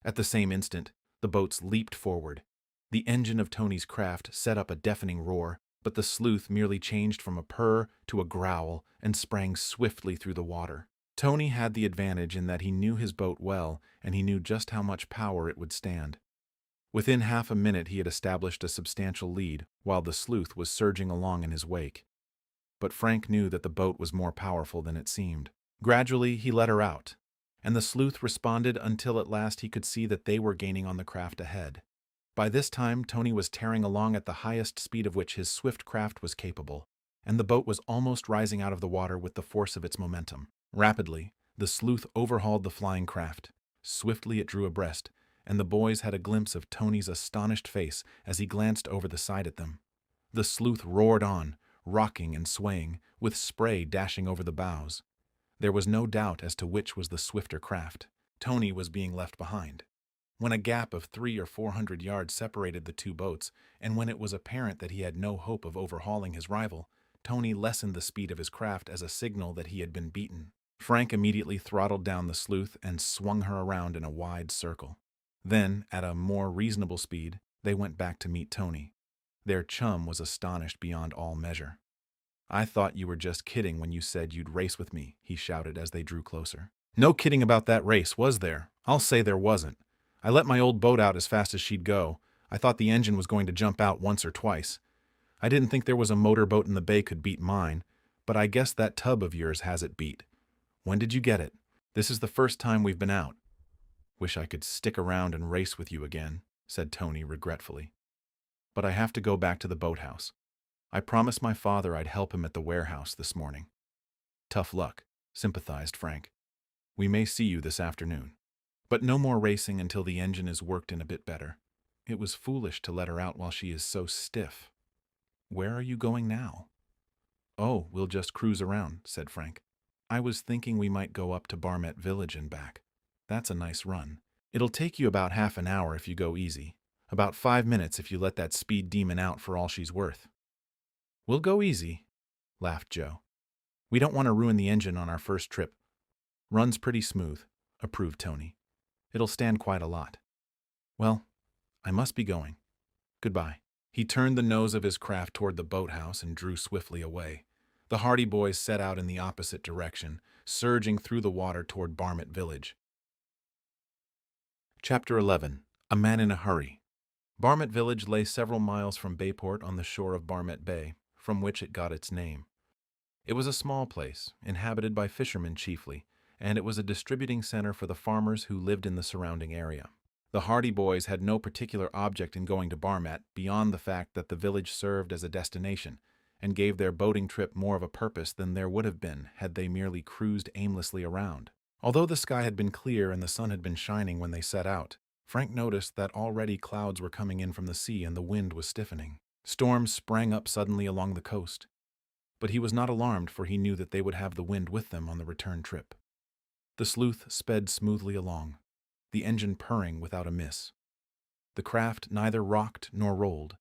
At the same instant, the boats leaped forward. The engine of Tony's craft set up a deafening roar, but the Sleuth merely changed from a purr to a growl and sprang swiftly through the water. Tony had the advantage in that he knew his boat well, and he knew just how much power it would stand. Within half a minute he had established a substantial lead, while the Sleuth was surging along in his wake. But Frank knew that the boat was more powerful than it seemed. Gradually he let her out, and the Sleuth responded until at last he could see that they were gaining on the craft ahead. By this time, Tony was tearing along at the highest speed of which his swift craft was capable, and the boat was almost rising out of the water with the force of its momentum. Rapidly, the Sleuth overhauled the flying craft. Swiftly it drew abreast, and the boys had a glimpse of Tony's astonished face as he glanced over the side at them. The Sleuth roared on, rocking and swaying, with spray dashing over the bows. There was no doubt as to which was the swifter craft. Tony was being left behind. When a gap of 300 or 400 yards separated the 2 boats, and when it was apparent that he had no hope of overhauling his rival, Tony lessened the speed of his craft as a signal that he had been beaten. Frank immediately throttled down the Sleuth and swung her around in a wide circle. Then, at a more reasonable speed, they went back to meet Tony. Their chum was astonished beyond all measure. "I thought you were just kidding when you said you'd race with me," he shouted as they drew closer. "No kidding about that race, was there? I'll say there wasn't. I let my old boat out as fast as she'd go. I thought the engine was going to jump out once or twice. I didn't think there was a motorboat in the bay could beat mine, but I guess that tub of yours has it beat. When did you get it? This is the first time we've been out. Wish I could stick around and race with you again, said Tony regretfully. But I have to go back to the boathouse. I promised my father I'd help him at the warehouse this morning. Tough luck, sympathized Frank. We may see you this afternoon. But no more racing until the engine is worked in a bit better. It was foolish to let her out while she is so stiff. Where are you going now? Oh, we'll just cruise around, said Frank. I was thinking we might go up to Barmet Village and back. That's a nice run. It'll take you about half an hour if you go easy. About 5 minutes if you let that speed demon out for all she's worth. We'll go easy, laughed Joe. We don't want to ruin the engine on our first trip. Runs pretty smooth, approved Tony. It'll stand quite a lot. Well, I must be going. Goodbye. He turned the nose of his craft toward the boathouse and drew swiftly away. The Hardy boys set out in the opposite direction, surging through the water toward Barmet Village. Chapter 11. A Man in a Hurry. Barmet Village lay several miles from Bayport on the shore of Barmet Bay, from which it got its name. It was a small place, inhabited by fishermen chiefly, and it was a distributing center for the farmers who lived in the surrounding area. The Hardy boys had no particular object in going to Barmet beyond the fact that the village served as a destination, and gave their boating trip more of a purpose than there would have been had they merely cruised aimlessly around. Although the sky had been clear and the sun had been shining when they set out, Frank noticed that already clouds were coming in from the sea and the wind was stiffening. Storms sprang up suddenly along the coast. But he was not alarmed, for he knew that they would have the wind with them on the return trip. The sleuth sped smoothly along, the engine purring without a miss. The craft neither rocked nor rolled,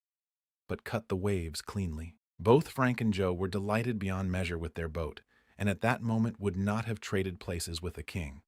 but cut the waves cleanly. Both Frank and Joe were delighted beyond measure with their boat, and at that moment would not have traded places with a king.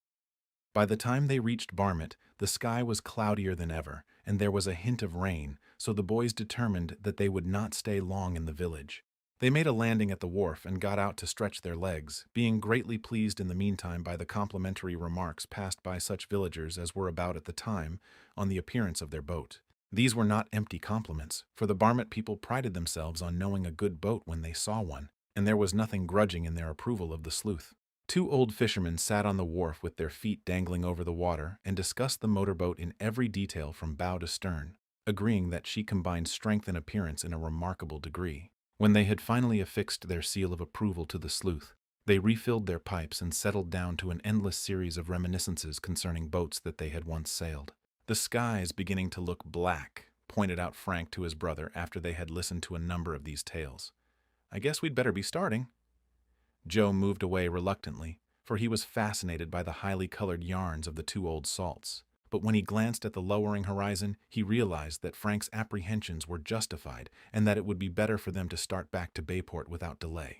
By the time they reached Barmet, the sky was cloudier than ever, and there was a hint of rain, so the boys determined that they would not stay long in the village. They made a landing at the wharf and got out to stretch their legs, being greatly pleased in the meantime by the complimentary remarks passed by such villagers as were about at the time on the appearance of their boat. These were not empty compliments, for the Barmet people prided themselves on knowing a good boat when they saw one, and there was nothing grudging in their approval of the sleuth. Two old fishermen sat on the wharf with their feet dangling over the water and discussed the motorboat in every detail from bow to stern, agreeing that she combined strength and appearance in a remarkable degree. When they had finally affixed their seal of approval to the sleuth, they refilled their pipes and settled down to an endless series of reminiscences concerning boats that they had once sailed. The sky's beginning to look black, pointed out Frank to his brother after they had listened to a number of these tales. I guess we'd better be starting. Joe moved away reluctantly, for he was fascinated by the highly colored yarns of the two old salts. But when he glanced at the lowering horizon, he realized that Frank's apprehensions were justified and that it would be better for them to start back to Bayport without delay.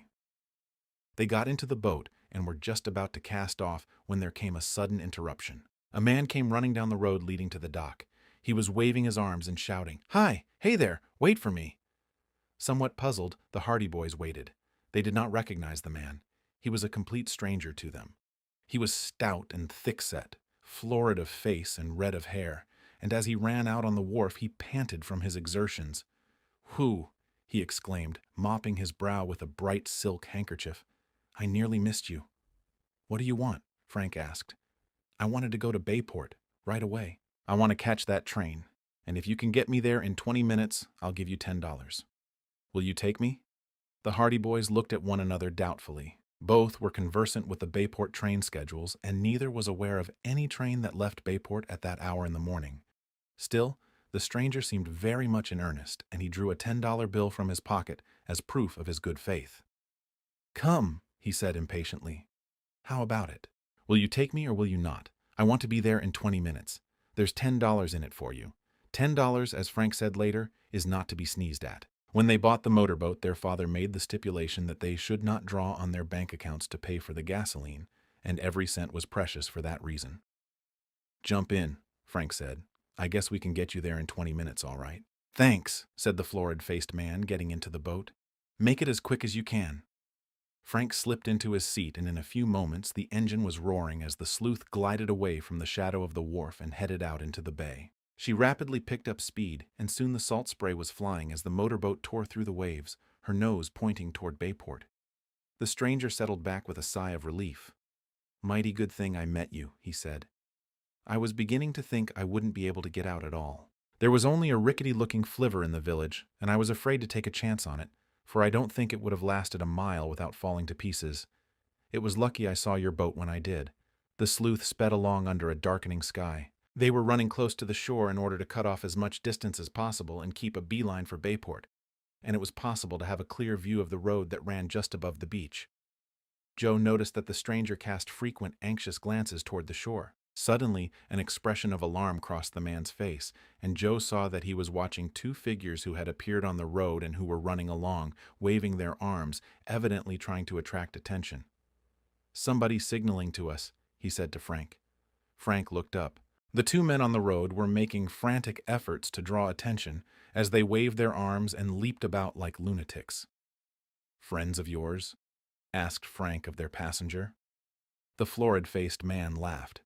They got into the boat and were just about to cast off when there came a sudden interruption. A man came running down the road leading to the dock. He was waving his arms and shouting, "Hi! Hey there! Wait for me!" Somewhat puzzled, the Hardy boys waited. They did not recognize the man. He was a complete stranger to them. He was stout and thick-set, florid of face and red of hair, and as he ran out on the wharf he panted from his exertions. "Whew!" he exclaimed, mopping his brow with a bright silk handkerchief. "I nearly missed you." "What do you want?" Frank asked. "I wanted to go to Bayport, right away. I want to catch that train, and if you can get me there in 20 minutes, I'll give you $10. Will you take me?" The Hardy boys looked at one another doubtfully. Both were conversant with the Bayport train schedules, and neither was aware of any train that left Bayport at that hour in the morning. Still, the stranger seemed very much in earnest, and he drew a $10 bill from his pocket as proof of his good faith. "Come," he said impatiently. "How about it? Will you take me or will you not? I want to be there in 20 minutes. There's $10 in it for you. $10, as Frank said later, is not to be sneezed at." When they bought the motorboat, their father made the stipulation that they should not draw on their bank accounts to pay for the gasoline, and every cent was precious for that reason. "Jump in," Frank said. "I guess we can get you there in 20 minutes, all right." "Thanks," said the florid-faced man, getting into the boat. "Make it as quick as you can." Frank slipped into his seat, and in a few moments the engine was roaring as the sleuth glided away from the shadow of the wharf and headed out into the bay. She rapidly picked up speed, and soon the salt spray was flying as the motorboat tore through the waves, her nose pointing toward Bayport. The stranger settled back with a sigh of relief. "Mighty good thing I met you," he said. "I was beginning to think I wouldn't be able to get out at all. There was only a rickety-looking flivver in the village, and I was afraid to take a chance on it, for I don't think it would have lasted a mile without falling to pieces. It was lucky I saw your boat when I did." The sleuth sped along under a darkening sky. They were running close to the shore in order to cut off as much distance as possible and keep a beeline for Bayport, and it was possible to have a clear view of the road that ran just above the beach. Joe noticed that the stranger cast frequent, anxious glances toward the shore. Suddenly, an expression of alarm crossed the man's face, and Joe saw that he was watching two figures who had appeared on the road and who were running along, waving their arms, evidently trying to attract attention. "Somebody's signaling to us," he said to Frank. Frank looked up. The two men on the road were making frantic efforts to draw attention as they waved their arms and leaped about like lunatics. "Friends of yours?" asked Frank of their passenger. The florid-faced man laughed.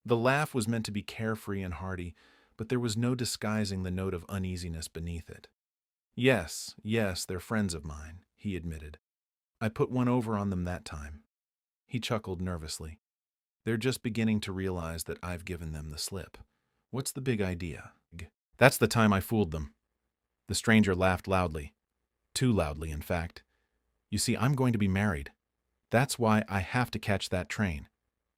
The laugh was meant to be carefree and hearty, but there was no disguising the note of uneasiness beneath it. Yes, they're friends of mine," he admitted. "I put one over on them that time." He chuckled nervously. "They're just beginning to realize that I've given them the slip. What's the big idea?" "That's the time I fooled them." The stranger laughed loudly. Too loudly, in fact. "You see, I'm going to be married. That's why I have to catch that train.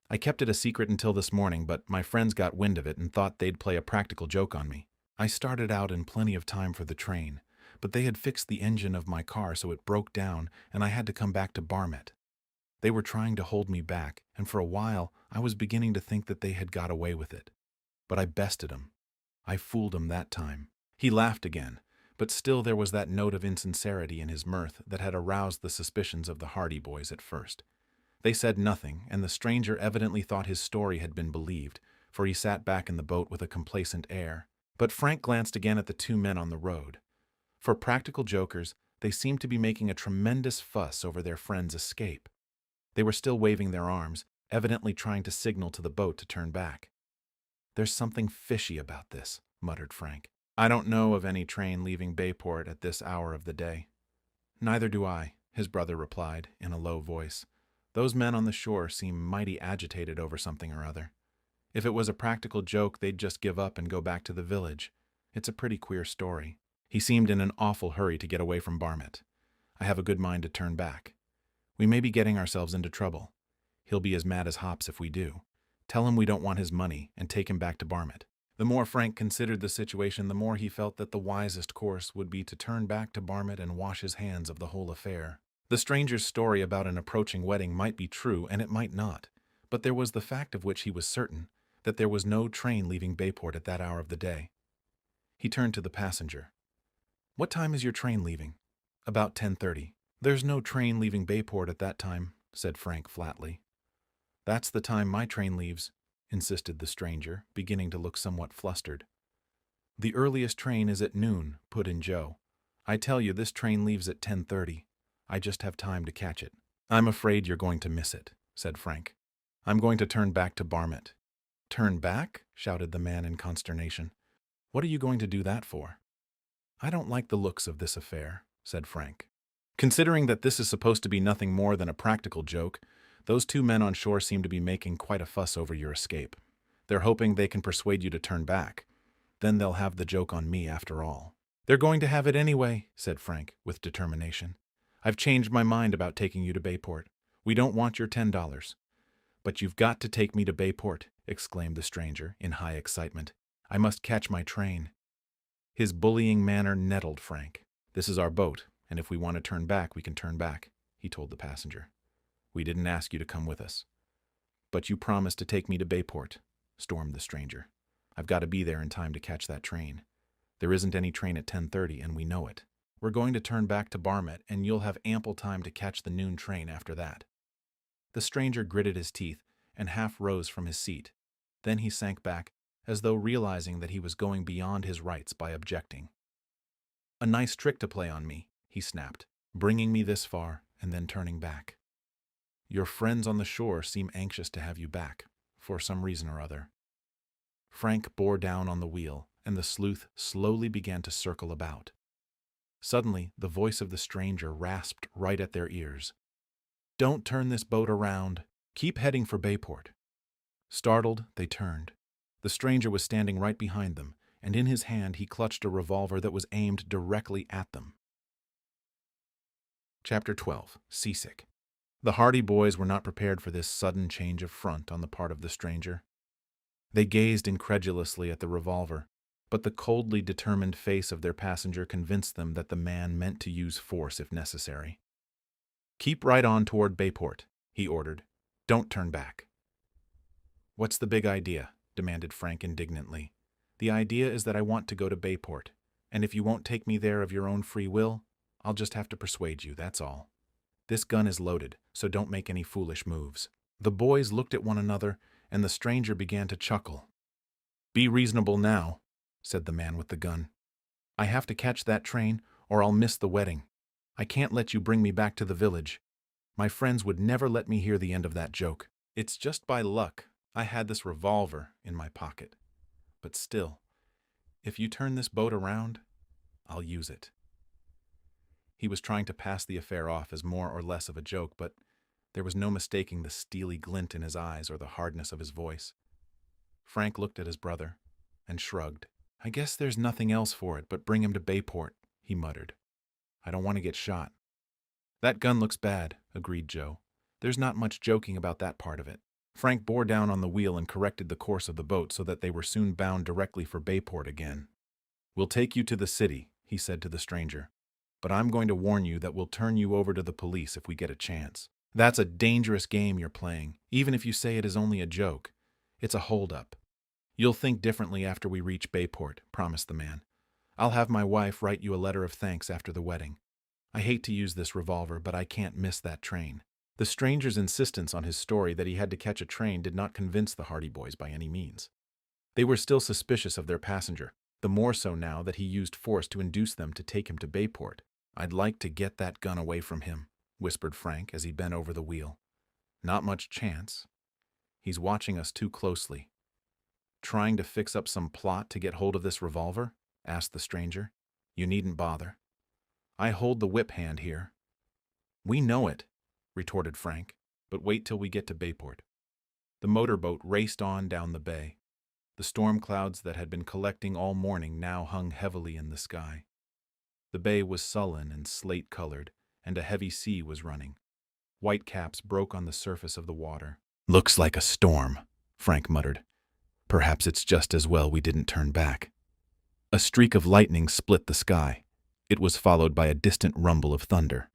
I kept it a secret until this morning, but my friends got wind of it and thought they'd play a practical joke on me. I started out in plenty of time for the train, but they had fixed the engine of my car so it broke down and I had to come back to Barmet. They were trying to hold me back, and for a while I was beginning to think that they had got away with it. But I bested 'em. I fooled 'em that time." He laughed again, but still there was that note of insincerity in his mirth that had aroused the suspicions of the Hardy boys at first. They said nothing, and the stranger evidently thought his story had been believed, for he sat back in the boat with a complacent air. But Frank glanced again at the two men on the road. For practical jokers, they seemed to be making a tremendous fuss over their friend's escape. They were still waving their arms, evidently trying to signal to the boat to turn back. "There's something fishy about this," muttered Frank. "I don't know of any train leaving Bayport at this hour of the day." "Neither do I," his brother replied, in a low voice. "Those men on the shore seem mighty agitated over something or other. If it was a practical joke, they'd just give up and go back to the village. It's a pretty queer story. He seemed in an awful hurry to get away from Barmet. I have a good mind to turn back. We may be getting ourselves into trouble. He'll be as mad as hops if we do. Tell him we don't want his money and take him back to Barmet." The more Frank considered the situation, the more he felt that the wisest course would be to turn back to Barmet and wash his hands of the whole affair. The stranger's story about an approaching wedding might be true, and it might not, but there was the fact of which he was certain, that there was no train leaving Bayport at that hour of the day. He turned to the passenger. "What time is your train leaving?" "About 10:30. "There's no train leaving Bayport at that time," said Frank flatly. "That's the time my train leaves," insisted the stranger, beginning to look somewhat flustered. "The earliest train is at noon," put in Joe. "I tell you, this train leaves at 10:30. I just have time to catch it." "I'm afraid you're going to miss it," said Frank. "I'm going to turn back to Barmet." "Turn back?" shouted the man in consternation. "What are you going to do that for?" "I don't like the looks of this affair," said Frank. "Considering that this is supposed to be nothing more than a practical joke, those two men on shore seem to be making quite a fuss over your escape. They're hoping they can persuade you to turn back. Then they'll have the joke on me after all." "They're going to have it anyway," said Frank, with determination. "I've changed my mind about taking you to Bayport. We don't want your $10. "But you've got to take me to Bayport," exclaimed the stranger, in high excitement. "I must catch my train." His bullying manner nettled Frank. "This is our boat, and if we want to turn back, we can turn back," he told the passenger. "We didn't ask you to come with us." "But you promised to take me to Bayport," stormed the stranger. "I've got to be there in time to catch that train. There isn't any train at 10:30, and we know it. We're going to turn back to Barmet, and you'll have ample time to catch the noon train after that." The stranger gritted his teeth and half rose from his seat. Then he sank back, as though realizing that he was going beyond his rights by objecting. "A nice trick to play on me," he snapped, "bringing me this far and then turning back. Your friends on the shore seem anxious to have you back, for some reason or other." Frank bore down on the wheel, and the sleuth slowly began to circle about. Suddenly, the voice of the stranger rasped right at their ears. "Don't turn this boat around. Keep heading for Bayport." Startled, they turned. The stranger was standing right behind them, and in his hand he clutched a revolver that was aimed directly at them. Chapter 12. Seasick. The Hardy boys were not prepared for this sudden change of front on the part of the stranger. They gazed incredulously at the revolver, but the coldly determined face of their passenger convinced them that the man meant to use force if necessary. "Keep right on toward Bayport," he ordered. "Don't turn back." "What's the big idea?" demanded Frank indignantly. "The idea is that I want to go to Bayport, and if you won't take me there of your own free will, I'll just have to persuade you, that's all. This gun is loaded, so don't make any foolish moves." The boys looked at one another, and the stranger began to chuckle. "Be reasonable now," said the man with the gun. "I have to catch that train, or I'll miss the wedding. I can't let you bring me back to the village. My friends would never let me hear the end of that joke. It's just by luck I had this revolver in my pocket. But still, if you turn this boat around, I'll use it." He was trying to pass the affair off as more or less of a joke, but there was no mistaking the steely glint in his eyes or the hardness of his voice. Frank looked at his brother and shrugged. "I guess there's nothing else for it but bring him to Bayport," he muttered. "I don't want to get shot." "That gun looks bad," agreed Joe. "There's not much joking about that part of it." Frank bore down on the wheel and corrected the course of the boat so that they were soon bound directly for Bayport again. "We'll take you to the city," he said to the stranger. "But I'm going to warn you that we'll turn you over to the police if we get a chance. That's a dangerous game you're playing, even if you say it is only a joke. It's a hold-up. You'll think differently after we reach Bayport," promised the man. "I'll have my wife write you a letter of thanks after the wedding. I hate to use this revolver, but I can't miss that train." The stranger's insistence on his story that he had to catch a train did not convince the Hardy boys by any means. They were still suspicious of their passenger, the more so now that he used force to induce them to take him to Bayport. "I'd like to get that gun away from him," whispered Frank as he bent over the wheel. "Not much chance. He's watching us too closely." "Trying to fix up some plot to get hold of this revolver?" asked the stranger. "You needn't bother. I hold the whip hand here." "We know it," retorted Frank, "but wait till we get to Bayport." The motorboat raced on down the bay. The storm clouds that had been collecting all morning now hung heavily in the sky. The bay was sullen and slate-colored, and a heavy sea was running. White caps broke on the surface of the water. "Looks like a storm," Frank muttered. "Perhaps it's just as well we didn't turn back." A streak of lightning split the sky. It was followed by a distant rumble of thunder.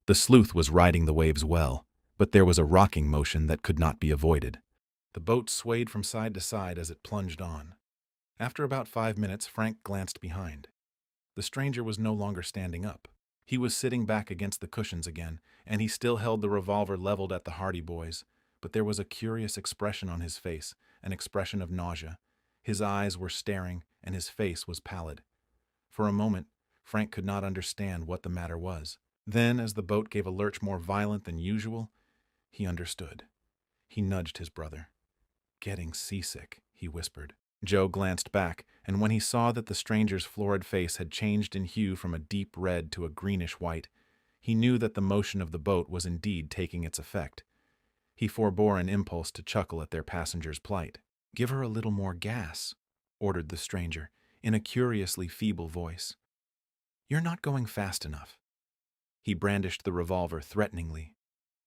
The sleuth was riding the waves well, but there was a rocking motion that could not be avoided. The boat swayed from side to side as it plunged on. After about 5 minutes, Frank glanced behind. The stranger was no longer standing up. He was sitting back against the cushions again, and he still held the revolver leveled at the Hardy boys, but there was a curious expression on his face, an expression of nausea. His eyes were staring, and his face was pallid. For a moment, Frank could not understand what the matter was. Then, as the boat gave a lurch more violent than usual, he understood. He nudged his brother. "Getting seasick," he whispered. Joe glanced back, and when he saw that the stranger's florid face had changed in hue from a deep red to a greenish white, he knew that the motion of the boat was indeed taking its effect. He forebore an impulse to chuckle at their passenger's plight. "Give her a little more gas," ordered the stranger, in a curiously feeble voice. "You're not going fast enough." He brandished the revolver threateningly.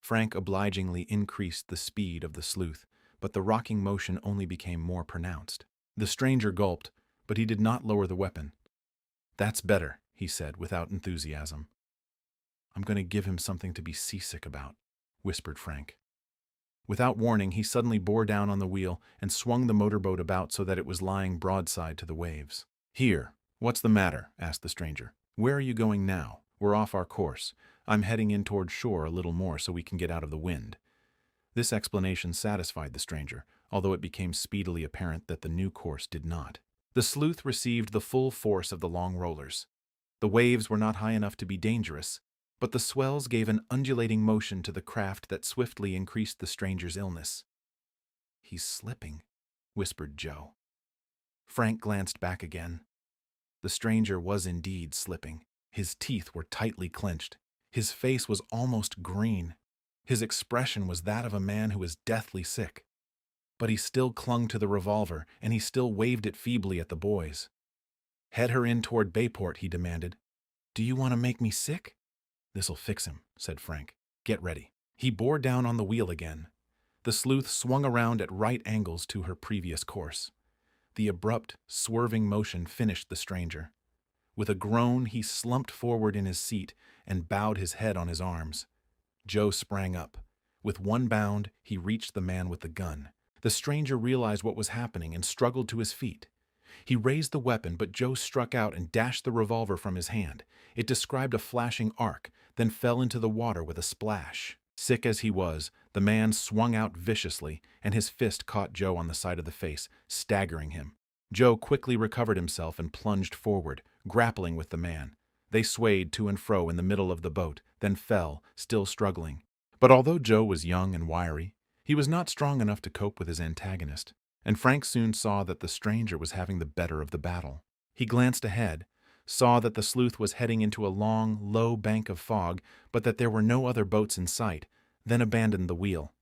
Frank obligingly increased the speed of the sleuth, but the rocking motion only became more pronounced. The stranger gulped, but he did not lower the weapon. "That's better," he said without enthusiasm. "I'm going to give him something to be seasick about," whispered Frank. Without warning, he suddenly bore down on the wheel and swung the motorboat about so that it was lying broadside to the waves. "Here, what's the matter?" asked the stranger. "Where are you going now? We're off our course. I'm heading in toward shore a little more so we can get out of the wind." This explanation satisfied the stranger, although it became speedily apparent that the new course did not. The sleuth received the full force of the long rollers. The waves were not high enough to be dangerous, but the swells gave an undulating motion to the craft that swiftly increased the stranger's illness. "He's slipping," whispered Joe. Frank glanced back again. The stranger was indeed slipping. His teeth were tightly clenched. His face was almost green. His expression was that of a man who is deathly sick. But he still clung to the revolver, and he still waved it feebly at the boys. "Head her in toward Bayport," he demanded. "Do you want to make me sick?" "This'll fix him," said Frank. "Get ready." He bore down on the wheel again. The sleuth swung around at right angles to her previous course. The abrupt, swerving motion finished the stranger. With a groan, he slumped forward in his seat and bowed his head on his arms. Joe sprang up. With one bound, he reached the man with the gun. The stranger realized what was happening and struggled to his feet. He raised the weapon, but Joe struck out and dashed the revolver from his hand. It described a flashing arc, then fell into the water with a splash. Sick as he was, the man swung out viciously, and his fist caught Joe on the side of the face, staggering him. Joe quickly recovered himself and plunged forward, grappling with the man. They swayed to and fro in the middle of the boat, then fell, still struggling. But although Joe was young and wiry, he was not strong enough to cope with his antagonist, and Frank soon saw that the stranger was having the better of the battle. He glanced ahead, saw that the sleuth was heading into a long, low bank of fog, but that there were no other boats in sight, then abandoned the wheel.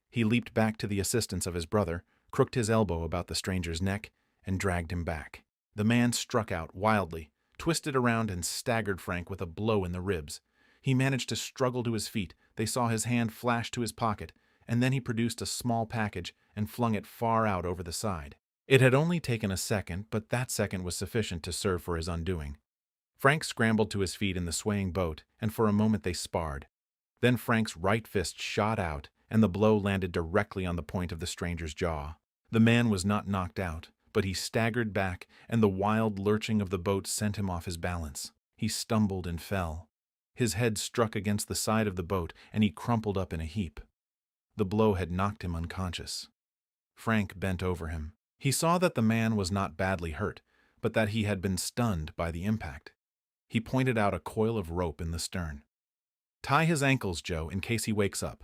He leaped back to the assistance of his brother, crooked his elbow about the stranger's neck, and dragged him back. The man struck out wildly, twisted around and staggered Frank with a blow in the ribs. He managed to struggle to his feet. They saw his hand flash to his pocket, and then he produced a small package and flung it far out over the side. It had only taken a second, but that second was sufficient to serve for his undoing. Frank scrambled to his feet in the swaying boat, and for a moment they sparred. Then Frank's right fist shot out, and the blow landed directly on the point of the stranger's jaw. The man was not knocked out, but he staggered back, and the wild lurching of the boat sent him off his balance. He stumbled and fell. His head struck against the side of the boat, and he crumpled up in a heap. The blow had knocked him unconscious. Frank bent over him. He saw that the man was not badly hurt, but that he had been stunned by the impact. He pointed out a coil of rope in the stern. "Tie his ankles, Joe, in case he wakes up.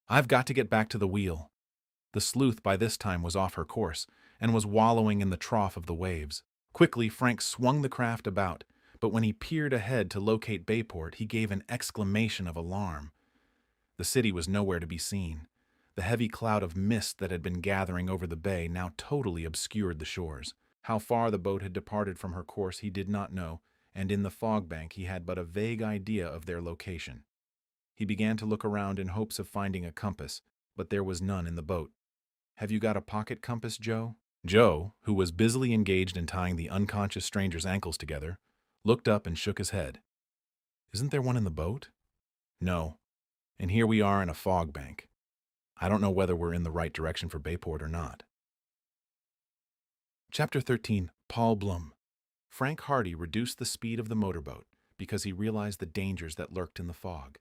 I've got to get back to the wheel." The sleuth by this time was off her course and was wallowing in the trough of the waves. Quickly, Frank swung the craft about, but when he peered ahead to locate Bayport, he gave an exclamation of alarm. The city was nowhere to be seen. The heavy cloud of mist that had been gathering over the bay now totally obscured the shores. How far the boat had departed from her course he did not know, and in the fog bank he had but a vague idea of their location. He began to look around in hopes of finding a compass, but there was none in the boat. "Have you got a pocket compass, Joe?" Joe, who was busily engaged in tying the unconscious stranger's ankles together, looked up and shook his head. "Isn't there one in the boat?" "No, and here we are in a fog bank. I don't know whether we're in the right direction for Bayport or not." Chapter 13. Paul Blum. Frank Hardy reduced the speed of the motorboat because he realized the dangers that lurked in the fog.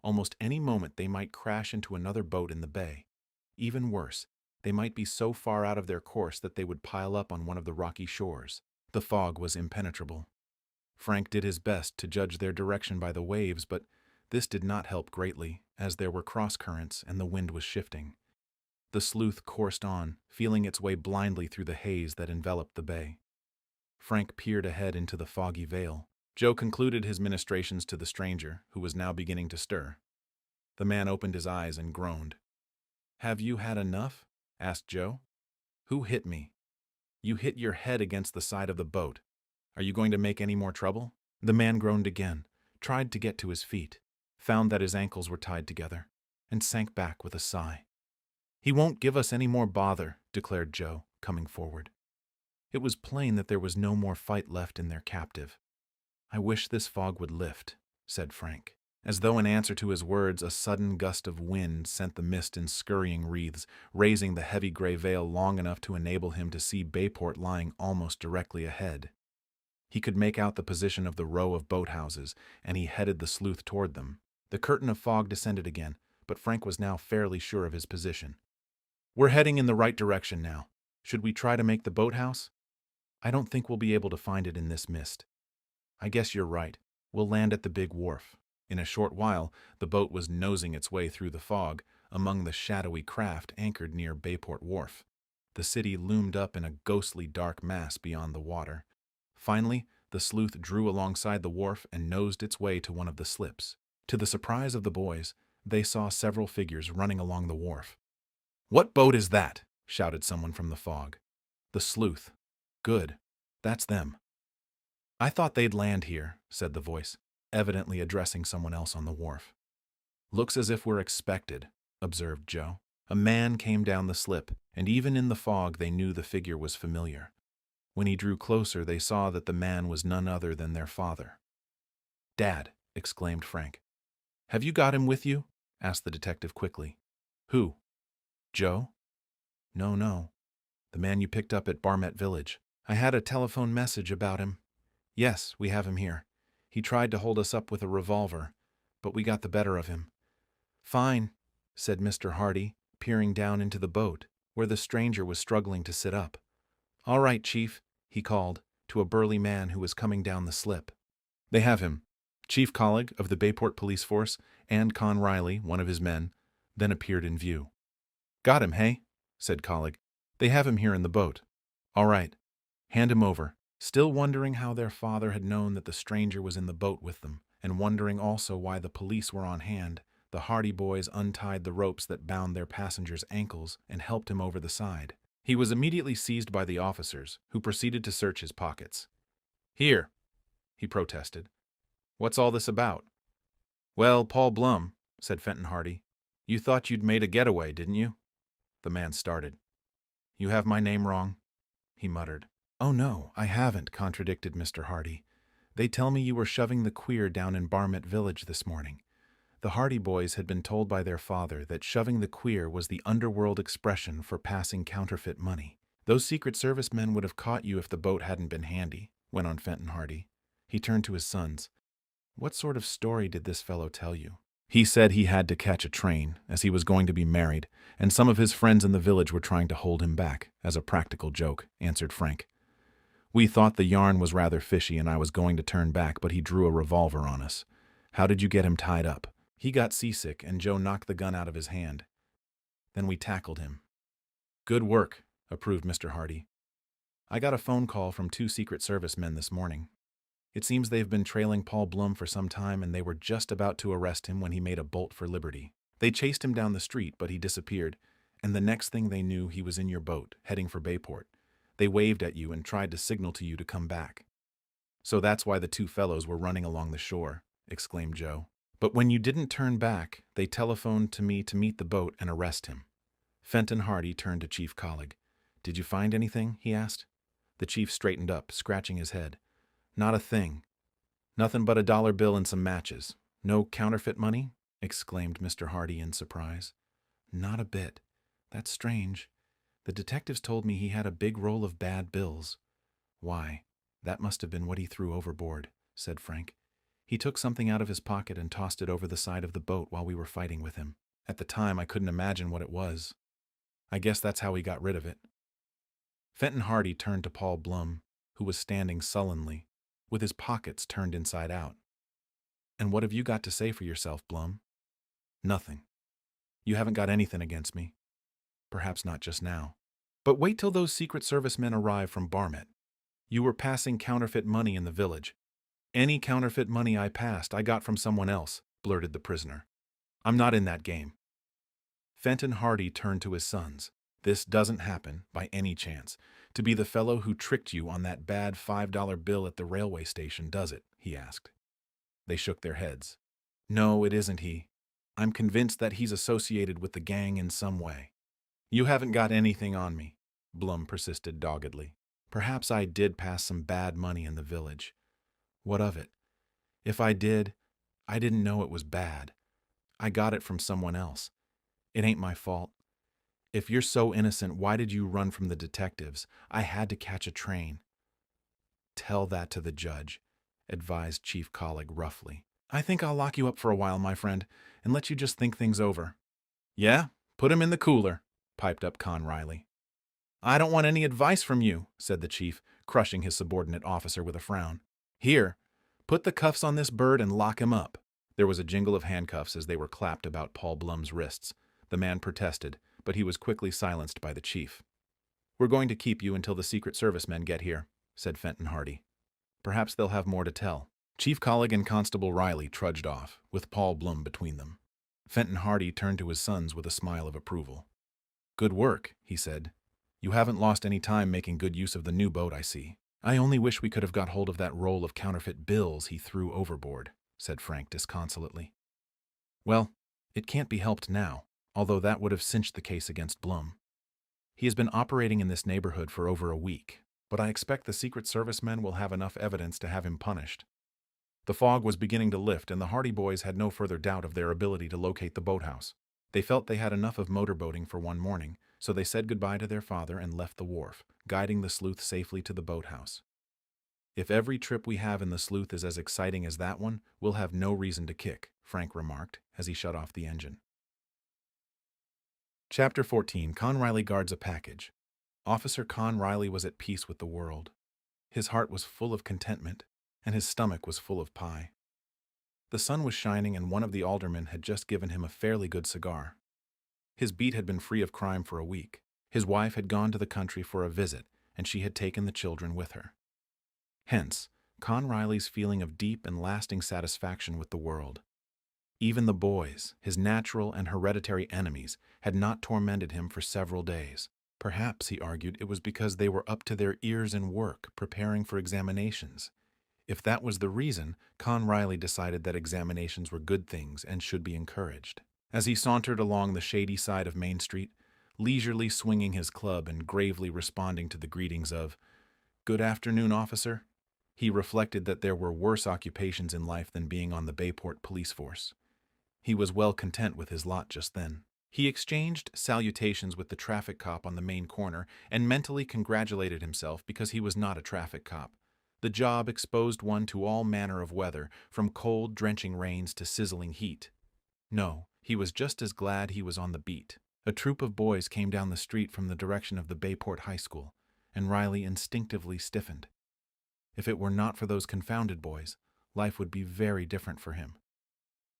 Almost any moment they might crash into another boat in the bay. Even worse, they might be so far out of their course that they would pile up on one of the rocky shores. The fog was impenetrable. Frank did his best to judge their direction by the waves, but this did not help greatly, as there were cross-currents and the wind was shifting. The sleuth coursed on, feeling its way blindly through the haze that enveloped the bay. Frank peered ahead into the foggy veil. Joe concluded his ministrations to the stranger, who was now beginning to stir. The man opened his eyes and groaned. "Have you had enough?" asked Joe. "Who hit me?" "You hit your head against the side of the boat. Are you going to make any more trouble?" The man groaned again, tried to get to his feet, found that his ankles were tied together, and sank back with a sigh. "He won't give us any more bother," declared Joe, coming forward. It was plain that there was no more fight left in their captive. "I wish this fog would lift," said Frank. As though in answer to his words, a sudden gust of wind sent the mist in scurrying wreaths, raising the heavy gray veil long enough to enable him to see Bayport lying almost directly ahead. He could make out the position of the row of boathouses, and he headed the sleuth toward them. The curtain of fog descended again, but Frank was now fairly sure of his position. "We're heading in the right direction now. Should we try to make the boathouse?" "I don't think we'll be able to find it in this mist." "I guess you're right. We'll land at the big wharf." In a short while, the boat was nosing its way through the fog, among the shadowy craft anchored near Bayport Wharf. The city loomed up in a ghostly dark mass beyond the water. Finally, the sleuth drew alongside the wharf and nosed its way to one of the slips. To the surprise of the boys, they saw several figures running along the wharf. "What boat is that?" shouted someone from the fog. "The Sleuth." "Good. That's them." "I thought they'd land here," said the voice, evidently addressing someone else on the wharf. "Looks as if we're expected," observed Joe. A man came down the slip, and even in the fog they knew the figure was familiar. When he drew closer, they saw that the man was none other than their father. "Dad," exclaimed Frank. "Have you got him with you?" asked the detective quickly. "Who? Joe?" No. The man you picked up at Barmet Village. I had a telephone message about him. Yes, we have him here. He tried to hold us up with a revolver, but we got the better of him." "Fine," said Mr. Hardy, peering down into the boat, where the stranger was struggling to sit up. "All right, Chief," he called, to a burly man who was coming down the slip. "They have him." Chief Collig of the Bayport Police Force and Con Riley, one of his men, then appeared in view. "Got him, hey?" said Collig. "They have him here in the boat." "All right. Hand him over." Still wondering how their father had known that the stranger was in the boat with them, and wondering also why the police were on hand, the Hardy boys untied the ropes that bound their passenger's ankles and helped him over the side. He was immediately seized by the officers, who proceeded to search his pockets. "Here," he protested. "What's all this about?" "Well, Paul Blum," said Fenton Hardy, "you thought you'd made a getaway, didn't you?" The man started. "You have my name wrong," he muttered. "Oh no, I haven't," contradicted Mr. Hardy. "They tell me you were shoving the queer down in Barmet Village this morning." The Hardy boys had been told by their father that shoving the queer was the underworld expression for passing counterfeit money. "Those Secret Service men would have caught you if the boat hadn't been handy," went on Fenton Hardy. He turned to his sons. "What sort of story did this fellow tell you?" "He said he had to catch a train, as he was going to be married, and some of his friends in the village were trying to hold him back, as a practical joke," answered Frank. "We thought the yarn was rather fishy and I was going to turn back, but he drew a revolver on us." "How did you get him tied up?" "He got seasick and Joe knocked the gun out of his hand. Then we tackled him." "Good work," approved Mr. Hardy. "I got a phone call from 2 Secret Service men this morning. It seems they've been trailing Paul Blum for some time and they were just about to arrest him when he made a bolt for liberty. They chased him down the street, but he disappeared, and the next thing they knew he was in your boat, heading for Bayport. They waved at you and tried to signal to you to come back." "So that's why the 2 fellows were running along the shore," exclaimed Joe. "But when you didn't turn back, they telephoned to me to meet the boat and arrest him." Fenton Hardy turned to Chief Collig. "Did you find anything?" he asked. The chief straightened up, scratching his head. "Not a thing. Nothing but a dollar bill and some matches. No counterfeit money?" exclaimed Mr. Hardy in surprise. "Not a bit. That's strange. The detectives told me he had a big roll of bad bills." "Why, that must have been what he threw overboard," said Frank. "He took something out of his pocket and tossed it over the side of the boat while we were fighting with him. At the time, I couldn't imagine what it was. I guess that's how he got rid of it." Fenton Hardy turned to Paul Blum, who was standing sullenly, with his pockets turned inside out. "And what have you got to say for yourself, Blum?" "Nothing. You haven't got anything against me. Perhaps not just now. But wait till those Secret Service men arrive from Barmet. You were passing counterfeit money in the village." "Any counterfeit money I passed, I got from someone else," blurted the prisoner. "I'm not in that game." Fenton Hardy turned to his sons. "This doesn't happen, by any chance, to be the fellow who tricked you on that bad $5 bill at the railway station, does it?" he asked. They shook their heads. "No, it isn't he. I'm convinced that he's associated with the gang in some way." "You haven't got anything on me," Blum persisted doggedly. "Perhaps I did pass some bad money in the village. What of it? If I did, I didn't know it was bad. I got it from someone else. It ain't my fault. If you're so innocent, why did you run from the detectives? I had to catch a train." "Tell that to the judge," advised Chief Collig roughly. "I think I'll lock you up for a while, my friend, and let you just think things over." "Yeah, put him in the cooler," piped up Con Riley. "I don't want any advice from you," said the chief, crushing his subordinate officer with a frown. "Here, put the cuffs on this bird and lock him up." There was a jingle of handcuffs as they were clapped about Paul Blum's wrists. The man protested, but he was quickly silenced by the chief. "We're going to keep you until the Secret Service men get here," said Fenton Hardy. "Perhaps they'll have more to tell." Chief Collig and Constable Riley trudged off, with Paul Blum between them. Fenton Hardy turned to his sons with a smile of approval. "Good work," he said. "You haven't lost any time making good use of the new boat, I see." "I only wish we could have got hold of that roll of counterfeit bills he threw overboard," said Frank disconsolately. "Well, it can't be helped now, although that would have cinched the case against Blum. He has been operating in this neighborhood for over a week, but I expect the Secret Service men will have enough evidence to have him punished." The fog was beginning to lift, and the Hardy boys had no further doubt of their ability to locate the boathouse. They felt they had enough of motorboating for one morning, so they said goodbye to their father and left the wharf, guiding the sleuth safely to the boathouse. "If every trip we have in the sleuth is as exciting as that one, we'll have no reason to kick," Frank remarked as he shut off the engine. Chapter 14. Con Riley guards a package. Officer Con Riley was at peace with the world. His heart was full of contentment, and his stomach was full of pie. The sun was shining, and one of the aldermen had just given him a fairly good cigar. His beat had been free of crime for a week. His wife had gone to the country for a visit, and she had taken the children with her. Hence, Con Riley's feeling of deep and lasting satisfaction with the world. Even the boys, his natural and hereditary enemies, had not tormented him for several days. Perhaps, he argued, it was because they were up to their ears in work, preparing for examinations. If that was the reason, Con Riley decided that examinations were good things and should be encouraged. As he sauntered along the shady side of Main Street, leisurely swinging his club and gravely responding to the greetings of, "Good afternoon, officer," he reflected that there were worse occupations in life than being on the Bayport police force. He was well content with his lot just then. He exchanged salutations with the traffic cop on the main corner and mentally congratulated himself because he was not a traffic cop. The job exposed one to all manner of weather, from cold, drenching rains to sizzling heat. No, he was just as glad he was on the beat. A troop of boys came down the street from the direction of the Bayport High School, and Riley instinctively stiffened. If it were not for those confounded boys, life would be very different for him.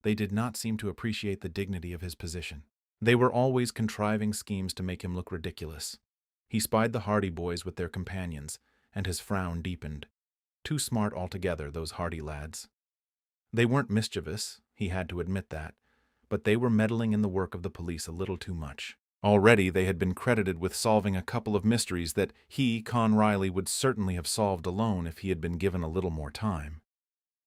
They did not seem to appreciate the dignity of his position. They were always contriving schemes to make him look ridiculous. He spied the Hardy boys with their companions, and his frown deepened. Too smart altogether, those Hardy lads. They weren't mischievous, he had to admit that, but they were meddling in the work of the police a little too much. Already they had been credited with solving a couple of mysteries that he, Con Riley, would certainly have solved alone if he had been given a little more time.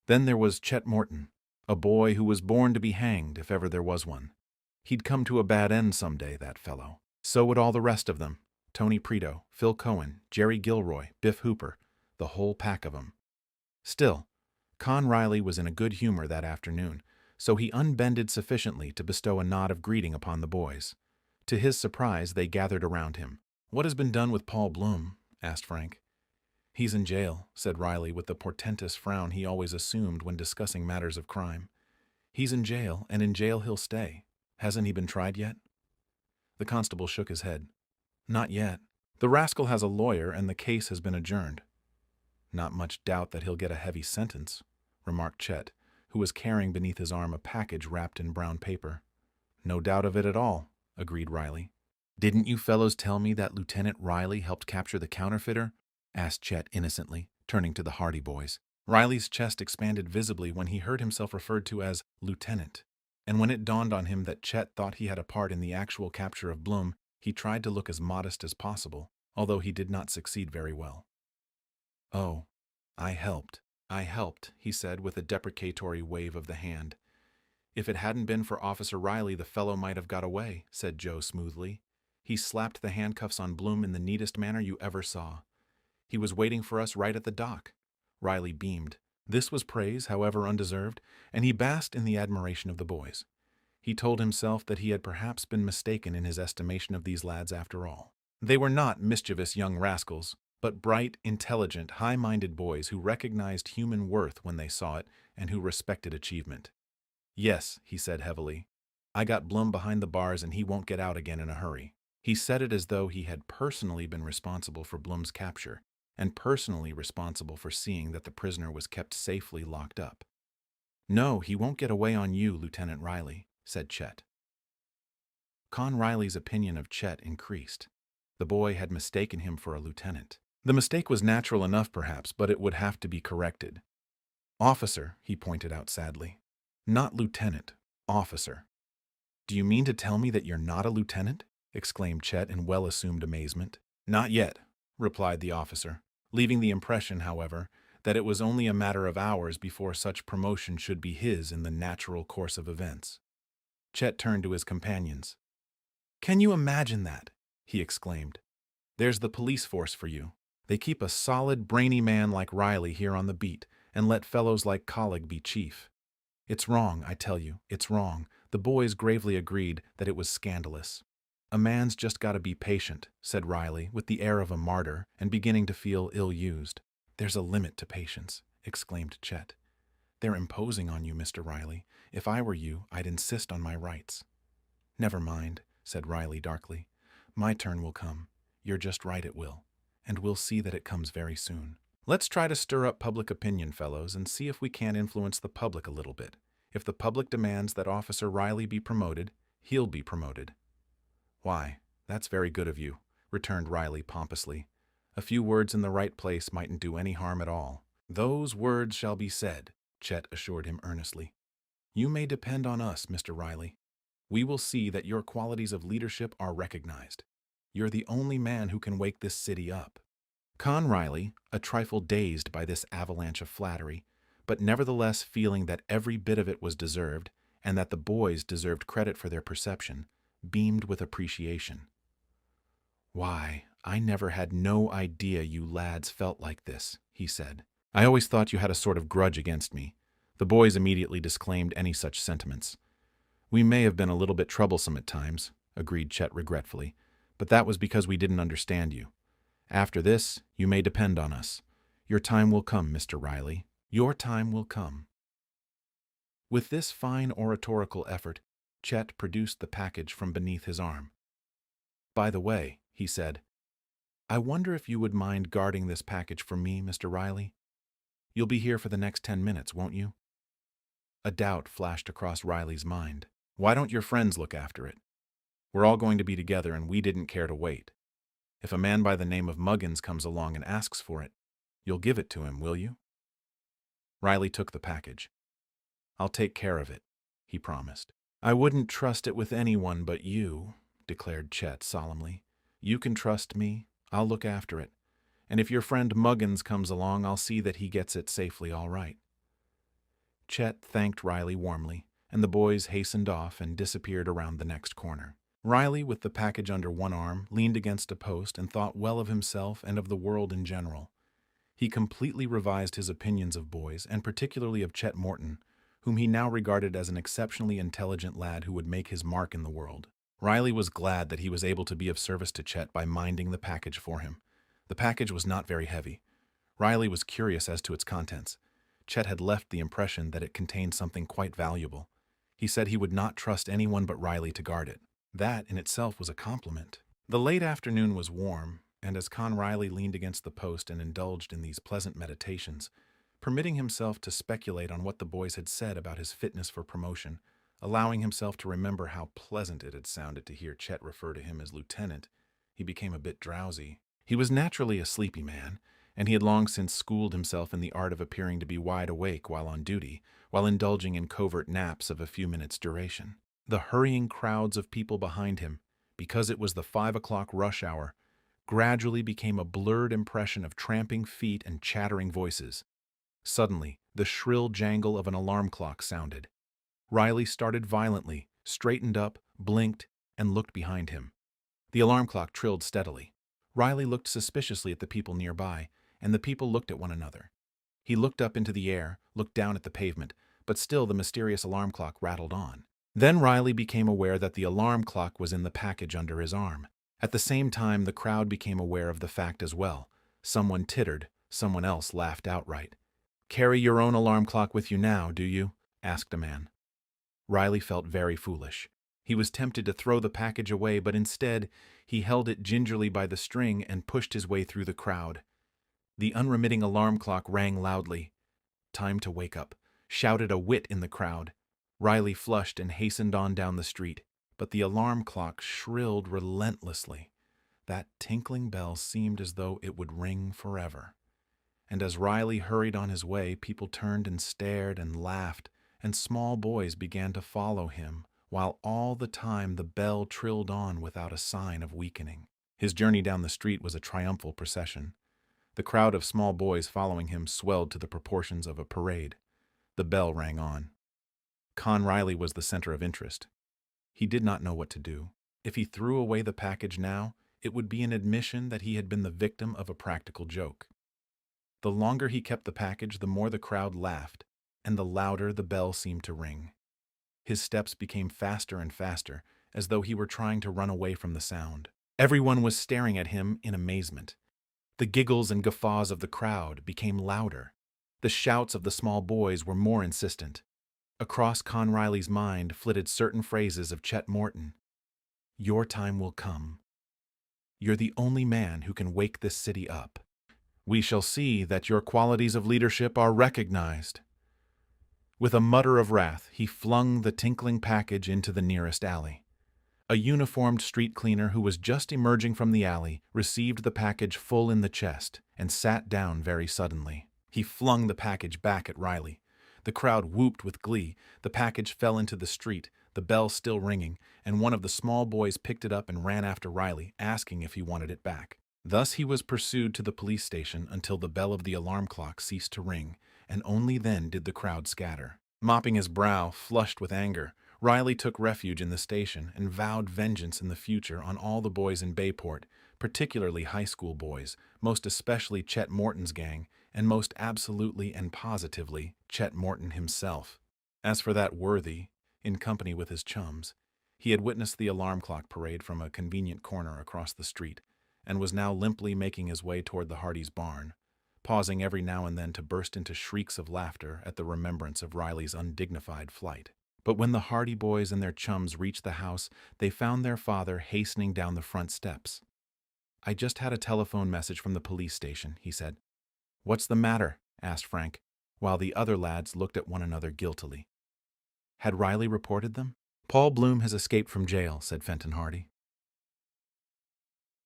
Then there was Chet Morton, a boy who was born to be hanged if ever there was one. He'd come to a bad end someday, that fellow. So would all the rest of them. Tony Preto, Phil Cohen, Jerry Gilroy, Biff Hooper, the whole pack of 'em. Still, Con Riley was in a good humor that afternoon, so he unbended sufficiently to bestow a nod of greeting upon the boys. To his surprise, they gathered around him. "What has been done with Paul Blum?" asked Frank. "He's in jail," said Riley with the portentous frown he always assumed when discussing matters of crime. "He's in jail, and in jail he'll stay. Hasn't he been tried yet?" The constable shook his head. "Not yet. The rascal has a lawyer, and the case has been adjourned." "Not much doubt that he'll get a heavy sentence," remarked Chet, who was carrying beneath his arm a package wrapped in brown paper. "No doubt of it at all," agreed Riley. "Didn't you fellows tell me that Lieutenant Riley helped capture the counterfeiter?" asked Chet innocently, turning to the Hardy boys. Riley's chest expanded visibly when he heard himself referred to as Lieutenant, and when it dawned on him that Chet thought he had a part in the actual capture of Blum, he tried to look as modest as possible, although he did not succeed very well. "Oh, I helped, he said with a deprecatory wave of the hand. "If it hadn't been for Officer Riley, the fellow might have got away," said Joe smoothly. "He slapped the handcuffs on Blum in the neatest manner you ever saw. He was waiting for us right at the dock." Riley beamed. This was praise, however undeserved, and he basked in the admiration of the boys. He told himself that he had perhaps been mistaken in his estimation of these lads after all. They were not mischievous young rascals, but bright, intelligent, high-minded boys who recognized human worth when they saw it and who respected achievement. "Yes," he said heavily, "I got Blum behind the bars and he won't get out again in a hurry." He said it as though he had personally been responsible for Blum's capture and personally responsible for seeing that the prisoner was kept safely locked up. "No, he won't get away on you, Lieutenant Riley," said Chet. Con Riley's opinion of Chet increased. The boy had mistaken him for a lieutenant. The mistake was natural enough, perhaps, but it would have to be corrected. "Officer," he pointed out sadly. "Not lieutenant, officer." "Do you mean to tell me that you're not a lieutenant?" exclaimed Chet in well-assumed amazement. "Not yet," replied the officer, leaving the impression, however, that it was only a matter of hours before such promotion should be his in the natural course of events. Chet turned to his companions. "Can you imagine that?" he exclaimed. "There's the police force for you. They keep a solid, brainy man like Riley here on the beat and let fellows like Collig be chief. It's wrong, I tell you, it's wrong." The boys gravely agreed that it was scandalous. "A man's just got to be patient," said Riley, with the air of a martyr and beginning to feel ill-used. "There's a limit to patience," exclaimed Chet. "They're imposing on you, Mr. Riley. If I were you, I'd insist on my rights." "Never mind," said Riley darkly. "My turn will come. You're just right, it will. And we'll see that it comes very soon. Let's try to stir up public opinion, fellows, and see if we can't influence the public a little bit. If the public demands that Officer Riley be promoted, he'll be promoted." "Why, that's very good of you," returned Riley pompously. "A few words in the right place mightn't do any harm at all." "Those words shall be said," Chet assured him earnestly. "You may depend on us, Mr. Riley. We will see that your qualities of leadership are recognized. You're the only man who can wake this city up." Con Riley, a trifle dazed by this avalanche of flattery, but nevertheless feeling that every bit of it was deserved, and that the boys deserved credit for their perception, beamed with appreciation. "Why, I never had no idea you lads felt like this," he said. "I always thought you had a sort of grudge against me." The boys immediately disclaimed any such sentiments. "We may have been a little bit troublesome at times," agreed Chet regretfully, "but that was because we didn't understand you. After this, you may depend on us. Your time will come, Mr. Riley. Your time will come." With this fine oratorical effort, Chet produced the package from beneath his arm. "By the way," he said, "I wonder if you would mind guarding this package for me, Mr. Riley? You'll be here for the next 10 minutes, won't you?" A doubt flashed across Riley's mind. "Why don't your friends look after it? We're all going to be together and we didn't care to wait. If a man by the name of Muggins comes along and asks for it, you'll give it to him, will you?" Riley took the package. "I'll take care of it," he promised. "I wouldn't trust it with anyone but you," declared Chet solemnly. "You can trust me. I'll look after it. And if your friend Muggins comes along, I'll see that he gets it safely all right." Chet thanked Riley warmly, and the boys hastened off and disappeared around the next corner. Riley, with the package under one arm, leaned against a post and thought well of himself and of the world in general. He completely revised his opinions of boys, and particularly of Chet Morton, whom he now regarded as an exceptionally intelligent lad who would make his mark in the world. Riley was glad that he was able to be of service to Chet by minding the package for him. The package was not very heavy. Riley was curious as to its contents. Chet had left the impression that it contained something quite valuable. He said he would not trust anyone but Riley to guard it. That in itself was a compliment. The late afternoon was warm, and as Con Riley leaned against the post and indulged in these pleasant meditations, permitting himself to speculate on what the boys had said about his fitness for promotion, allowing himself to remember how pleasant it had sounded to hear Chet refer to him as lieutenant, he became a bit drowsy. He was naturally a sleepy man, and he had long since schooled himself in the art of appearing to be wide awake while on duty, while indulging in covert naps of a few minutes' duration. The hurrying crowds of people behind him, because it was the 5 o'clock rush hour, gradually became a blurred impression of tramping feet and chattering voices. Suddenly, the shrill jangle of an alarm clock sounded. Riley started violently, straightened up, blinked, and looked behind him. The alarm clock trilled steadily. Riley looked suspiciously at the people nearby, and the people looked at one another. He looked up into the air, looked down at the pavement, but still the mysterious alarm clock rattled on. Then Riley became aware that the alarm clock was in the package under his arm. At the same time, the crowd became aware of the fact as well. Someone tittered, someone else laughed outright. "Carry your own alarm clock with you now, do you?" asked a man. Riley felt very foolish. He was tempted to throw the package away, but instead, he held it gingerly by the string and pushed his way through the crowd. The unremitting alarm clock rang loudly. "Time to wake up," shouted a wit in the crowd. Riley flushed and hastened on down the street, but the alarm clock shrilled relentlessly. That tinkling bell seemed as though it would ring forever. And as Riley hurried on his way, people turned and stared and laughed, and small boys began to follow him, while all the time the bell trilled on without a sign of weakening. His journey down the street was a triumphal procession. The crowd of small boys following him swelled to the proportions of a parade. The bell rang on. Con Riley was the center of interest. He did not know what to do. If he threw away the package now, it would be an admission that he had been the victim of a practical joke. The longer he kept the package, the more the crowd laughed, and the louder the bell seemed to ring. His steps became faster and faster, as though he were trying to run away from the sound. Everyone was staring at him in amazement. The giggles and guffaws of the crowd became louder. The shouts of the small boys were more insistent. Across Con Riley's mind flitted certain phrases of Chet Morton. "Your time will come. You're the only man who can wake this city up. We shall see that your qualities of leadership are recognized." With a mutter of wrath, he flung the tinkling package into the nearest alley. A uniformed street cleaner who was just emerging from the alley received the package full in the chest and sat down very suddenly. He flung the package back at Riley. The crowd whooped with glee. The package fell into the street, the bell still ringing, and one of the small boys picked it up and ran after Riley, asking if he wanted it back. Thus he was pursued to the police station until the bell of the alarm clock ceased to ring, and only then did the crowd scatter. Mopping his brow, flushed with anger, Riley took refuge in the station and vowed vengeance in the future on all the boys in Bayport, particularly high school boys, most especially Chet Morton's gang, and most absolutely and positively Chet Morton himself. As for that worthy, in company with his chums, he had witnessed the alarm clock parade from a convenient corner across the street, and was now limply making his way toward the Hardys' barn, pausing every now and then to burst into shrieks of laughter at the remembrance of Riley's undignified flight. But when the Hardy boys and their chums reached the house, they found their father hastening down the front steps. "I just had a telephone message from the police station," he said. "What's the matter?" asked Frank, while the other lads looked at one another guiltily. Had Riley reported them? "Paul Blum has escaped from jail," said Fenton Hardy.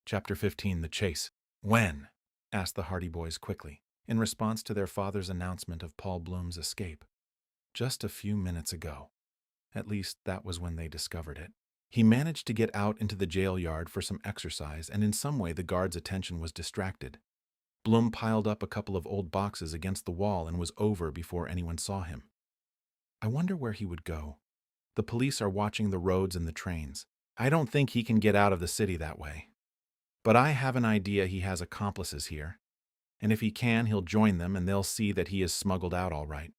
Chapter 15, The Chase. "When?" asked the Hardy boys quickly, in response to their father's announcement of Paul Blum's escape. "Just a few minutes ago. At least, that was when they discovered it. He managed to get out into the jail yard for some exercise, and in some way the guard's attention was distracted. Blum piled up a couple of old boxes against the wall and was over before anyone saw him. I wonder where he would go. The police are watching the roads and the trains. I don't think he can get out of the city that way. But I have an idea he has accomplices here, and if he can, he'll join them and they'll see that he is smuggled out all right.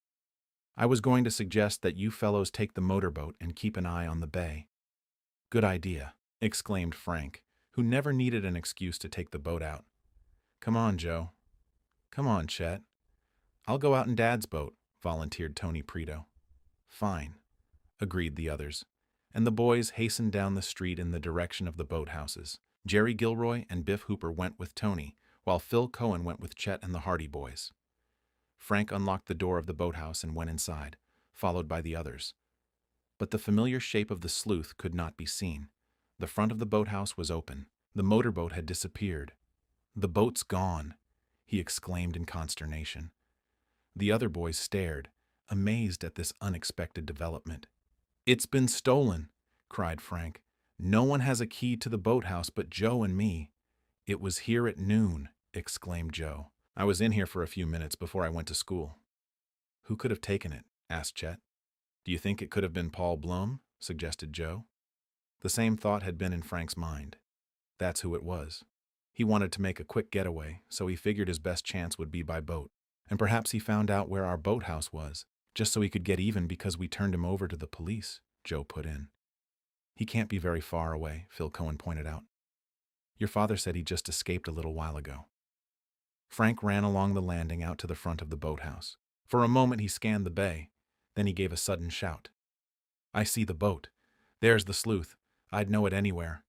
I was going to suggest that you fellows take the motorboat and keep an eye on the bay." "Good idea," exclaimed Frank, who never needed an excuse to take the boat out. "Come on, Joe." "Come on, Chet." "I'll go out in Dad's boat," volunteered Tony Preto. "Fine," agreed the others, and the boys hastened down the street in the direction of the boathouses. Jerry Gilroy and Biff Hooper went with Tony, while Phil Cohen went with Chet and the Hardy boys. Frank unlocked the door of the boathouse and went inside, followed by the others. But the familiar shape of the sleuth could not be seen. The front of the boathouse was open. The motorboat had disappeared. "The boat's gone," he exclaimed in consternation. The other boys stared, amazed at this unexpected development. "It's been stolen," cried Frank. "No one has a key to the boathouse but Joe and me." "It was here at noon," exclaimed Joe. "I was in here for a few minutes before I went to school." "Who could have taken it?" asked Chet. "Do you think it could have been Paul Blum?" suggested Joe. The same thought had been in Frank's mind. That's who it was. He wanted to make a quick getaway, so he figured his best chance would be by boat. And perhaps he found out where our boathouse was, just so he could get even because we turned him over to the police, Joe put in. "He can't be very far away," Phil Cohen pointed out. "Your father said he just escaped a little while ago." Frank ran along the landing out to the front of the boathouse. For a moment he scanned the bay. Then he gave a sudden shout. "I see the boat. There's the sleuth. I'd know it anywhere."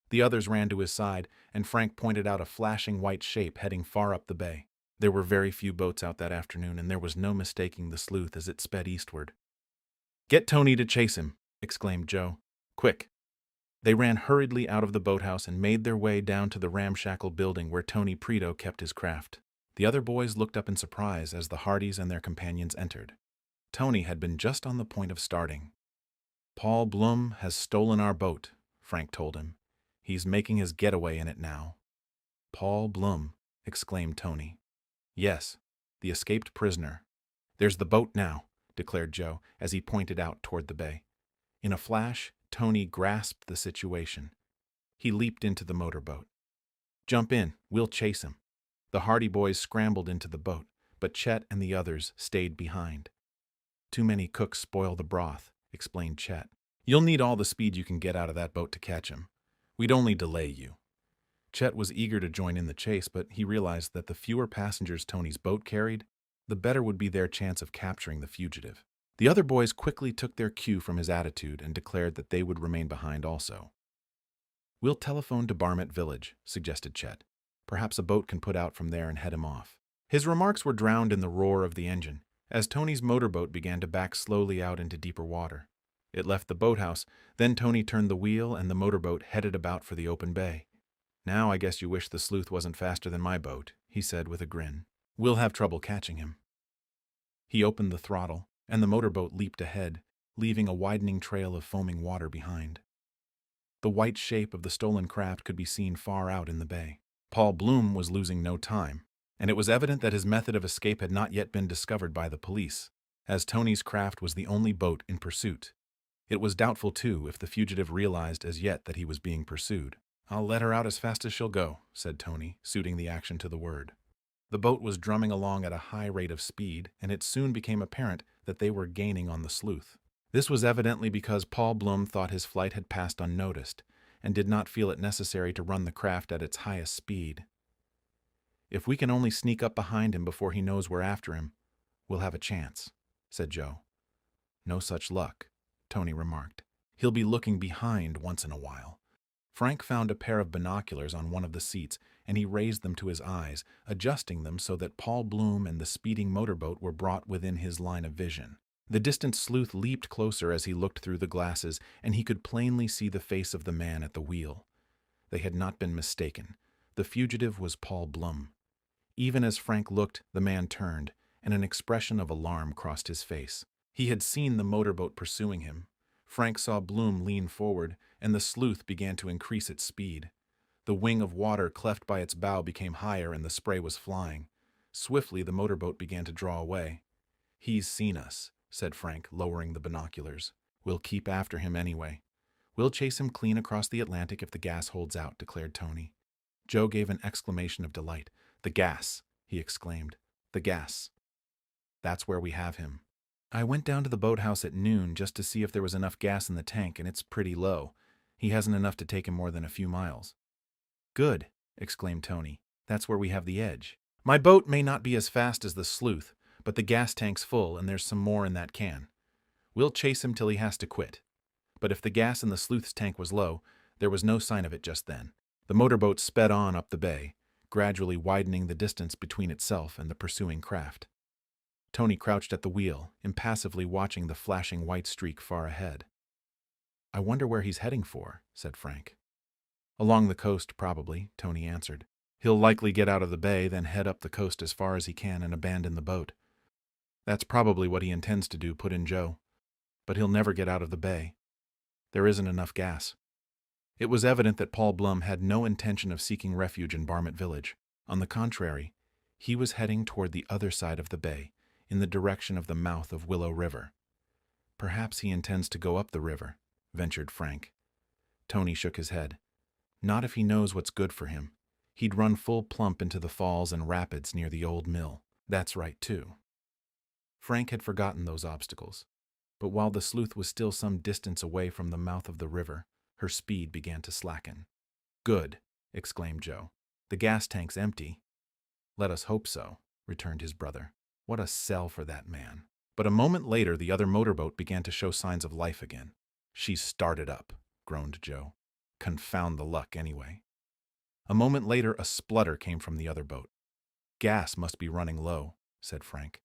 The others ran to his side, and Frank pointed out a flashing white shape heading far up the bay. There were very few boats out that afternoon, and there was no mistaking the sleuth as it sped eastward. "Get Tony to chase him," exclaimed Joe. "Quick." They ran hurriedly out of the boathouse and made their way down to the ramshackle building where Tony Preto kept his craft. The other boys looked up in surprise as the Hardys and their companions entered. Tony had been just on the point of starting. "Paul Blum has stolen our boat," Frank told him. "He's making his getaway in it now." "Paul Blum," exclaimed Tony. "Yes, the escaped prisoner. There's the boat now," declared Joe as he pointed out toward the bay. In a flash, Tony grasped the situation. He leaped into the motorboat. "Jump in, we'll chase him." The Hardy boys scrambled into the boat, but Chet and the others stayed behind. "Too many cooks spoil the broth," explained Chet. "You'll need all the speed you can get out of that boat to catch him. We'd only delay you." Chet was eager to join in the chase, but he realized that the fewer passengers Tony's boat carried, the better would be their chance of capturing the fugitive. The other boys quickly took their cue from his attitude and declared that they would remain behind also. "We'll telephone to Barmet Village," suggested Chet. "Perhaps a boat can put out from there and head him off." His remarks were drowned in the roar of the engine, as Tony's motorboat began to back slowly out into deeper water. It left the boathouse, then Tony turned the wheel and the motorboat headed about for the open bay. "Now I guess you wish the sleuth wasn't faster than my boat," he said with a grin. "We'll have trouble catching him." He opened the throttle, and the motorboat leaped ahead, leaving a widening trail of foaming water behind. The white shape of the stolen craft could be seen far out in the bay. Paul Blum was losing no time, and it was evident that his method of escape had not yet been discovered by the police, as Tony's craft was the only boat in pursuit. It was doubtful, too, if the fugitive realized as yet that he was being pursued. "I'll let her out as fast as she'll go," said Tony, suiting the action to the word. The boat was drumming along at a high rate of speed, and it soon became apparent that they were gaining on the sleuth. This was evidently because Paul Blum thought his flight had passed unnoticed, and did not feel it necessary to run the craft at its highest speed. "If we can only sneak up behind him before he knows we're after him, we'll have a chance," said Joe. "No such luck," Tony remarked. "He'll be looking behind once in a while." Frank found a pair of binoculars on one of the seats, and he raised them to his eyes, adjusting them so that Paul Blum and the speeding motorboat were brought within his line of vision. The distant sleuth leaped closer as he looked through the glasses, and he could plainly see the face of the man at the wheel. They had not been mistaken. The fugitive was Paul Blum. Even as Frank looked, the man turned, and an expression of alarm crossed his face. He had seen the motorboat pursuing him. Frank saw Blum lean forward, and the sleuth began to increase its speed. The wing of water cleft by its bow became higher, and the spray was flying. Swiftly, the motorboat began to draw away. "He's seen us," said Frank, lowering the binoculars. "We'll keep after him anyway." "We'll chase him clean across the Atlantic if the gas holds out," declared Tony. Joe gave an exclamation of delight. "The gas!" he exclaimed. "The gas. That's where we have him. I went down to the boathouse at noon just to see if there was enough gas in the tank, and it's pretty low. He hasn't enough to take him more than a few miles." "Good," exclaimed Tony. "That's where we have the edge. My boat may not be as fast as the sleuth, but the gas tank's full and there's some more in that can. We'll chase him till he has to quit." But if the gas in the sleuth's tank was low, there was no sign of it just then. The motorboat sped on up the bay, gradually widening the distance between itself and the pursuing craft. Tony crouched at the wheel, impassively watching the flashing white streak far ahead. "I wonder where he's heading for," said Frank. "Along the coast, probably," Tony answered. "He'll likely get out of the bay, then head up the coast as far as he can and abandon the boat." "That's probably what he intends to do," put in Joe. "But he'll never get out of the bay. There isn't enough gas." It was evident that Paul Blum had no intention of seeking refuge in Barmet Village. On the contrary, he was heading toward the other side of the bay, in the direction of the mouth of Willow River. "Perhaps he intends to go up the river," ventured Frank. Tony shook his head. "Not if he knows what's good for him. He'd run full plump into the falls and rapids near the old mill." "That's right, too." Frank had forgotten those obstacles. But while the sleuth was still some distance away from the mouth of the river, her speed began to slacken. "Good," exclaimed Joe. "The gas tank's empty." "Let us hope so," returned his brother. "What a sell for that man." But a moment later, the other motorboat began to show signs of life again. "She's started up," groaned Joe. "Confound the luck, anyway." A moment later, a splutter came from the other boat. "Gas must be running low," said Frank.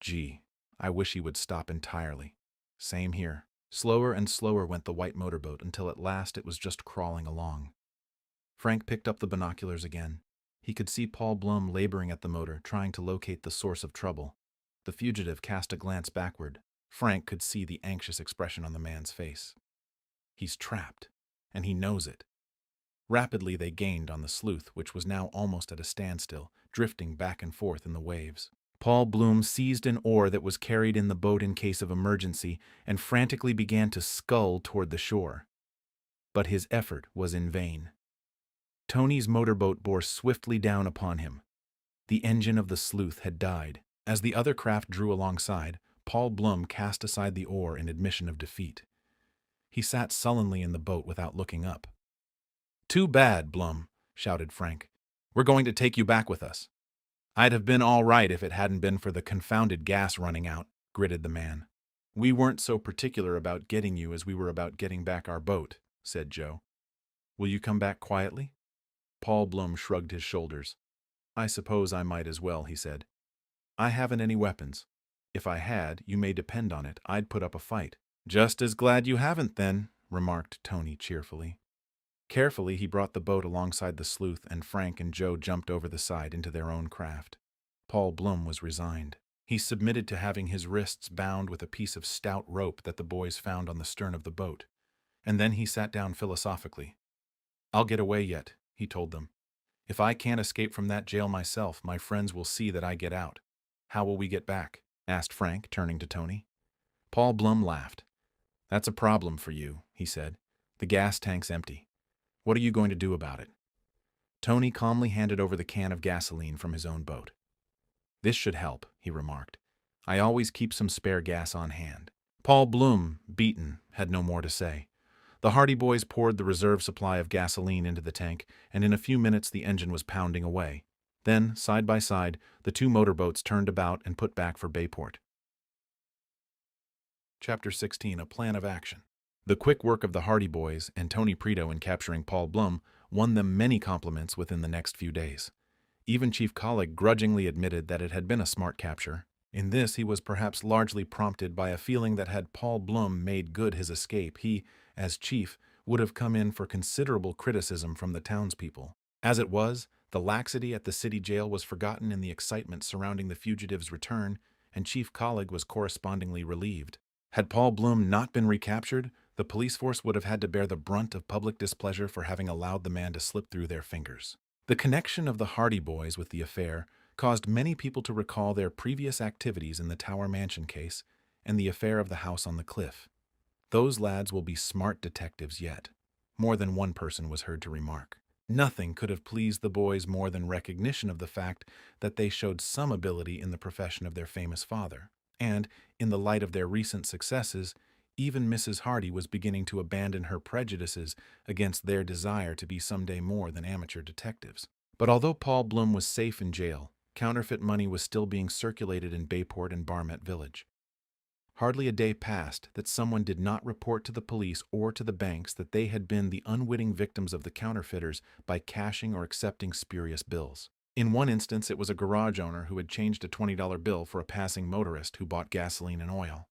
"Gee, I wish he would stop entirely." "Same here." Slower and slower went the white motorboat until at last it was just crawling along. Frank picked up the binoculars again. He could see Paul Blum laboring at the motor, trying to locate the source of trouble. The fugitive cast a glance backward. Frank could see the anxious expression on the man's face. He's trapped, and he knows it. Rapidly they gained on the sleuth, which was now almost at a standstill, drifting back and forth in the waves. Paul Blum seized an oar that was carried in the boat in case of emergency and frantically began to scull toward the shore. But his effort was in vain. Tony's motorboat bore swiftly down upon him. The engine of the sleuth had died. As the other craft drew alongside, Paul Blum cast aside the oar in admission of defeat. He sat sullenly in the boat without looking up. "Too bad, Blum," shouted Frank. "We're going to take you back with us." "I'd have been all right if it hadn't been for the confounded gas running out," gritted the man. "We weren't so particular about getting you as we were about getting back our boat," said Joe. "Will you come back quietly?" Paul Blum shrugged his shoulders. "I suppose I might as well," he said. "I haven't any weapons. If I had, you may depend on it, I'd put up a fight." "Just as glad you haven't, then," remarked Tony cheerfully. Carefully, he brought the boat alongside the sleuth, and Frank and Joe jumped over the side into their own craft. Paul Blum was resigned. He submitted to having his wrists bound with a piece of stout rope that the boys found on the stern of the boat. And then he sat down philosophically. "I'll get away yet," he told them. "If I can't escape from that jail myself, my friends will see that I get out." "How will we get back?" asked Frank, turning to Tony. Paul Blum laughed. "That's a problem for you," he said. "The gas tank's empty. What are you going to do about it?" Tony calmly handed over the can of gasoline from his own boat. "This should help," he remarked. "I always keep some spare gas on hand." Paul Blum, beaten, had no more to say. The Hardy Boys poured the reserve supply of gasoline into the tank, and in a few minutes the engine was pounding away. Then, side by side, the two motorboats turned about and put back for Bayport. Chapter 16, A Plan of Action. The quick work of the Hardy Boys and Tony Preto in capturing Paul Blum won them many compliments within the next few days. Even Chief Collig grudgingly admitted that it had been a smart capture. In this he was perhaps largely prompted by a feeling that had Paul Blum made good his escape, he, as chief, would have come in for considerable criticism from the townspeople. As it was, the laxity at the city jail was forgotten in the excitement surrounding the fugitive's return, and Chief Collig was correspondingly relieved. Had Paul Blum not been recaptured, the police force would have had to bear the brunt of public displeasure for having allowed the man to slip through their fingers. The connection of the Hardy Boys with the affair caused many people to recall their previous activities in the Tower Mansion case and the affair of the house on the cliff. "Those lads will be smart detectives yet," more than one person was heard to remark. Nothing could have pleased the boys more than recognition of the fact that they showed some ability in the profession of their famous father. And, in the light of their recent successes, even Mrs. Hardy was beginning to abandon her prejudices against their desire to be someday more than amateur detectives. But although Paul Blum was safe in jail, counterfeit money was still being circulated in Bayport and Barmet Village. Hardly a day passed that someone did not report to the police or to the banks that they had been the unwitting victims of the counterfeiters by cashing or accepting spurious bills. In one instance, it was a garage owner who had changed a $20 bill for a passing motorist who bought gasoline and oil.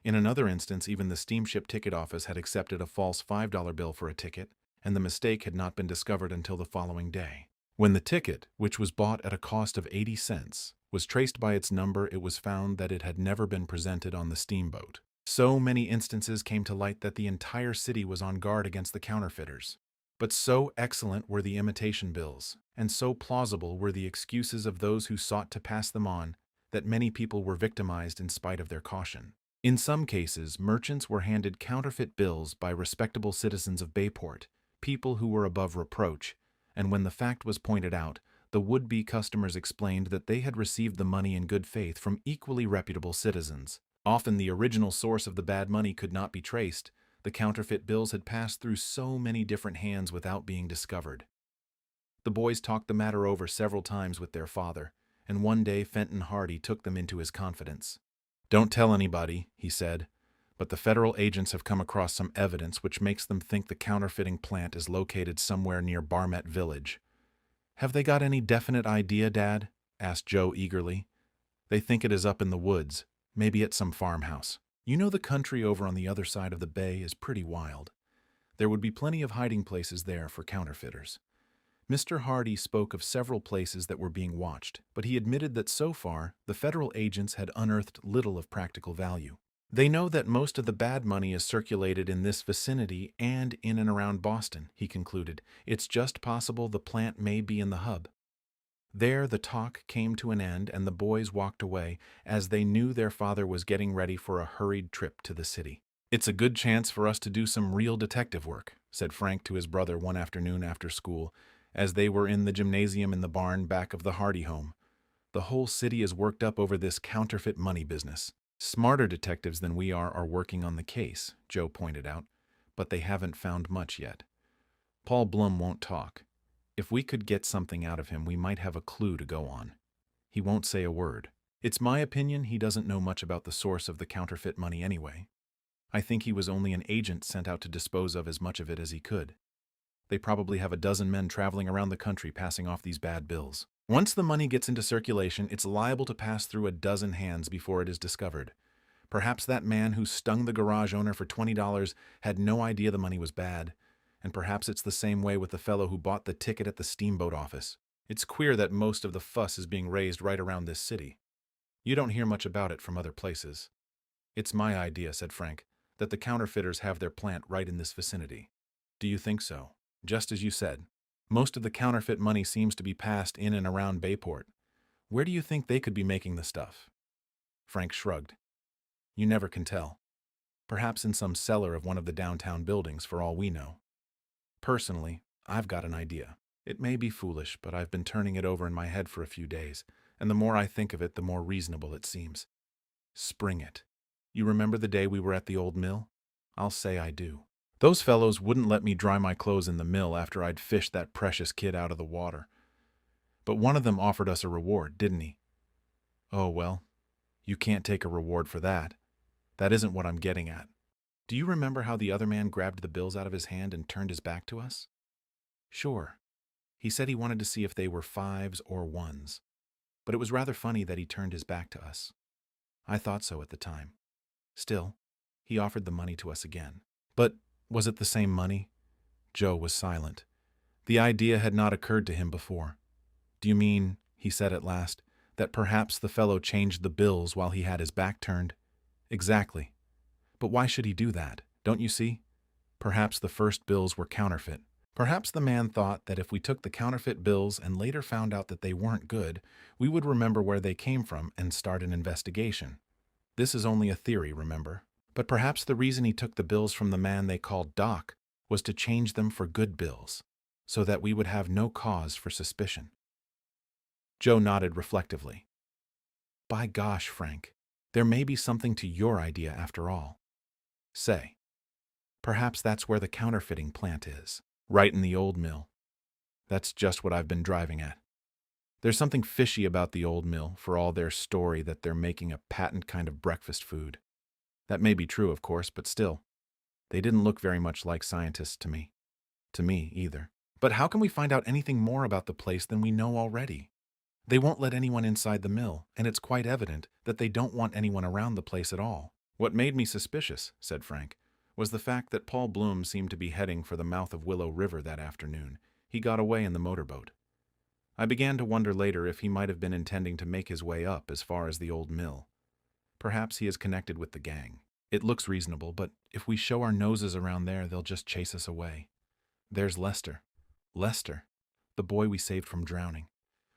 In another instance, even the steamship ticket office had accepted a false $5 bill for a ticket, and the mistake had not been discovered until the following day. When the ticket, which was bought at a cost of 80 cents, was traced by its number, it was found that it had never been presented on the steamboat. So many instances came to light that the entire city was on guard against the counterfeiters. But so excellent were the imitation bills, and so plausible were the excuses of those who sought to pass them on, that many people were victimized in spite of their caution. In some cases, merchants were handed counterfeit bills by respectable citizens of Bayport, people who were above reproach, and when the fact was pointed out, the would-be customers explained that they had received the money in good faith from equally reputable citizens. Often the original source of the bad money could not be traced. The counterfeit bills had passed through so many different hands without being discovered. The boys talked the matter over several times with their father, and one day Fenton Hardy took them into his confidence. "Don't tell anybody," he said, "but the federal agents have come across some evidence which makes them think the counterfeiting plant is located somewhere near Barmet Village." "Have they got any definite idea, Dad?" asked Joe eagerly. "They think it is up in the woods, maybe at some farmhouse. You know the country over on the other side of the bay is pretty wild. There would be plenty of hiding places there for counterfeiters." Mr. Hardy spoke of several places that were being watched, but he admitted that so far the federal agents had unearthed little of practical value. They know that most of the bad money is circulated in this vicinity and in and around Boston, he concluded. It's just possible the plant may be in the hub. There the talk came to an end and the boys walked away as they knew their father was getting ready for a hurried trip to the city. "It's a good chance for us to do some real detective work," said Frank to his brother one afternoon after school, as they were in the gymnasium in the barn back of the Hardy home. "The whole city is worked up over this counterfeit money business. Smarter detectives than we are working on the case," Joe pointed out, "but they haven't found much yet. Paul Blum won't talk. If we could get something out of him, we might have a clue to go on. He won't say a word. It's my opinion he doesn't know much about the source of the counterfeit money anyway. I think he was only an agent sent out to dispose of as much of it as he could. They probably have a dozen men traveling around the country passing off these bad bills. Once the money gets into circulation, it's liable to pass through a dozen hands before it is discovered. Perhaps that man who stung the garage owner for $20 had no idea the money was bad, and perhaps it's the same way with the fellow who bought the ticket at the steamboat office. It's queer that most of the fuss is being raised right around this city. You don't hear much about it from other places." "It's my idea," said Frank, "that the counterfeiters have their plant right in this vicinity." "Do you think so?" "Just as you said. Most of the counterfeit money seems to be passed in and around Bayport. Where do you think they could be making the stuff?" Frank shrugged. "You never can tell. Perhaps in some cellar of one of the downtown buildings, for all we know. Personally, I've got an idea. It may be foolish, but I've been turning it over in my head for a few days, and the more I think of it, the more reasonable it seems. Spring it. You remember the day we were at the old mill? I'll say I do. Those fellows wouldn't let me dry my clothes in the mill after I'd fished that precious kid out of the water. But one of them offered us a reward, didn't he? Oh, well, you can't take a reward for that. That isn't what I'm getting at. Do you remember how the other man grabbed the bills out of his hand and turned his back to us?" "Sure. He said he wanted to see if they were fives or ones. But it was rather funny that he turned his back to us. I thought so at the time. Still, he offered the money to us again." "But was it the same money?" Joe was silent. The idea had not occurred to him before. "Do you mean," he said at last, "that perhaps the fellow changed the bills while he had his back turned?" "Exactly. But why should he do that? Don't you see? Perhaps the first bills were counterfeit. Perhaps the man thought that if we took the counterfeit bills and later found out that they weren't good, we would remember where they came from and start an investigation. This is only a theory, remember. But perhaps the reason he took the bills from the man they called Doc was to change them for good bills, so that we would have no cause for suspicion." Joe nodded reflectively. "By gosh, Frank, there may be something to your idea after all. Say, perhaps that's where the counterfeiting plant is, right in the old mill. That's just what I've been driving at. There's something fishy about the old mill, for all their story that they're making a patent kind of breakfast food. That may be true, of course, but still, they didn't look very much like scientists to me. To me, either. But how can we find out anything more about the place than we know already? They won't let anyone inside the mill, and it's quite evident that they don't want anyone around the place at all." "What made me suspicious," said Frank, "was the fact that Paul Blum seemed to be heading for the mouth of Willow River that afternoon. He got away in the motorboat. I began to wonder later if he might have been intending to make his way up as far as the old mill. Perhaps he is connected with the gang. It looks reasonable, but if we show our noses around there, they'll just chase us away. There's Lester. Lester, the boy we saved from drowning.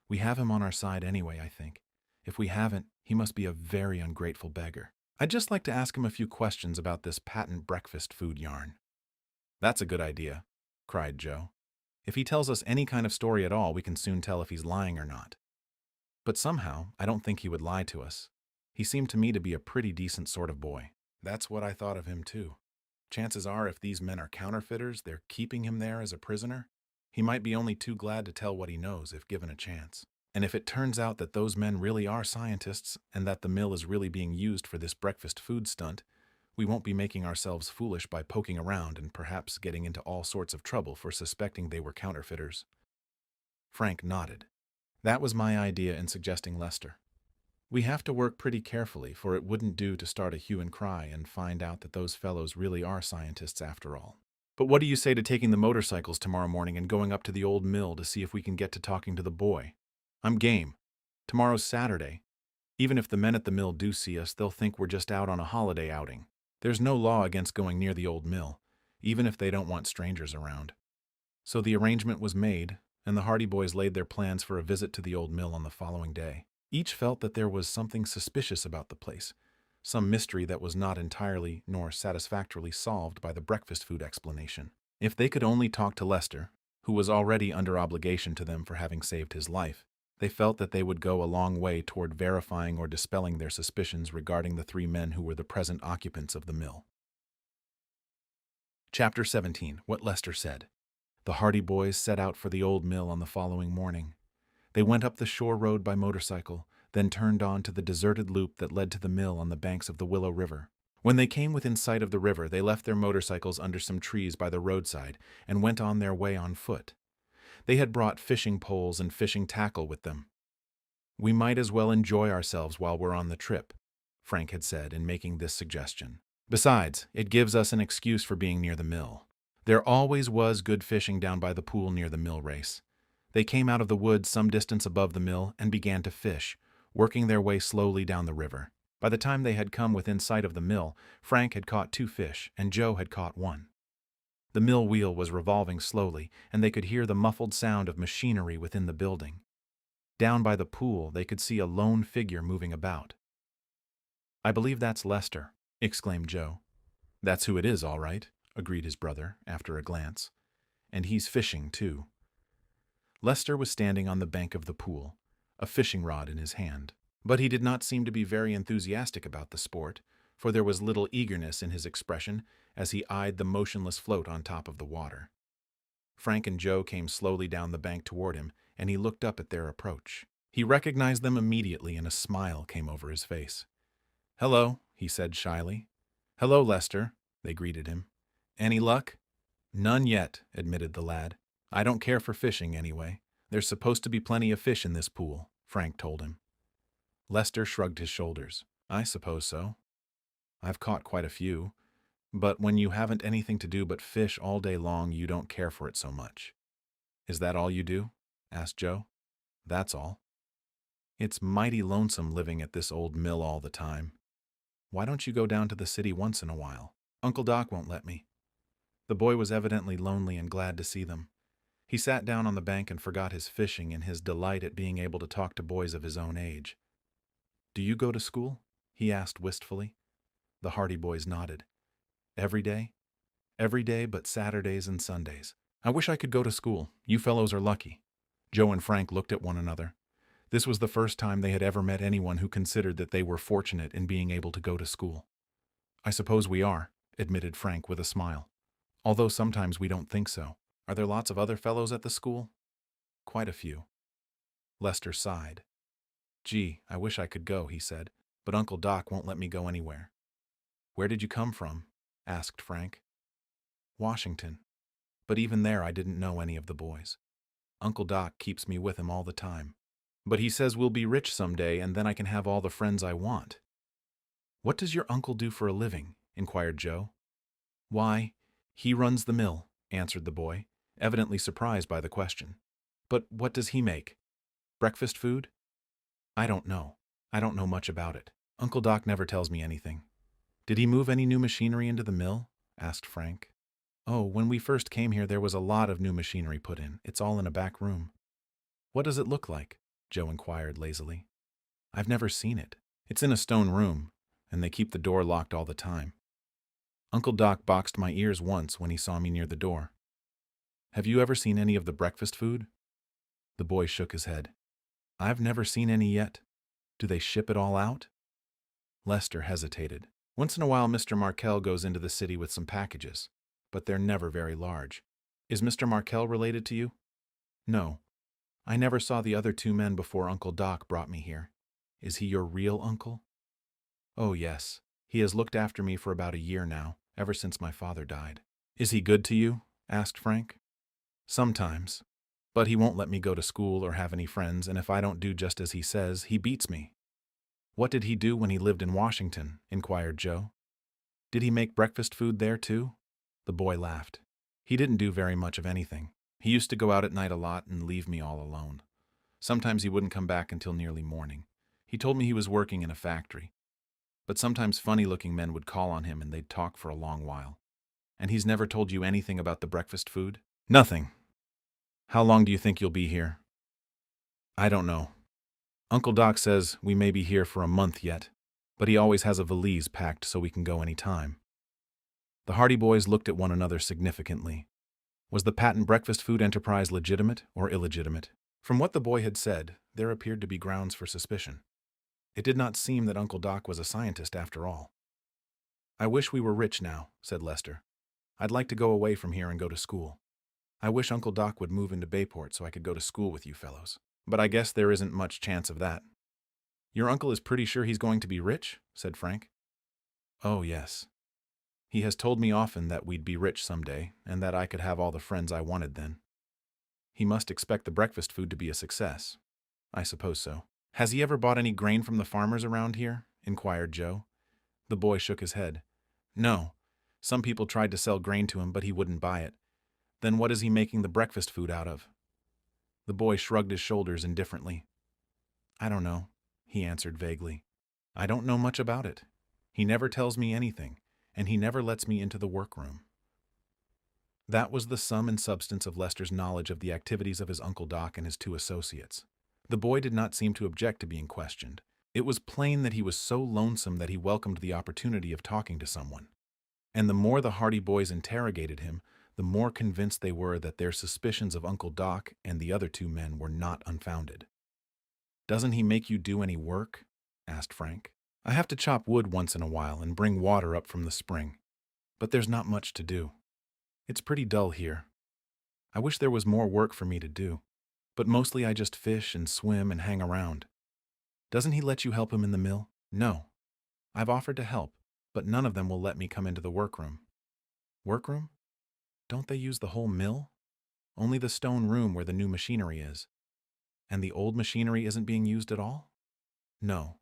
We have him on our side anyway, I think. If we haven't, he must be a very ungrateful beggar. I'd just like to ask him a few questions about this patent breakfast food yarn." "That's a good idea," cried Joe. "If he tells us any kind of story at all, we can soon tell if he's lying or not. But somehow, I don't think he would lie to us. He seemed to me to be a pretty decent sort of boy." "That's what I thought of him, too. Chances are, if these men are counterfeiters, they're keeping him there as a prisoner. He might be only too glad to tell what he knows if given a chance. And if it turns out that those men really are scientists and that the mill is really being used for this breakfast food stunt, we won't be making ourselves foolish by poking around and perhaps getting into all sorts of trouble for suspecting they were counterfeiters." Frank nodded. "That was my idea in suggesting Lester. We have to work pretty carefully, for it wouldn't do to start a hue and cry and find out that those fellows really are scientists after all. But what do you say to taking the motorcycles tomorrow morning and going up to the old mill to see if we can get to talking to the boy? I'm game. Tomorrow's Saturday. Even if the men at the mill do see us, they'll think we're just out on a holiday outing. There's no law against going near the old mill, even if they don't want strangers around. So the arrangement was made, and the Hardy boys laid their plans for a visit to the old mill on the following day. Each felt that there was something suspicious about the place, some mystery that was not entirely nor satisfactorily solved by the breakfast food explanation. If they could only talk to Lester, who was already under obligation to them for having saved his life, they felt that they would go a long way toward verifying or dispelling their suspicions regarding the three men who were the present occupants of the mill. Chapter 17. What Lester Said. The Hardy boys set out for the old mill on the following morning. They went up the shore road by motorcycle, then turned on to the deserted loop that led to the mill on the banks of the Willow River. When they came within sight of the river, they left their motorcycles under some trees by the roadside and went on their way on foot. They had brought fishing poles and fishing tackle with them. "We might as well enjoy ourselves while we're on the trip," Frank had said in making this suggestion. "Besides, it gives us an excuse for being near the mill. There always was good fishing down by the pool near the mill race." They came out of the woods some distance above the mill and began to fish, working their way slowly down the river. By the time they had come within sight of the mill, Frank had caught 2 fish and Joe had caught 1. The mill wheel was revolving slowly, and they could hear the muffled sound of machinery within the building. Down by the pool, they could see a lone figure moving about. "I believe that's Lester," exclaimed Joe. "That's who it is, all right," agreed his brother, after a glance. "And he's fishing, too." Lester was standing on the bank of the pool, a fishing rod in his hand. But he did not seem to be very enthusiastic about the sport, for there was little eagerness in his expression as he eyed the motionless float on top of the water. Frank and Joe came slowly down the bank toward him, and he looked up at their approach. He recognized them immediately, and a smile came over his face. "Hello," he said shyly. "Hello, Lester," they greeted him. "Any luck?" "None yet," admitted the lad. "I don't care for fishing, anyway. There's supposed to be plenty of fish in this pool," Frank told him. Lester shrugged his shoulders. "I suppose so. I've caught quite a few. But when you haven't anything to do but fish all day long, you don't care for it so much." "Is that all you do?" asked Joe. "That's all. It's mighty lonesome living at this old mill all the time. Why don't you go down to the city once in a while?" "Uncle Doc won't let me." The boy was evidently lonely and glad to see them. He sat down on the bank and forgot his fishing in his delight at being able to talk to boys of his own age. "Do you go to school?" he asked wistfully. The Hardy boys nodded. "Every day?" "Every day but Saturdays and Sundays." "I wish I could go to school. You fellows are lucky." Joe and Frank looked at one another. This was the first time they had ever met anyone who considered that they were fortunate in being able to go to school. "I suppose we are," admitted Frank with a smile. "Although sometimes we don't think so. Are there lots of other fellows at the school?" "Quite a few." Lester sighed. "Gee, I wish I could go," he said, "but Uncle Doc won't let me go anywhere." "Where did you come from?" asked Frank. "Washington. But even there I didn't know any of the boys. Uncle Doc keeps me with him all the time. But he says we'll be rich someday, and then I can have all the friends I want." "What does your uncle do for a living?" inquired Joe. "Why, he runs the mill," answered the boy, evidently surprised by the question. "But what does he make? Breakfast food?" "I don't know. I don't know much about it. Uncle Doc never tells me anything." "Did he move any new machinery into the mill?" asked Frank. "Oh, when we first came here there was a lot of new machinery put in. It's all in a back room." "What does it look like?" Joe inquired lazily. "I've never seen it. It's in a stone room, and they keep the door locked all the time. Uncle Doc boxed my ears once when he saw me near the door." "Have you ever seen any of the breakfast food?" The boy shook his head. "I've never seen any yet. Do they ship it all out?" Lester hesitated. "Once in a while Mr. Markel goes into the city with some packages, but they're never very large." "Is Mr. Markel related to you?" "No. I never saw the other 2 men before Uncle Doc brought me here." "Is he your real uncle?" "Oh, yes. He has looked after me for about a year now, ever since my father died." "Is he good to you?" asked Frank. "Sometimes. But he won't let me go to school or have any friends, and if I don't do just as he says, he beats me." "What did he do when he lived in Washington?" inquired Joe. "Did he make breakfast food there, too?" The boy laughed. "He didn't do very much of anything. He used to go out at night a lot and leave me all alone. Sometimes he wouldn't come back until nearly morning. He told me he was working in a factory. But sometimes funny-looking men would call on him and they'd talk for a long while. And he's never told you anything about the breakfast food? Nothing. How long do you think you'll be here? I don't know. Uncle Doc says we may be here for a month yet, but he always has a valise packed so we can go any time. The Hardy boys looked at one another significantly. Was the patent breakfast food enterprise legitimate or illegitimate? From what the boy had said, there appeared to be grounds for suspicion. It did not seem that Uncle Doc was a scientist after all. I wish we were rich now, said Lester. I'd like to go away from here and go to school. I wish Uncle Doc would move into Bayport so I could go to school with you fellows. But I guess there isn't much chance of that. Your uncle is pretty sure he's going to be rich, said Frank. Oh, yes. He has told me often that we'd be rich someday, and that I could have all the friends I wanted then. He must expect the breakfast food to be a success. I suppose so. Has he ever bought any grain from the farmers around here? Inquired Joe. The boy shook his head. No. Some people tried to sell grain to him, but he wouldn't buy it. Then what is he making the breakfast food out of? The boy shrugged his shoulders indifferently. I don't know, he answered vaguely. I don't know much about it. He never tells me anything, and he never lets me into the workroom. That was the sum and substance of Lester's knowledge of the activities of his Uncle Doc and his two associates. The boy did not seem to object to being questioned. It was plain that he was so lonesome that he welcomed the opportunity of talking to someone. And the more the Hardy boys interrogated him, the more convinced they were that their suspicions of Uncle Doc and the other two men were not unfounded. Doesn't he make you do any work? Asked Frank. I have to chop wood once in a while and bring water up from the spring. But there's not much to do. It's pretty dull here. I wish there was more work for me to do. But mostly I just fish and swim and hang around. Doesn't he let you help him in the mill? No. I've offered to help, but none of them will let me come into the workroom. Workroom? Don't they use the whole mill? Only the stone room where the new machinery is. And the old machinery isn't being used at all? No.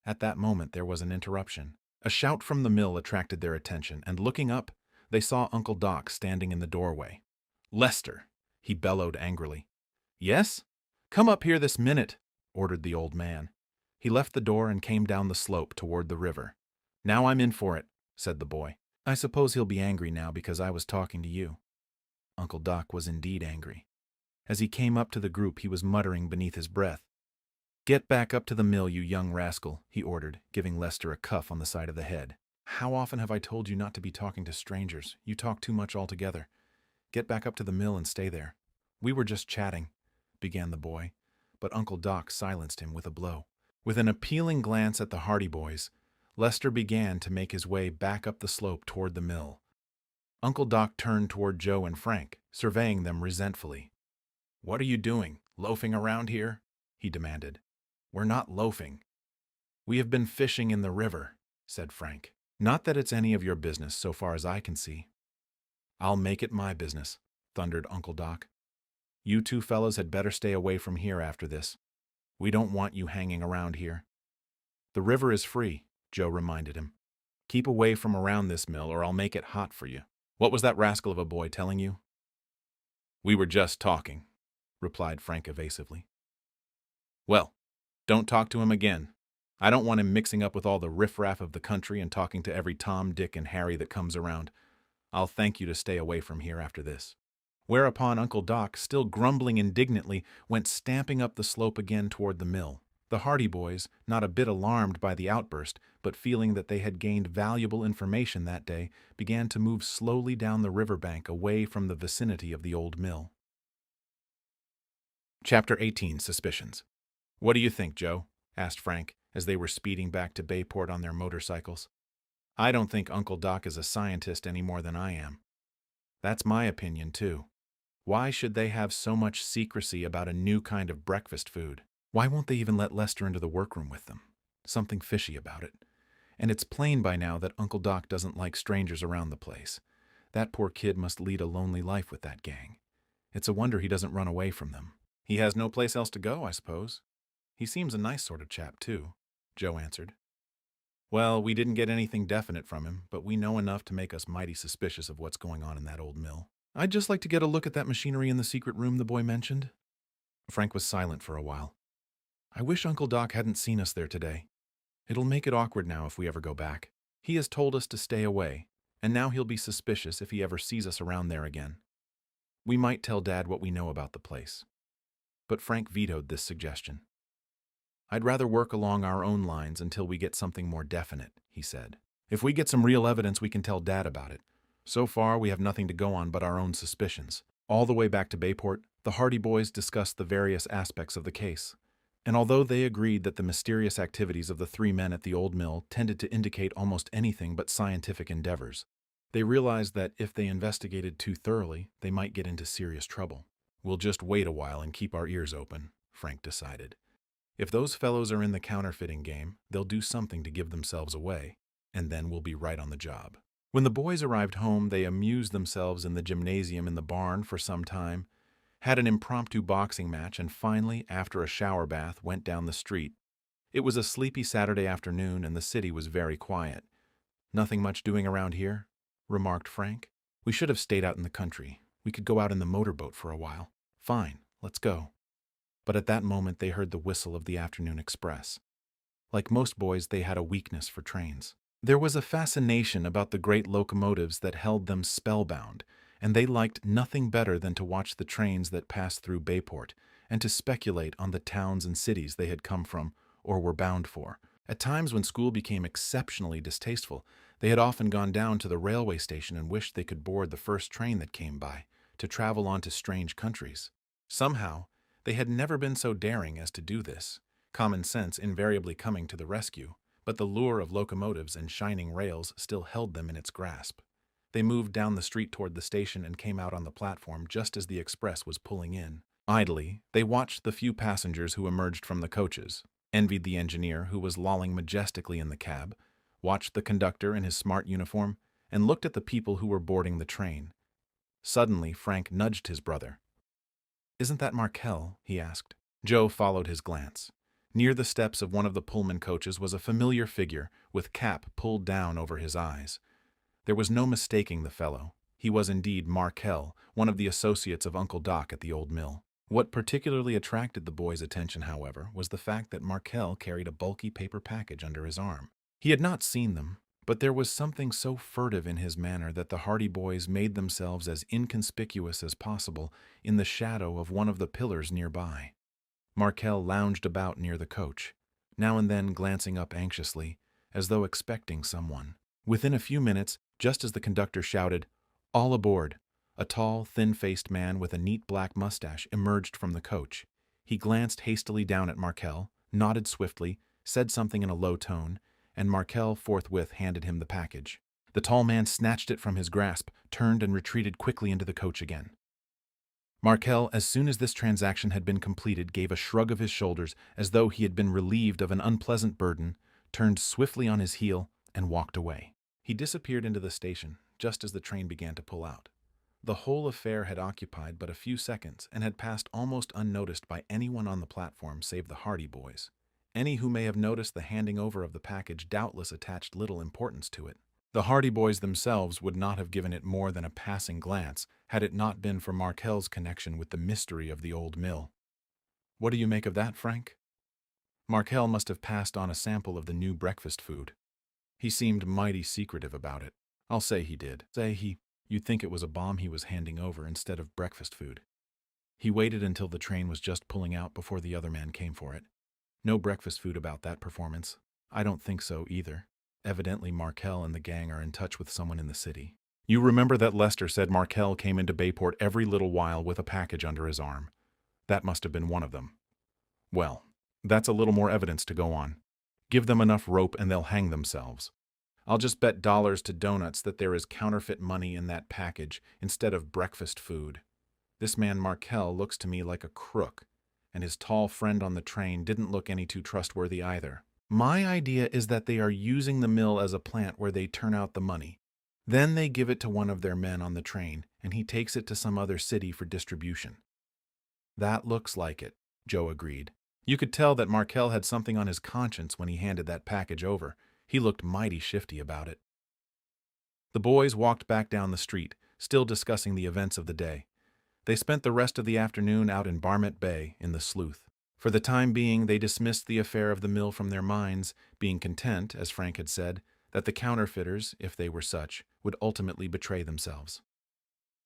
At that moment there was an interruption. A shout from the mill attracted their attention, and looking up, they saw Uncle Doc standing in the doorway. Lester, he bellowed angrily. Yes? Come up here this minute, ordered the old man. He left the door and came down the slope toward the river. Now I'm in for it, said the boy. I suppose he'll be angry now because I was talking to you. Uncle Doc was indeed angry. As he came up to the group, he was muttering beneath his breath. Get back up to the mill, you young rascal, he ordered, giving Lester a cuff on the side of the head. How often have I told you not to be talking to strangers? You talk too much altogether. Get back up to the mill and stay there. We were just chatting, began the boy, but Uncle Doc silenced him with a blow. With an appealing glance at the Hardy boys, Lester began to make his way back up the slope toward the mill. Uncle Doc turned toward Joe and Frank, surveying them resentfully. What are you doing, loafing around here? He demanded. We're not loafing. We have been fishing in the river, said Frank. Not that it's any of your business so far as I can see. I'll make it my business, thundered Uncle Doc. You two fellows had better stay away from here after this. We don't want you hanging around here. The river is free, Joe reminded him. Keep away from around this mill or I'll make it hot for you. What was that rascal of a boy telling you? We were just talking, replied Frank evasively. Well, don't talk to him again. I don't want him mixing up with all the riffraff of the country and talking to every Tom, Dick, and Harry that comes around. I'll thank you to stay away from here after this. Whereupon Uncle Doc, still grumbling indignantly, went stamping up the slope again toward the mill. The Hardy boys, not a bit alarmed by the outburst, but feeling that they had gained valuable information that day, began to move slowly down the riverbank away from the vicinity of the old mill. Chapter 18, Suspicions. What do you think, Joe? Asked Frank, as they were speeding back to Bayport on their motorcycles. I don't think Uncle Doc is a scientist any more than I am. That's my opinion, too. Why should they have so much secrecy about a new kind of breakfast food? Why won't they even let Lester into the workroom with them? Something fishy about it. And it's plain by now that Uncle Doc doesn't like strangers around the place. That poor kid must lead a lonely life with that gang. It's a wonder he doesn't run away from them. He has no place else to go, I suppose. He seems a nice sort of chap, too, Joe answered. Well, we didn't get anything definite from him, but we know enough to make us mighty suspicious of what's going on in that old mill. I'd just like to get a look at that machinery in the secret room the boy mentioned. Frank was silent for a while. I wish Uncle Doc hadn't seen us there today. It'll make it awkward now if we ever go back. He has told us to stay away, and now he'll be suspicious if he ever sees us around there again. We might tell Dad what we know about the place. But Frank vetoed this suggestion. I'd rather work along our own lines until we get something more definite, he said. If we get some real evidence, we can tell Dad about it. So far, we have nothing to go on but our own suspicions. All the way back to Bayport, the Hardy boys discussed the various aspects of the case. And although they agreed that the mysterious activities of the three men at the old mill tended to indicate almost anything but scientific endeavors, they realized that if they investigated too thoroughly, they might get into serious trouble. We'll just wait a while and keep our ears open, Frank decided. If those fellows are in the counterfeiting game, they'll do something to give themselves away, and then we'll be right on the job. When the boys arrived home, they amused themselves in the gymnasium in the barn for some time, had an impromptu boxing match, and finally, after a shower bath, went down the street. It was a sleepy Saturday afternoon, and the city was very quiet. Nothing much doing around here, remarked Frank. We should have stayed out in the country. We could go out in the motorboat for a while. Fine, let's go. But at that moment, they heard the whistle of the afternoon express. Like most boys, they had a weakness for trains. There was a fascination about the great locomotives that held them spellbound, and they liked nothing better than to watch the trains that passed through Bayport and to speculate on the towns and cities they had come from or were bound for. At times when school became exceptionally distasteful, they had often gone down to the railway station and wished they could board the first train that came by, to travel on to strange countries. Somehow, they had never been so daring as to do this, common sense invariably coming to the rescue, but the lure of locomotives and shining rails still held them in its grasp. They moved down the street toward the station and came out on the platform just as the express was pulling in. Idly, they watched the few passengers who emerged from the coaches, envied the engineer who was lolling majestically in the cab, watched the conductor in his smart uniform, and looked at the people who were boarding the train. Suddenly, Frank nudged his brother. "Isn't that Markel?" he asked. Joe followed his glance. Near the steps of one of the Pullman coaches was a familiar figure with cap pulled down over his eyes. There was no mistaking the fellow. He was indeed Markel, one of the associates of Uncle Doc at the old mill. What particularly attracted the boys' attention, however, was the fact that Markel carried a bulky paper package under his arm. He had not seen them, but there was something so furtive in his manner that the Hardy boys made themselves as inconspicuous as possible in the shadow of one of the pillars nearby. Markel lounged about near the coach, now and then glancing up anxiously, as though expecting someone. Within a few minutes, just as the conductor shouted, "All aboard," a tall, thin-faced man with a neat black mustache emerged from the coach. He glanced hastily down at Markel, nodded swiftly, said something in a low tone, and Markel forthwith handed him the package. The tall man snatched it from his grasp, turned and retreated quickly into the coach again. Markel, as soon as this transaction had been completed, gave a shrug of his shoulders as though he had been relieved of an unpleasant burden, turned swiftly on his heel, and walked away. He disappeared into the station just as the train began to pull out. The whole affair had occupied but a few seconds and had passed almost unnoticed by anyone on the platform save the Hardy boys. Any who may have noticed the handing over of the package doubtless attached little importance to it. The Hardy boys themselves would not have given it more than a passing glance had it not been for Markel's connection with the mystery of the old mill. What do you make of that, Frank? Markel must have passed on a sample of the new breakfast food. He seemed mighty secretive about it. I'll say he did. You'd think it was a bomb he was handing over instead of breakfast food. He waited until the train was just pulling out before the other man came for it. No breakfast food about that performance. I don't think so either. Evidently Markel and the gang are in touch with someone in the city. You remember that Lester said Markel came into Bayport every little while with a package under his arm. That must have been one of them. Well, that's a little more evidence to go on. Give them enough rope and they'll hang themselves. I'll just bet dollars to donuts that there is counterfeit money in that package instead of breakfast food. This man Markel looks to me like a crook, and his tall friend on the train didn't look any too trustworthy either. My idea is that they are using the mill as a plant where they turn out the money. Then they give it to one of their men on the train, and he takes it to some other city for distribution. That looks like it, Joe agreed. You could tell that Markel had something on his conscience when he handed that package over. He looked mighty shifty about it. The boys walked back down the street, still discussing the events of the day. They spent the rest of the afternoon out in Barmet Bay in the Sleuth. For the time being, they dismissed the affair of the mill from their minds, being content, as Frank had said, that the counterfeiters, if they were such, would ultimately betray themselves.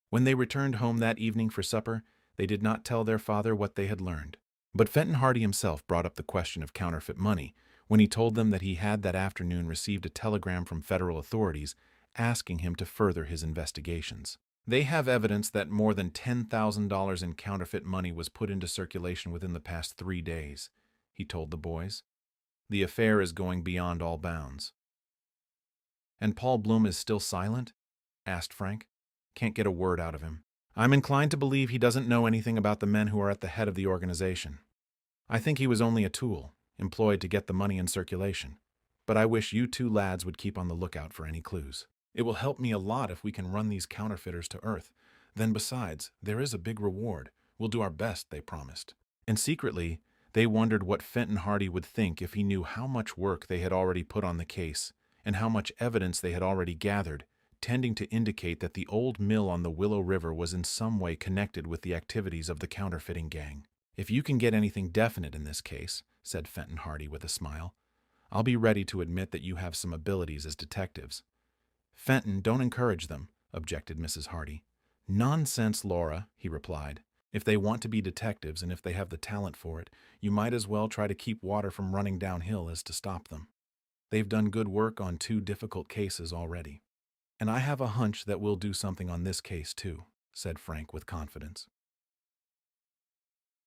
When they returned home that evening for supper, they did not tell their father what they had learned. But Fenton Hardy himself brought up the question of counterfeit money when he told them that he had that afternoon received a telegram from federal authorities asking him to further his investigations. They have evidence that more than $10,000 in counterfeit money was put into circulation within the past 3 days, he told the boys. The affair is going beyond all bounds. And Paul Blum is still silent? Asked Frank. Can't get a word out of him. I'm inclined to believe he doesn't know anything about the men who are at the head of the organization. I think he was only a tool, employed to get the money in circulation. But I wish you two lads would keep on the lookout for any clues. It will help me a lot if we can run these counterfeiters to earth. Then besides, there is a big reward. We'll do our best, they promised. And secretly, they wondered what Fenton Hardy would think if he knew how much work they had already put on the case and how much evidence they had already gathered, tending to indicate that the old mill on the Willow River was in some way connected with the activities of the counterfeiting gang. If you can get anything definite in this case, said Fenton Hardy with a smile, I'll be ready to admit that you have some abilities as detectives. Fenton, don't encourage them, objected Mrs. Hardy. Nonsense, Laura, he replied. If they want to be detectives and if they have the talent for it, you might as well try to keep water from running downhill as to stop them. They've done good work on 2 difficult cases already. And I have a hunch that we'll do something on this case too, said Frank with confidence.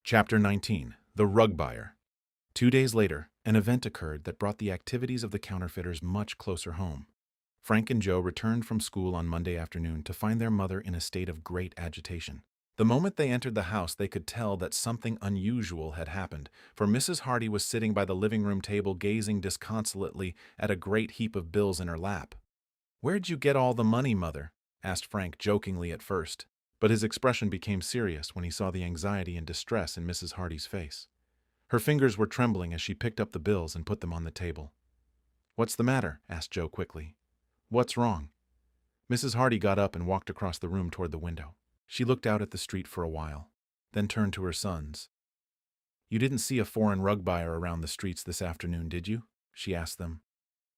Chapter 19. The Rug Buyer. 2 days later, an event occurred that brought the activities of the counterfeiters much closer home. Frank and Joe returned from school on Monday afternoon to find their mother in a state of great agitation. The moment they entered the house, they could tell that something unusual had happened, for Mrs. Hardy was sitting by the living room table gazing disconsolately at a great heap of bills in her lap. "Where'd you get all the money, Mother?" asked Frank jokingly at first, but his expression became serious when he saw the anxiety and distress in Mrs. Hardy's face. Her fingers were trembling as she picked up the bills and put them on the table. "What's the matter?" asked Joe quickly. "What's wrong?" Mrs. Hardy got up and walked across the room toward the window. She looked out at the street for a while, then turned to her sons. "You didn't see a foreign rug buyer around the streets this afternoon, did you?" she asked them.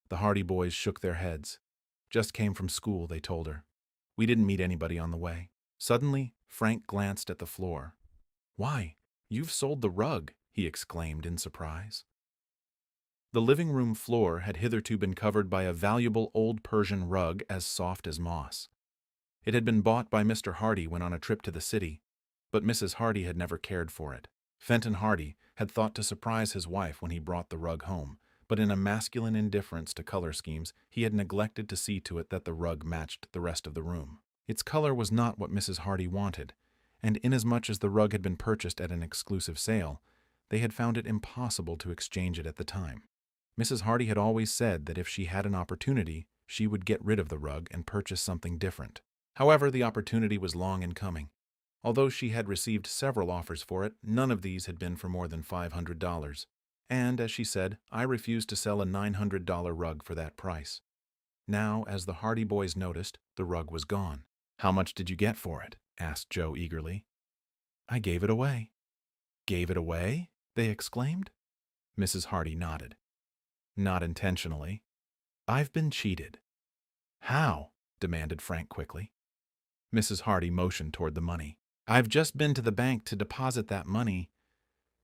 The Hardy boys shook their heads. "Just came from school," they told her. "We didn't meet anybody on the way." Suddenly, Frank glanced at the floor. "Why, you've sold the rug!" he exclaimed in surprise. The living room floor had hitherto been covered by a valuable old Persian rug as soft as moss. It had been bought by Mr. Hardy when on a trip to the city, but Mrs. Hardy had never cared for it. Fenton Hardy had thought to surprise his wife when he brought the rug home, but in a masculine indifference to color schemes, he had neglected to see to it that the rug matched the rest of the room. Its color was not what Mrs. Hardy wanted, and inasmuch as the rug had been purchased at an exclusive sale, they had found it impossible to exchange it at the time. Mrs. Hardy had always said that if she had an opportunity, she would get rid of the rug and purchase something different. However, the opportunity was long in coming. Although she had received several offers for it, none of these had been for more than $500. And, as she said, I refused to sell a $900 rug for that price. Now, as the Hardy boys noticed, the rug was gone. "How much did you get for it?" asked Joe eagerly. "I gave it away." "Gave it away?" they exclaimed. Mrs. Hardy nodded. "Not intentionally. I've been cheated." "How?" demanded Frank quickly. Mrs. Hardy motioned toward the money. "I've just been to the bank to deposit that money.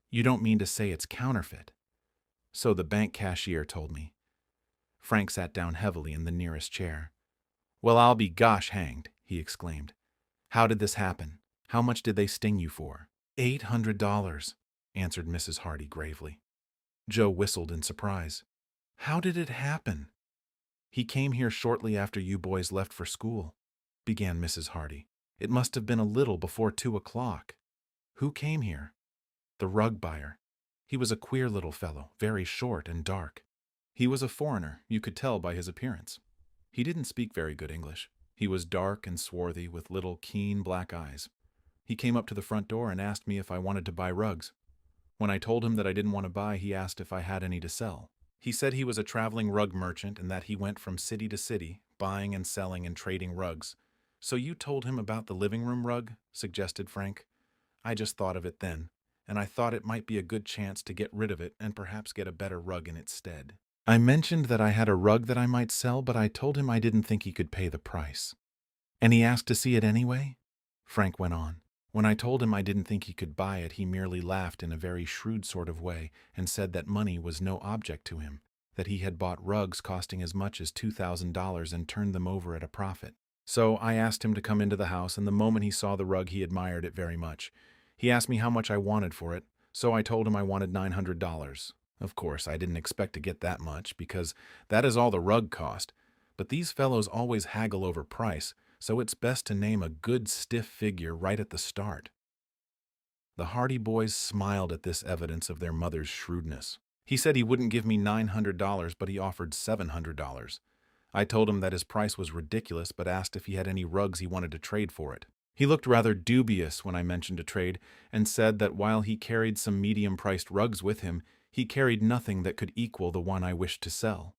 You don't mean to say it's counterfeit?" "So the bank cashier told me." Frank sat down heavily in the nearest chair. "Well, I'll be gosh hanged," he exclaimed. "How did this happen? How much did they sting you for?" $800, answered Mrs. Hardy gravely. Joe whistled in surprise. "How did it happen?" "He came here shortly after you boys left for school," began Mrs. Hardy. "It must have been a little before 2 o'clock. "Who came here?" "The rug buyer. He was a queer little fellow, very short and dark. He was a foreigner, you could tell by his appearance. He didn't speak very good English. He was dark and swarthy with little keen black eyes. He came up to the front door and asked me if I wanted to buy rugs. When I told him that I didn't want to buy, he asked if I had any to sell. He said he was a traveling rug merchant and that he went from city to city, buying and selling and trading rugs. "So you told him about the living room rug?" suggested Frank. "I just thought of it then, and I thought it might be a good chance to get rid of it and perhaps get a better rug in its stead. I mentioned that I had a rug that I might sell, but I told him I didn't think he could pay the price. And he asked to see it anyway? Frank went on. When I told him I didn't think he could buy it, he merely laughed in a very shrewd sort of way and said that money was no object to him, that he had bought rugs costing as much as $2,000 and turned them over at a profit. So I asked him to come into the house, and the moment he saw the rug, he admired it very much. He asked me how much I wanted for it, so I told him I wanted $900. Of course, I didn't expect to get that much, because that is all the rug cost, but these fellows always haggle over price, so it's best to name a good stiff figure right at the start. The Hardy boys smiled at this evidence of their mother's shrewdness. He said he wouldn't give me $900, but he offered $700. I told him that his price was ridiculous, but asked if he had any rugs he wanted to trade for it. He looked rather dubious when I mentioned a trade, and said that while he carried some medium-priced rugs with him, he carried nothing that could equal the one I wished to sell.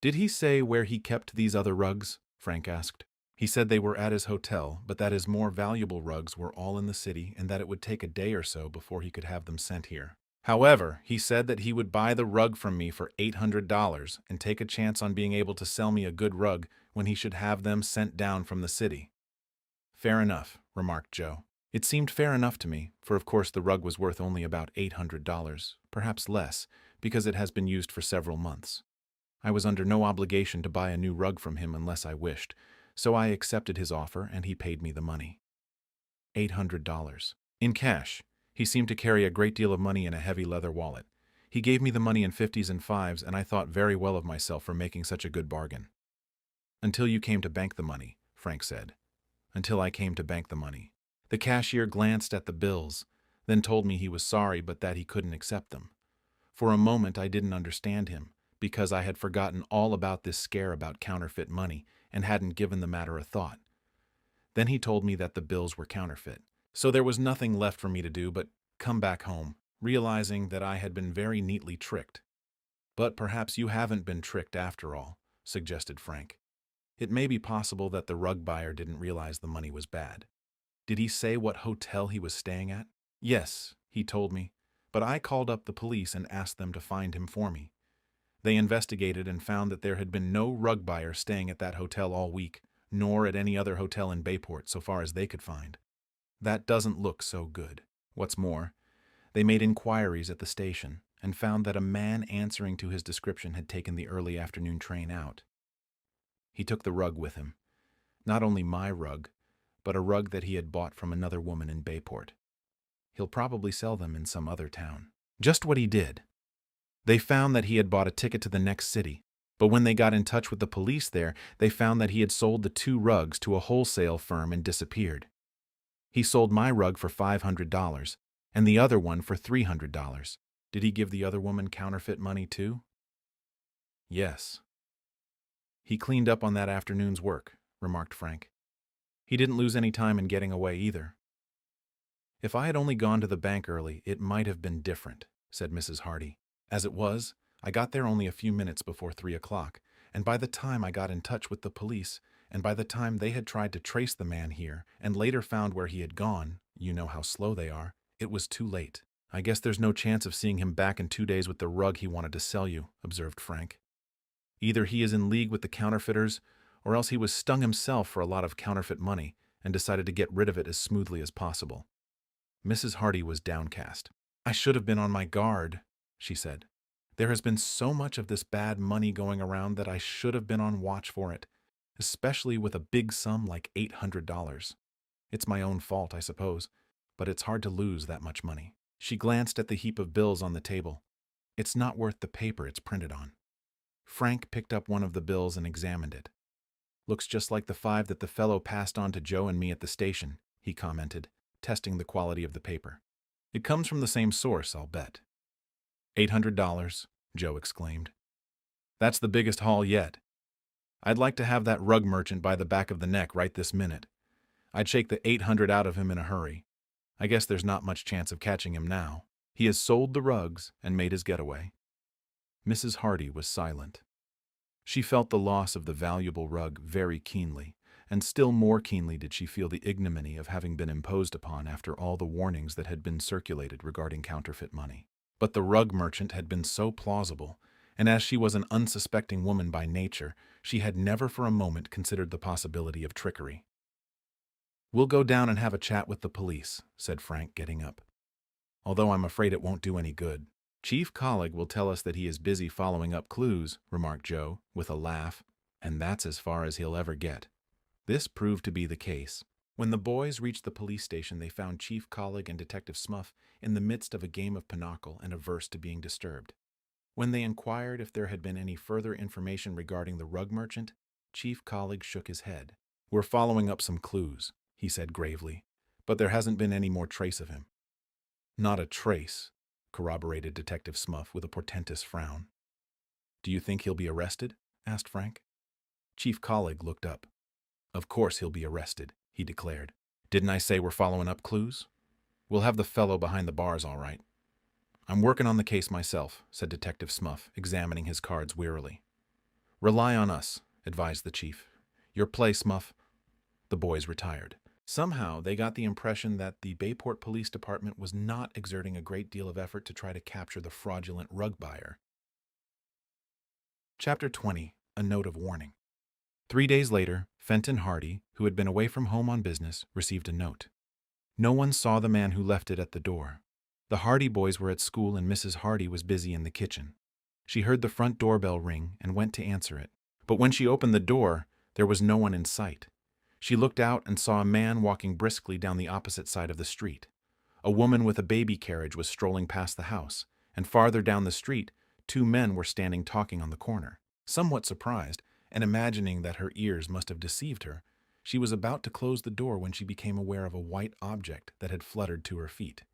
"Did he say where he kept these other rugs?" Frank asked. He said they were at his hotel, but that his more valuable rugs were all in the city and that it would take a day or so before he could have them sent here. However, he said that he would buy the rug from me for $800 and take a chance on being able to sell me a good rug when he should have them sent down from the city. "Fair enough," remarked Joe. It seemed fair enough to me, for of course the rug was worth only about $800, perhaps less, because it has been used for several months. I was under no obligation to buy a new rug from him unless I wished, so I accepted his offer and he paid me the money. $800. In cash. He seemed to carry a great deal of money in a heavy leather wallet. He gave me the money in 50s and 5s, and I thought very well of myself for making such a good bargain. "Until you came to bank the money," Frank said. "Until I came to bank the money." The cashier glanced at the bills, then told me he was sorry but that he couldn't accept them. For a moment I didn't understand him, because I had forgotten all about this scare about counterfeit money and hadn't given the matter a thought. Then he told me that the bills were counterfeit. So there was nothing left for me to do but come back home, realizing that I had been very neatly tricked. "But perhaps you haven't been tricked after all," suggested Frank. "It may be possible that the rug buyer didn't realize the money was bad." "Did he say what hotel he was staying at?" "Yes, he told me, but I called up the police and asked them to find him for me. They investigated and found that there had been no rug buyer staying at that hotel all week, nor at any other hotel in Bayport so far as they could find. That doesn't look so good. What's more, they made inquiries at the station and found that a man answering to his description had taken the early afternoon train out. He took the rug with him. Not only my rug, but a rug that he had bought from another woman in Bayport. He'll probably sell them in some other town." Just what he did. They found that he had bought a ticket to the next city, but when they got in touch with the police there, they found that he had sold the 2 rugs to a wholesale firm and disappeared. He sold my rug for $500, and the other one for $300. Did he give the other woman counterfeit money too? Yes. "He cleaned up on that afternoon's work," remarked Frank. "He didn't lose any time in getting away either." "If I had only gone to the bank early, it might have been different," said Mrs. Hardy. "As it was, I got there only a few minutes before 3 o'clock, and by the time I got in touch with the police, and by the time they had tried to trace the man here and later found where he had gone, you know how slow they are, it was too late." "I guess there's no chance of seeing him back in 2 days with the rug he wanted to sell you," observed Frank. "Either he is in league with the counterfeiters, or else he was stung himself for a lot of counterfeit money and decided to get rid of it as smoothly as possible." Mrs. Hardy was downcast. "I should have been on my guard," she said. "There has been so much of this bad money going around that I should have been on watch for it, especially with a big sum like $800. It's my own fault, I suppose, but it's hard to lose that much money." She glanced at the heap of bills on the table. "It's not worth the paper it's printed on." Frank picked up one of the bills and examined it. "Looks just like the 5 that the fellow passed on to Joe and me at the station," he commented, testing the quality of the paper. "It comes from the same source, I'll bet." $800, Joe exclaimed. "That's the biggest haul yet. I'd like to have that rug merchant by the back of the neck right this minute. I'd shake the 800 out of him in a hurry. I guess there's not much chance of catching him now. He has sold the rugs and made his getaway." Mrs. Hardy was silent. She felt the loss of the valuable rug very keenly, and still more keenly did she feel the ignominy of having been imposed upon after all the warnings that had been circulated regarding counterfeit money. But the rug merchant had been so plausible, and as she was an unsuspecting woman by nature, she had never for a moment considered the possibility of trickery. "We'll go down and have a chat with the police," said Frank, getting up. "Although I'm afraid it won't do any good." "Chief Colleague will tell us that he is busy following up clues," remarked Joe, with a laugh, "and that's as far as he'll ever get." This proved to be the case. When the boys reached the police station, they found Chief Colleague and Detective Smuff in the midst of a game of pinochle and averse to being disturbed. When they inquired if there had been any further information regarding the rug merchant, Chief Colleague shook his head. "We're following up some clues," he said gravely, "but there hasn't been any more trace of him." "Not a trace," corroborated Detective Smuff with a portentous frown. "Do you think he'll be arrested?" asked Frank. Chief Colleague looked up. "Of course he'll be arrested," he declared. "Didn't I say we're following up clues? We'll have the fellow behind the bars all right." "I'm working on the case myself," said Detective Smuff, examining his cards wearily. "Rely on us," advised the chief. "Your play, Smuff." The boys retired. Somehow, they got the impression that the Bayport Police Department was not exerting a great deal of effort to try to capture the fraudulent rug buyer. Chapter 20. A Note of Warning. 3 days later, Fenton Hardy, who had been away from home on business, received a note. No one saw the man who left it at the door. The Hardy boys were at school and Mrs. Hardy was busy in the kitchen. She heard the front doorbell ring and went to answer it. But when she opened the door, there was no one in sight. She looked out and saw a man walking briskly down the opposite side of the street. A woman with a baby carriage was strolling past the house, and farther down the street, 2 men were standing talking on the corner. Somewhat surprised, and imagining that her ears must have deceived her, she was about to close the door when she became aware of a white object that had fluttered to her feet.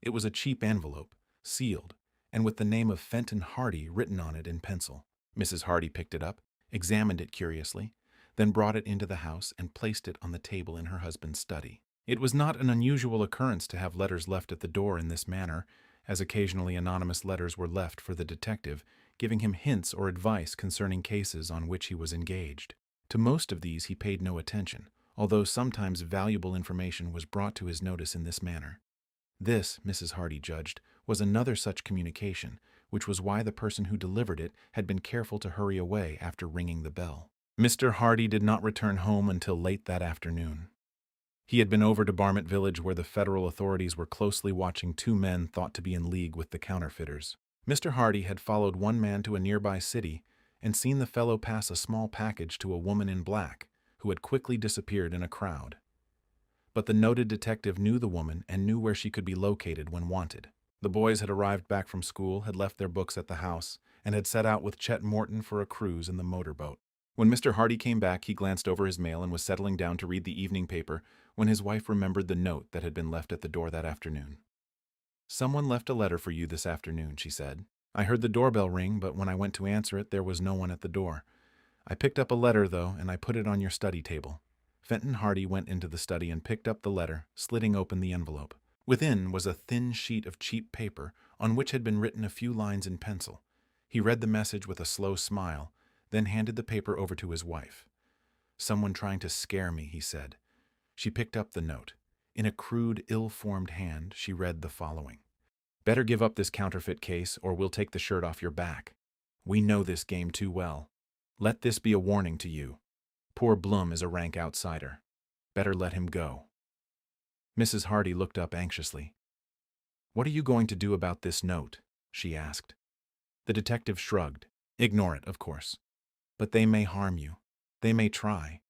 It was a cheap envelope, sealed, and with the name of Fenton Hardy written on it in pencil. Mrs. Hardy picked it up, examined it curiously, then brought it into the house and placed it on the table in her husband's study. It was not an unusual occurrence to have letters left at the door in this manner, as occasionally anonymous letters were left for the detective, giving him hints or advice concerning cases on which he was engaged. To most of these he paid no attention, although sometimes valuable information was brought to his notice in this manner. This, Mrs. Hardy judged, was another such communication, which was why the person who delivered it had been careful to hurry away after ringing the bell. Mr. Hardy did not return home until late that afternoon. He had been over to Barmett Village where the federal authorities were closely watching 2 men thought to be in league with the counterfeiters. Mr. Hardy had followed one man to a nearby city and seen the fellow pass a small package to a woman in black, who had quickly disappeared in a crowd. But the noted detective knew the woman and knew where she could be located when wanted. The boys had arrived back from school, had left their books at the house, and had set out with Chet Morton for a cruise in the motorboat. When Mr. Hardy came back, he glanced over his mail and was settling down to read the evening paper when his wife remembered the note that had been left at the door that afternoon. "Someone left a letter for you this afternoon," she said. "I heard the doorbell ring, but when I went to answer it, there was no one at the door. I picked up a letter, though, and I put it on your study table." Fenton Hardy went into the study and picked up the letter, slitting open the envelope. Within was a thin sheet of cheap paper on which had been written a few lines in pencil. He read the message with a slow smile, then handed the paper over to his wife. "Someone trying to scare me," he said. She picked up the note. In a crude, ill-formed hand, she read the following. "Better give up this counterfeit case, or we'll take the shirt off your back. We know this game too well. Let this be a warning to you. Poor Blum is a rank outsider. Better let him go." Mrs. Hardy looked up anxiously. "What are you going to do about this note?" she asked. The detective shrugged. "Ignore it, of course. But they may harm you. They may try.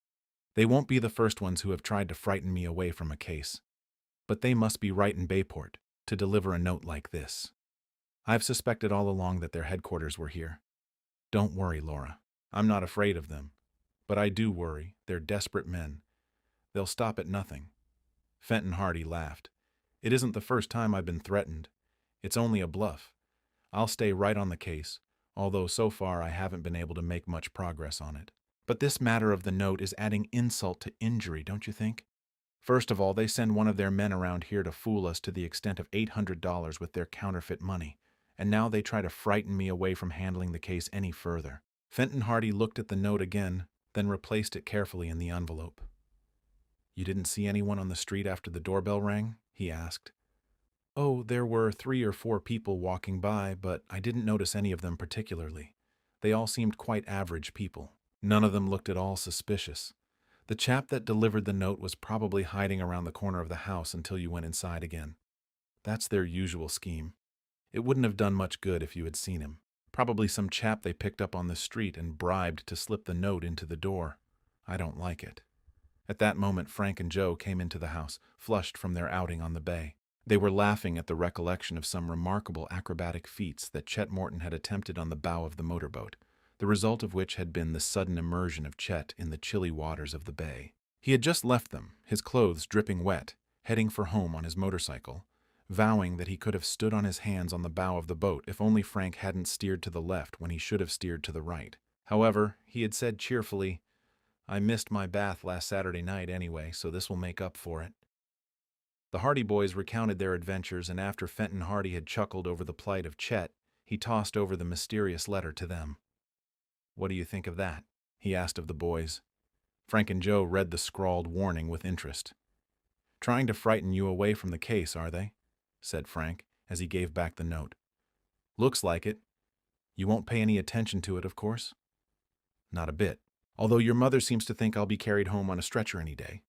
They won't be the first ones who have tried to frighten me away from a case. But they must be right in Bayport to deliver a note like this. I've suspected all along that their headquarters were here. Don't worry, Laura. I'm not afraid of them. But I do worry. They're desperate men. They'll stop at nothing." Fenton Hardy laughed. "It isn't the first time I've been threatened. It's only a bluff. I'll stay right on the case, although so far I haven't been able to make much progress on it. But this matter of the note is adding insult to injury, don't you think? First of all, they send one of their men around here to fool us to the extent of $800 with their counterfeit money, and now they try to frighten me away from handling the case any further." Fenton Hardy looked at the note again, then replaced it carefully in the envelope. "You didn't see anyone on the street after the doorbell rang?" he asked. "Oh, there were 3 or 4 people walking by, but I didn't notice any of them particularly. They all seemed quite average people. None of them looked at all suspicious. The chap that delivered the note was probably hiding around the corner of the house until you went inside again. That's their usual scheme. It wouldn't have done much good if you had seen him. Probably some chap they picked up on the street and bribed to slip the note into the door. I don't like it." At that moment, Frank and Joe came into the house, flushed from their outing on the bay. They were laughing at the recollection of some remarkable acrobatic feats that Chet Morton had attempted on the bow of the motorboat, the result of which had been the sudden immersion of Chet in the chilly waters of the bay. He had just left them, his clothes dripping wet, heading for home on his motorcycle, vowing that he could have stood on his hands on the bow of the boat if only Frank hadn't steered to the left when he should have steered to the right. However, he had said cheerfully, "I missed my bath last Saturday night anyway, so this will make up for it." The Hardy boys recounted their adventures, and after Fenton Hardy had chuckled over the plight of Chet, he tossed over the mysterious letter to them. "What do you think of that?" he asked of the boys. Frank and Joe read the scrawled warning with interest. "Trying to frighten you away from the case, are they?" said Frank, as he gave back the note. "Looks like it. You won't pay any attention to it, of course?" "Not a bit. Although your mother seems to think I'll be carried home on a stretcher any day."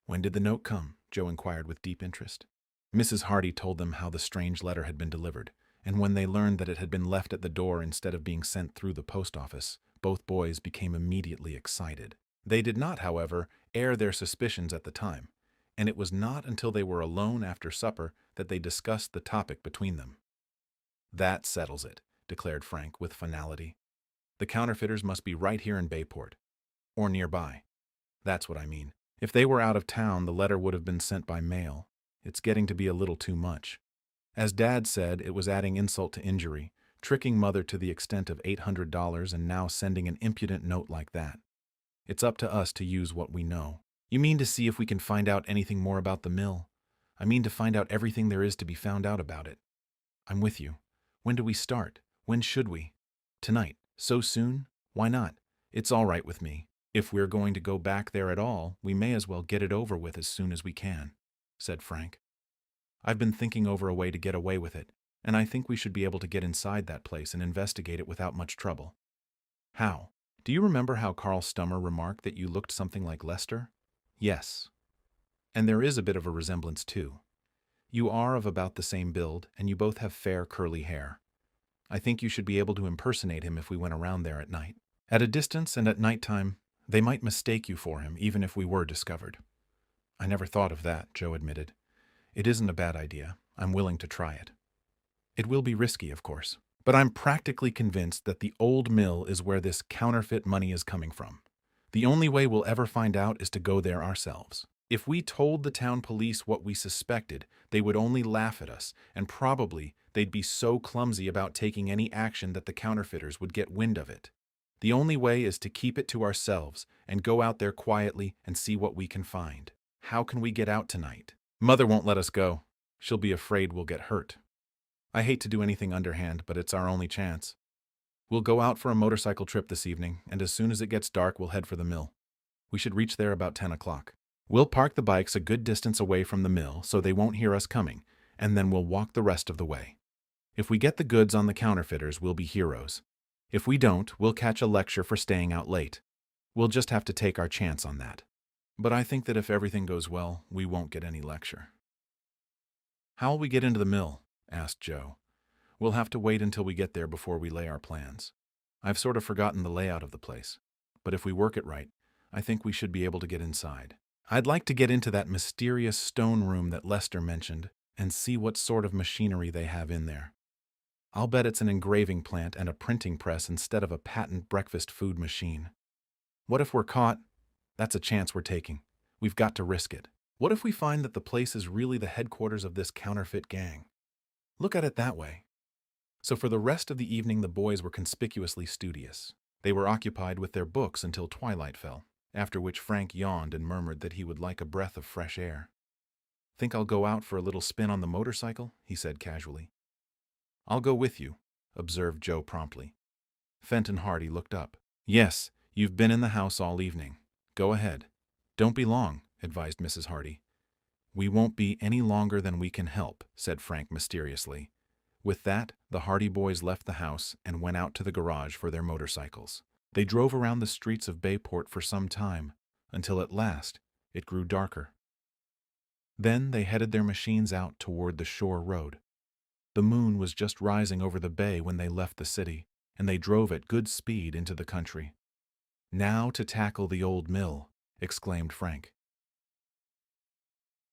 "When did the note come?" Joe inquired with deep interest. Mrs. Hardy told them how the strange letter had been delivered, and when they learned that it had been left at the door instead of being sent through the post office, both boys became immediately excited. They did not, however, air their suspicions at the time, and it was not until they were alone after supper that they discussed the topic between them. "That settles it," declared Frank with finality. "The counterfeiters must be right here in Bayport, or nearby. That's what I mean. If they were out of town, the letter would have been sent by mail. It's getting to be a little too much." As Dad said, it was adding insult to injury, tricking Mother to the extent of $800 and now sending an impudent note like that. It's up to us to use what we know. "You mean to see if we can find out anything more about the mill?" "I mean to find out everything there is to be found out about it." "I'm with you. When do we start? When should we?" "Tonight. So soon? Why not? It's all right with me. If we're going to go back there at all, we may as well get it over with as soon as we can," said Frank. "I've been thinking over a way to get away with it, and I think we should be able to get inside that place and investigate it without much trouble." "How? Do you remember how Carl Stummer remarked that you looked something like Lester?" "Yes. And there is a bit of a resemblance, too. You are of about the same build, and you both have fair curly hair. I think you should be able to impersonate him if we went around there at night. At a distance and at nighttime, they might mistake you for him, even if we were discovered." "I never thought of that," Joe admitted. "It isn't a bad idea. I'm willing to try it. It will be risky, of course, but I'm practically convinced that the old mill is where this counterfeit money is coming from. The only way we'll ever find out is to go there ourselves. If we told the town police what we suspected, they would only laugh at us, and probably they'd be so clumsy about taking any action that the counterfeiters would get wind of it. The only way is to keep it to ourselves and go out there quietly and see what we can find. How can we get out tonight?" "Mother won't let us go. She'll be afraid we'll get hurt. I hate to do anything underhand, but it's our only chance. We'll go out for a motorcycle trip this evening, and as soon as it gets dark, we'll head for the mill. We should reach there about 10 o'clock. We'll park the bikes a good distance away from the mill so they won't hear us coming, and then we'll walk the rest of the way. If we get the goods on the counterfeiters, we'll be heroes. If we don't, we'll catch a lecture for staying out late. We'll just have to take our chance on that. But I think that if everything goes well, we won't get any lecture." "How'll we get into the mill?" asked Joe. "We'll have to wait until we get there before we lay our plans. I've sort of forgotten the layout of the place, but if we work it right, I think we should be able to get inside. I'd like to get into that mysterious stone room that Lester mentioned and see what sort of machinery they have in there. I'll bet it's an engraving plant and a printing press instead of a patent breakfast food machine. What if we're caught? That's a chance we're taking. We've got to risk it. What if we find that the place is really the headquarters of this counterfeit gang? Look at it that way." So for the rest of the evening, the boys were conspicuously studious. They were occupied with their books until twilight fell, after which Frank yawned and murmured that he would like a breath of fresh air. "Think I'll go out for a little spin on the motorcycle?" he said casually. "I'll go with you," observed Joe promptly. Fenton Hardy looked up. "Yes, You've been in the house all evening. Go ahead. Don't be long, advised Mrs. Hardy. We won't be any longer than we can help, said Frank mysteriously. With that, the Hardy boys left the house and went out to the garage for their motorcycles. They drove around the streets of Bayport for some time, until at last it grew darker. Then they headed their machines out toward the shore road. The moon was just rising over the bay when they left the city, and they drove at good speed into the country. Now to tackle the old mill, exclaimed Frank.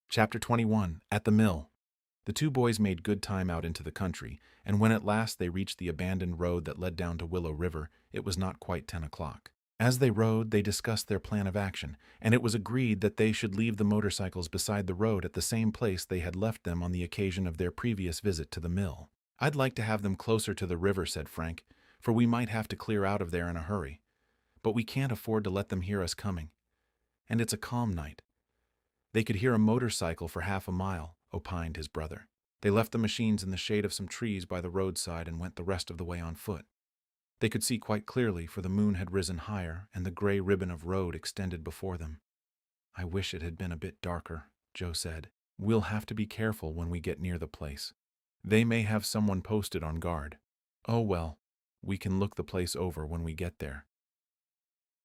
Chapter 21. At the Mill. The two boys made good time out into the country, and when at last they reached the abandoned road that led down to Willow River, it was not quite 10 o'clock. As they rode, they discussed their plan of action, and it was agreed that they should leave the motorcycles beside the road at the same place they had left them on the occasion of their previous visit to the mill. I'd like to have them closer to the river, said Frank, for we might have to clear out of there in a hurry. But we can't afford to let them hear us coming. And it's a calm night. They could hear a motorcycle for half a mile, opined his brother. They left the machines in the shade of some trees by the roadside and went the rest of the way on foot. They could see quite clearly, for the moon had risen higher and the gray ribbon of road extended before them. I wish it had been a bit darker, Joe said. We'll have to be careful when we get near the place. They may have someone posted on guard. Oh well, we can look the place over when we get there.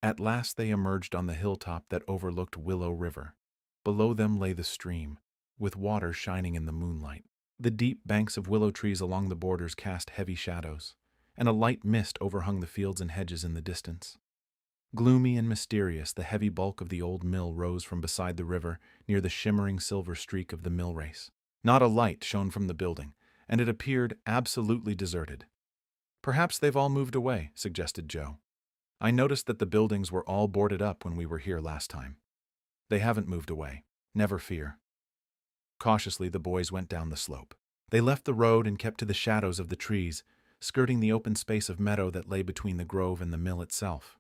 At last they emerged on the hilltop that overlooked Willow River. Below them lay the stream, with water shining in the moonlight. The deep banks of willow trees along the borders cast heavy shadows, and a light mist overhung the fields and hedges in the distance. Gloomy and mysterious, the heavy bulk of the old mill rose from beside the river near the shimmering silver streak of the mill race. Not a light shone from the building, and it appeared absolutely deserted. Perhaps they've all moved away, suggested Joe. I noticed that the buildings were all boarded up when we were here last time. They haven't moved away. Never fear. Cautiously, the boys went down the slope. They left the road and kept to the shadows of the trees, skirting the open space of meadow that lay between the grove and the mill itself.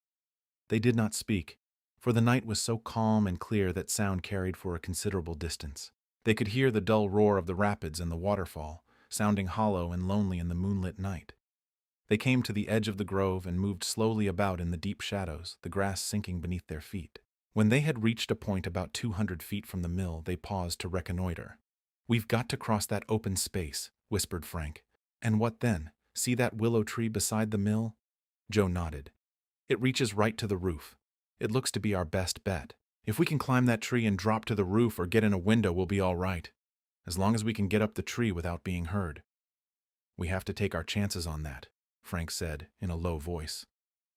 They did not speak, for the night was so calm and clear that sound carried for a considerable distance. They could hear the dull roar of the rapids and the waterfall, sounding hollow and lonely in the moonlit night. They came to the edge of the grove and moved slowly about in the deep shadows, the grass sinking beneath their feet. When they had reached a point about 200 feet from the mill, they paused to reconnoiter. We've got to cross that open space, whispered Frank. And what then? See that willow tree beside the mill? Joe nodded. It reaches right to the roof. It looks to be our best bet. If we can climb that tree and drop to the roof or get in a window, we'll be all right. As long as we can get up the tree without being heard. We have to take our chances on that, Frank said in a low voice.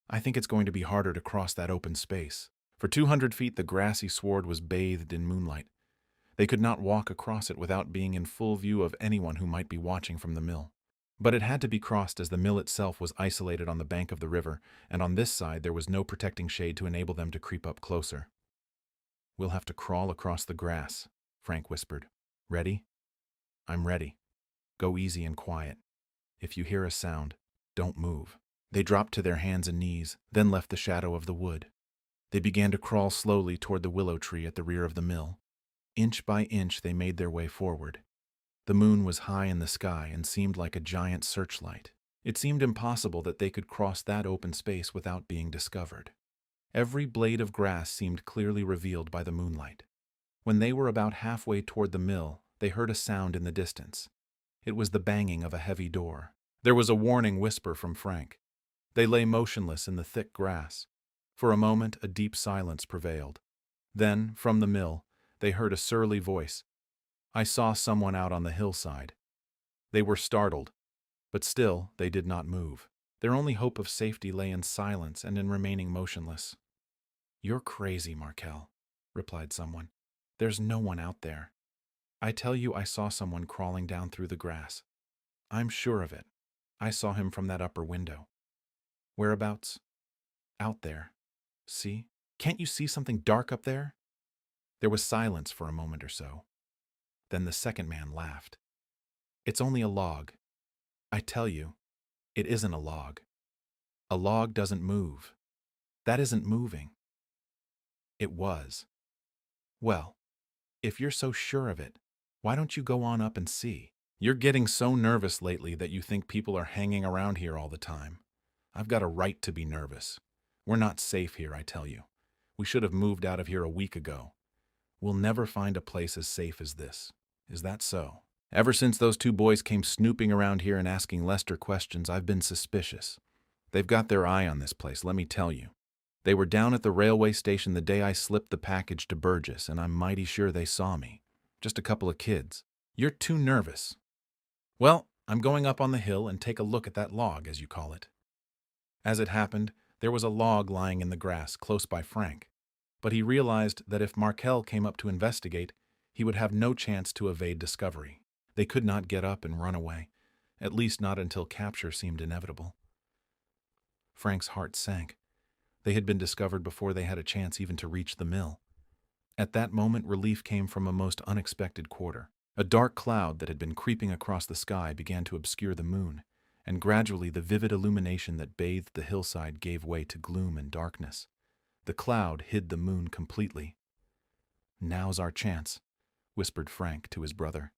I think it's going to be harder to cross that open space. For 200 feet, the grassy sward was bathed in moonlight. They could not walk across it without being in full view of anyone who might be watching from the mill. But it had to be crossed as the mill itself was isolated on the bank of the river, and on this side there was no protecting shade to enable them to creep up closer. We'll have to crawl across the grass, Frank whispered. Ready? I'm ready. Go easy and quiet. If you hear a sound, don't move. They dropped to their hands and knees, then left the shadow of the wood. They began to crawl slowly toward the willow tree at the rear of the mill. Inch by inch they made their way forward. The moon was high in the sky and seemed like a giant searchlight. It seemed impossible that they could cross that open space without being discovered. Every blade of grass seemed clearly revealed by the moonlight. When they were about halfway toward the mill, they heard a sound in the distance. It was the banging of a heavy door. There was a warning whisper from Frank. They lay motionless in the thick grass. For a moment, a deep silence prevailed. Then, from the mill, they heard a surly voice. I saw someone out on the hillside. They were startled, but still they did not move. Their only hope of safety lay in silence and in remaining motionless. You're crazy, Markel, replied someone. There's no one out there. I tell you, I saw someone crawling down through the grass. I'm sure of it. I saw him from that upper window. Whereabouts? Out there. See? Can't you see something dark up there? There was silence for a moment or so. Then the second man laughed. It's only a log. I tell you, it isn't a log. A log doesn't move. That isn't moving. It was. Well, if you're so sure of it, why don't you go on up and see? You're getting so nervous lately that you think people are hanging around here all the time. I've got a right to be nervous. We're not safe here, I tell you. We should have moved out of here a week ago. We'll never find a place as safe as this. Is that so? Ever since those two boys came snooping around here and asking Lester questions, I've been suspicious. They've got their eye on this place, let me tell you. They were down at the railway station the day I slipped the package to Burgess, and I'm mighty sure they saw me. Just a couple of kids. You're too nervous. Well, I'm going up on the hill and take a look at that log, as you call it. As it happened, there was a log lying in the grass close by Frank, but he realized that if Markel came up to investigate, he would have no chance to evade discovery. They could not get up and run away, at least not until capture seemed inevitable. Frank's heart sank. They had been discovered before they had a chance even to reach the mill. At that moment, relief came from a most unexpected quarter. A dark cloud that had been creeping across the sky began to obscure the moon, and gradually the vivid illumination that bathed the hillside gave way to gloom and darkness. The cloud hid the moon completely. "Now's our chance," whispered Frank to his brother.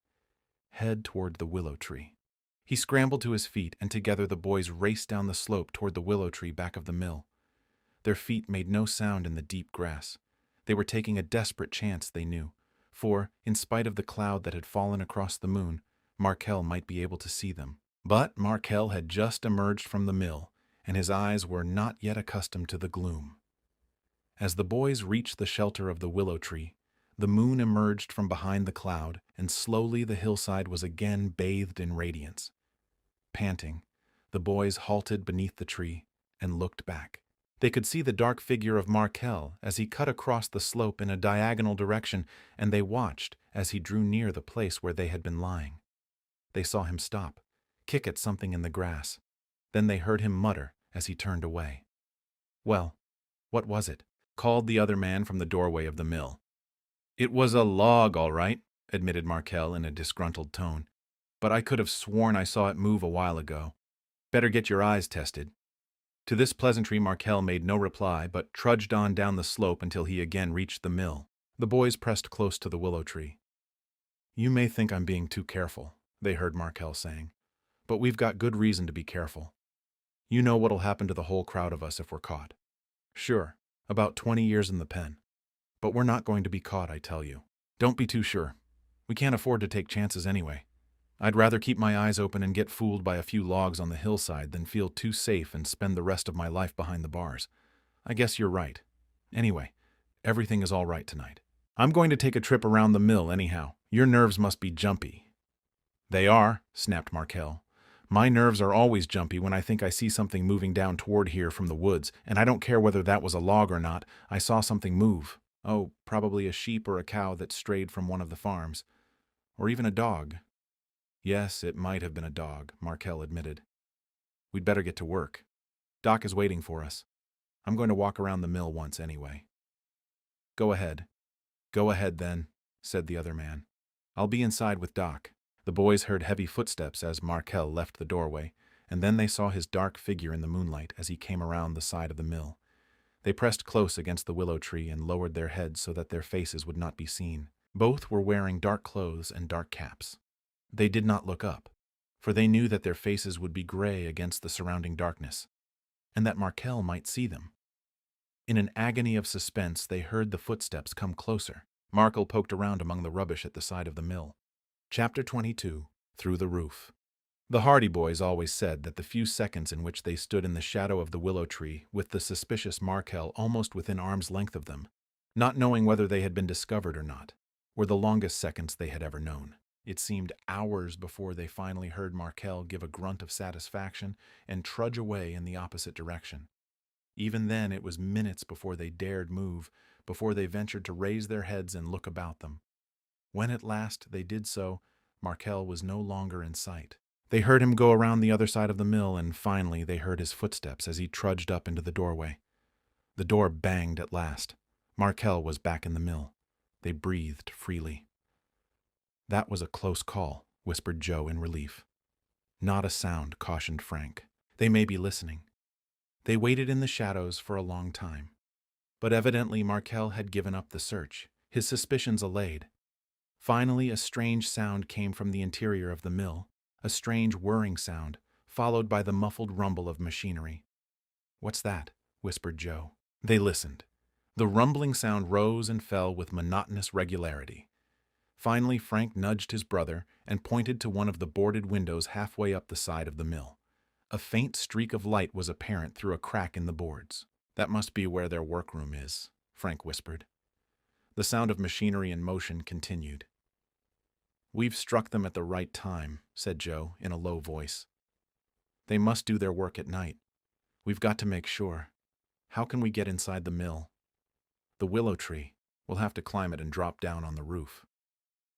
"Head toward the willow tree." He scrambled to his feet, and together the boys raced down the slope toward the willow tree back of the mill. Their feet made no sound in the deep grass. They were taking a desperate chance, they knew, for, in spite of the cloud that had fallen across the moon, Markel might be able to see them. But Markel had just emerged from the mill, and his eyes were not yet accustomed to the gloom. As the boys reached the shelter of the willow tree, the moon emerged from behind the cloud, and slowly the hillside was again bathed in radiance. Panting, the boys halted beneath the tree and looked back. They could see the dark figure of Markel as he cut across the slope in a diagonal direction, and they watched as he drew near the place where they had been lying. They saw him stop, kick at something in the grass. Then they heard him mutter as he turned away. "Well, what was it?" called the other man from the doorway of the mill. "It was a log, all right," admitted Markel in a disgruntled tone. "But I could have sworn I saw it move a while ago. Better get your eyes tested." To this pleasantry Markel made no reply, but trudged on down the slope until he again reached the mill. The boys pressed close to the willow tree. "You may think I'm being too careful," they heard Markel saying, "but we've got good reason to be careful. You know what'll happen to the whole crowd of us if we're caught. Sure, about 20 years in the pen. But we're not going to be caught, I tell you. Don't be too sure. We can't afford to take chances anyway. I'd rather keep my eyes open and get fooled by a few logs on the hillside than feel too safe and spend the rest of my life behind the bars. I guess you're right. Anyway, everything is all right tonight. I'm going to take a trip around the mill anyhow. Your nerves must be jumpy." "They are," snapped Markel. "My nerves are always jumpy when I think I see something moving down toward here from the woods, and I don't care whether that was a log or not. I saw something move. Oh, probably a sheep or a cow that strayed from one of the farms. Or even a dog." "Yes, it might have been a dog," Markel admitted. "We'd better get to work. Doc is waiting for us. I'm going to walk around the mill once anyway." "Go ahead." "Go ahead, then," said the other man. "I'll be inside with Doc." The boys heard heavy footsteps as Markel left the doorway, and then they saw his dark figure in the moonlight as he came around the side of the mill. They pressed close against the willow tree and lowered their heads so that their faces would not be seen. Both were wearing dark clothes and dark caps. They did not look up, for they knew that their faces would be gray against the surrounding darkness, and that Markel might see them. In an agony of suspense, they heard the footsteps come closer. Markel poked around among the rubbish at the side of the mill. Chapter 22. Through the Roof. The Hardy Boys always said that the few seconds in which they stood in the shadow of the willow tree, with the suspicious Markel almost within arm's length of them, not knowing whether they had been discovered or not, were the longest seconds they had ever known. It seemed hours before they finally heard Markel give a grunt of satisfaction and trudge away in the opposite direction. Even then, it was minutes before they dared move, before they ventured to raise their heads and look about them. When at last they did so, Markel was no longer in sight. They heard him go around the other side of the mill, and finally they heard his footsteps as he trudged up into the doorway. The door banged at last. Markel was back in the mill. They breathed freely. "That was a close call," whispered Joe in relief. "Not a sound," cautioned Frank. "They may be listening." They waited in the shadows for a long time. But evidently Markel had given up the search, his suspicions allayed. Finally, a strange sound came from the interior of the mill, a strange whirring sound, followed by the muffled rumble of machinery. "What's that?" whispered Joe. They listened. The rumbling sound rose and fell with monotonous regularity. Finally, Frank nudged his brother and pointed to one of the boarded windows halfway up the side of the mill. A faint streak of light was apparent through a crack in the boards. That must be where their workroom is, Frank whispered. The sound of machinery in motion continued. We've struck them at the right time, said Joe in a low voice. They must do their work at night. We've got to make sure. How can we get inside the mill? The willow tree. We'll have to climb it and drop down on the roof.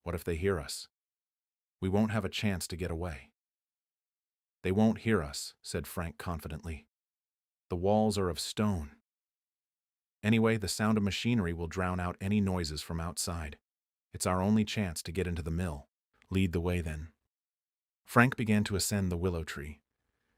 What if they hear us? We won't have a chance to get away. They won't hear us, said Frank confidently. The walls are of stone. Anyway, the sound of machinery will drown out any noises from outside. It's our only chance to get into the mill. Lead the way, then. Frank began to ascend the willow tree.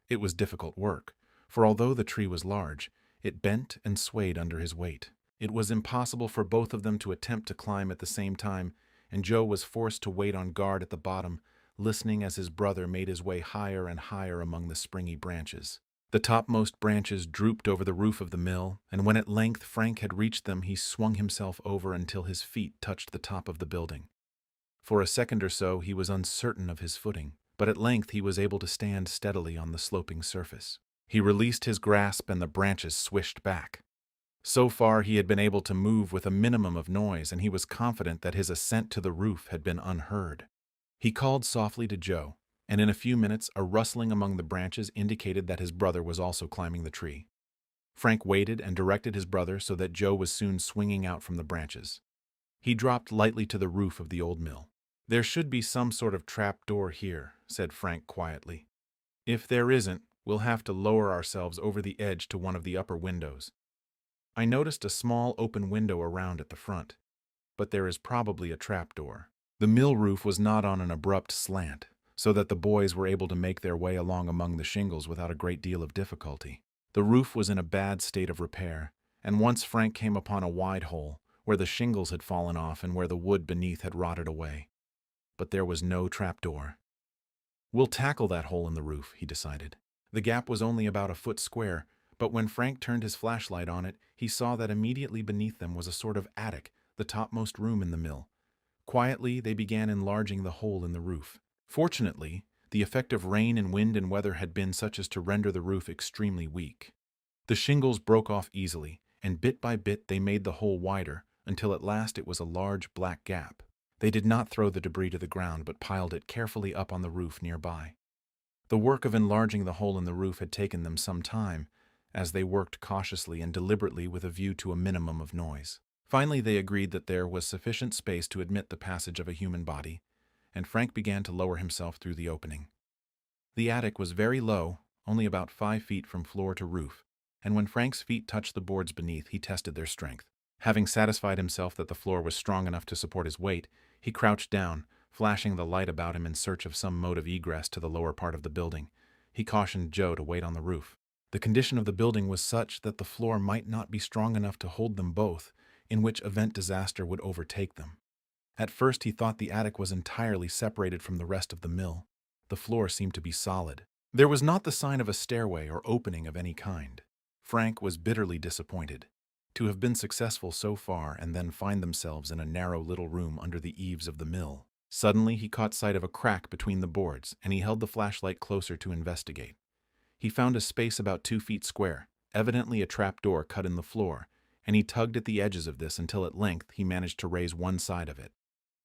It was difficult work, for although the tree was large, it bent and swayed under his weight. It was impossible for both of them to attempt to climb at the same time, and Joe was forced to wait on guard at the bottom, listening as his brother made his way higher and higher among the springy branches. The topmost branches drooped over the roof of the mill, and when at length Frank had reached them, he swung himself over until his feet touched the top of the building. For a second or so he was uncertain of his footing, but at length he was able to stand steadily on the sloping surface. He released his grasp and the branches swished back. So far he had been able to move with a minimum of noise, and he was confident that his ascent to the roof had been unheard. He called softly to Joe, and in a few minutes a rustling among the branches indicated that his brother was also climbing the tree. Frank waited and directed his brother so that Joe was soon swinging out from the branches. He dropped lightly to the roof of the old mill. There should be some sort of trap door here, said Frank quietly. If there isn't, we'll have to lower ourselves over the edge to one of the upper windows. I noticed a small open window around at the front, but there is probably a trapdoor. The mill roof was not on an abrupt slant, so that the boys were able to make their way along among the shingles without a great deal of difficulty. The roof was in a bad state of repair, and once Frank came upon a wide hole, where the shingles had fallen off and where the wood beneath had rotted away. But there was no trapdoor. We'll tackle that hole in the roof, he decided. The gap was only about a foot square, but when Frank turned his flashlight on it, he saw that immediately beneath them was a sort of attic, the topmost room in the mill. Quietly, they began enlarging the hole in the roof. Fortunately, the effect of rain and wind and weather had been such as to render the roof extremely weak. The shingles broke off easily, and bit by bit they made the hole wider, until at last it was a large black gap. They did not throw the debris to the ground, but piled it carefully up on the roof nearby. The work of enlarging the hole in the roof had taken them some time, as they worked cautiously and deliberately with a view to a minimum of noise. Finally, they agreed that there was sufficient space to admit the passage of a human body, and Frank began to lower himself through the opening. The attic was very low, only about 5 feet from floor to roof, and when Frank's feet touched the boards beneath, he tested their strength. Having satisfied himself that the floor was strong enough to support his weight, he crouched down, flashing the light about him in search of some mode of egress to the lower part of the building. He cautioned Joe to wait on the roof. The condition of the building was such that the floor might not be strong enough to hold them both, in which event disaster would overtake them. At first he thought the attic was entirely separated from the rest of the mill. The floor seemed to be solid. There was not the sign of a stairway or opening of any kind. Frank was bitterly disappointed. To have been successful so far and then find themselves in a narrow little room under the eaves of the mill. Suddenly he caught sight of a crack between the boards, and he held the flashlight closer to investigate. He found a space about 2 feet square, evidently a trapdoor cut in the floor, and he tugged at the edges of this until at length he managed to raise one side of it.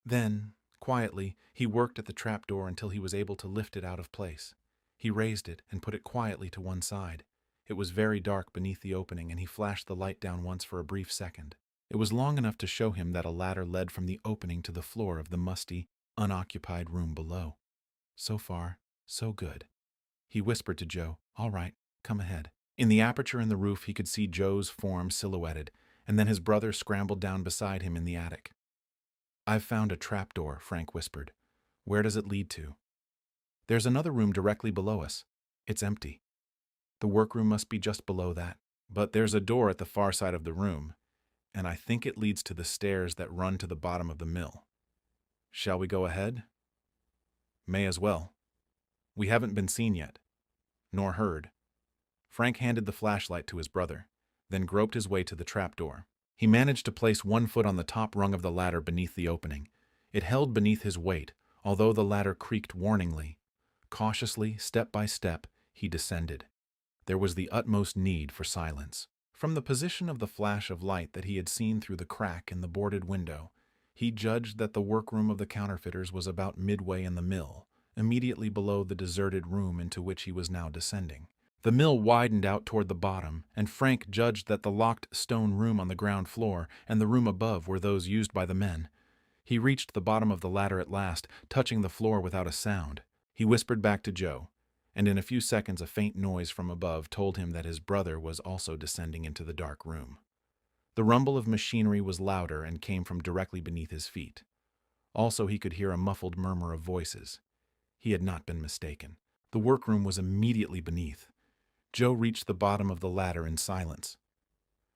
Then, quietly, he worked at the trapdoor until he was able to lift it out of place. He raised it and put it quietly to one side. It was very dark beneath the opening, and he flashed the light down once for a brief second. It was long enough to show him that a ladder led from the opening to the floor of the musty, unoccupied room below. So far, so good. He whispered to Joe, "All right, come ahead." In the aperture in the roof he could see Joe's form silhouetted, and then his brother scrambled down beside him in the attic. "I've found a trapdoor," Frank whispered. "Where does it lead to?" "There's another room directly below us. It's empty. The workroom must be just below that. But there's a door at the far side of the room, and I think it leads to the stairs that run to the bottom of the mill. Shall we go ahead?" "May as well. We haven't been seen yet, nor heard." Frank handed the flashlight to his brother. then groped his way to the trapdoor. He managed to place one foot on the top rung of the ladder beneath the opening. It held beneath his weight, although the ladder creaked warningly. Cautiously, step by step, he descended. There was the utmost need for silence. From the position of the flash of light that he had seen through the crack in the boarded window, he judged that the workroom of the counterfeiters was about midway in the mill, immediately below the deserted room into which he was now descending. The mill widened out toward the bottom, and Frank judged that the locked stone room on the ground floor and the room above were those used by the men. He reached the bottom of the ladder at last, touching the floor without a sound. He whispered back to Joe, and in a few seconds a faint noise from above told him that his brother was also descending into the dark room. The rumble of machinery was louder and came from directly beneath his feet. Also, he could hear a muffled murmur of voices. He had not been mistaken. The workroom was immediately beneath. Joe reached the bottom of the ladder in silence.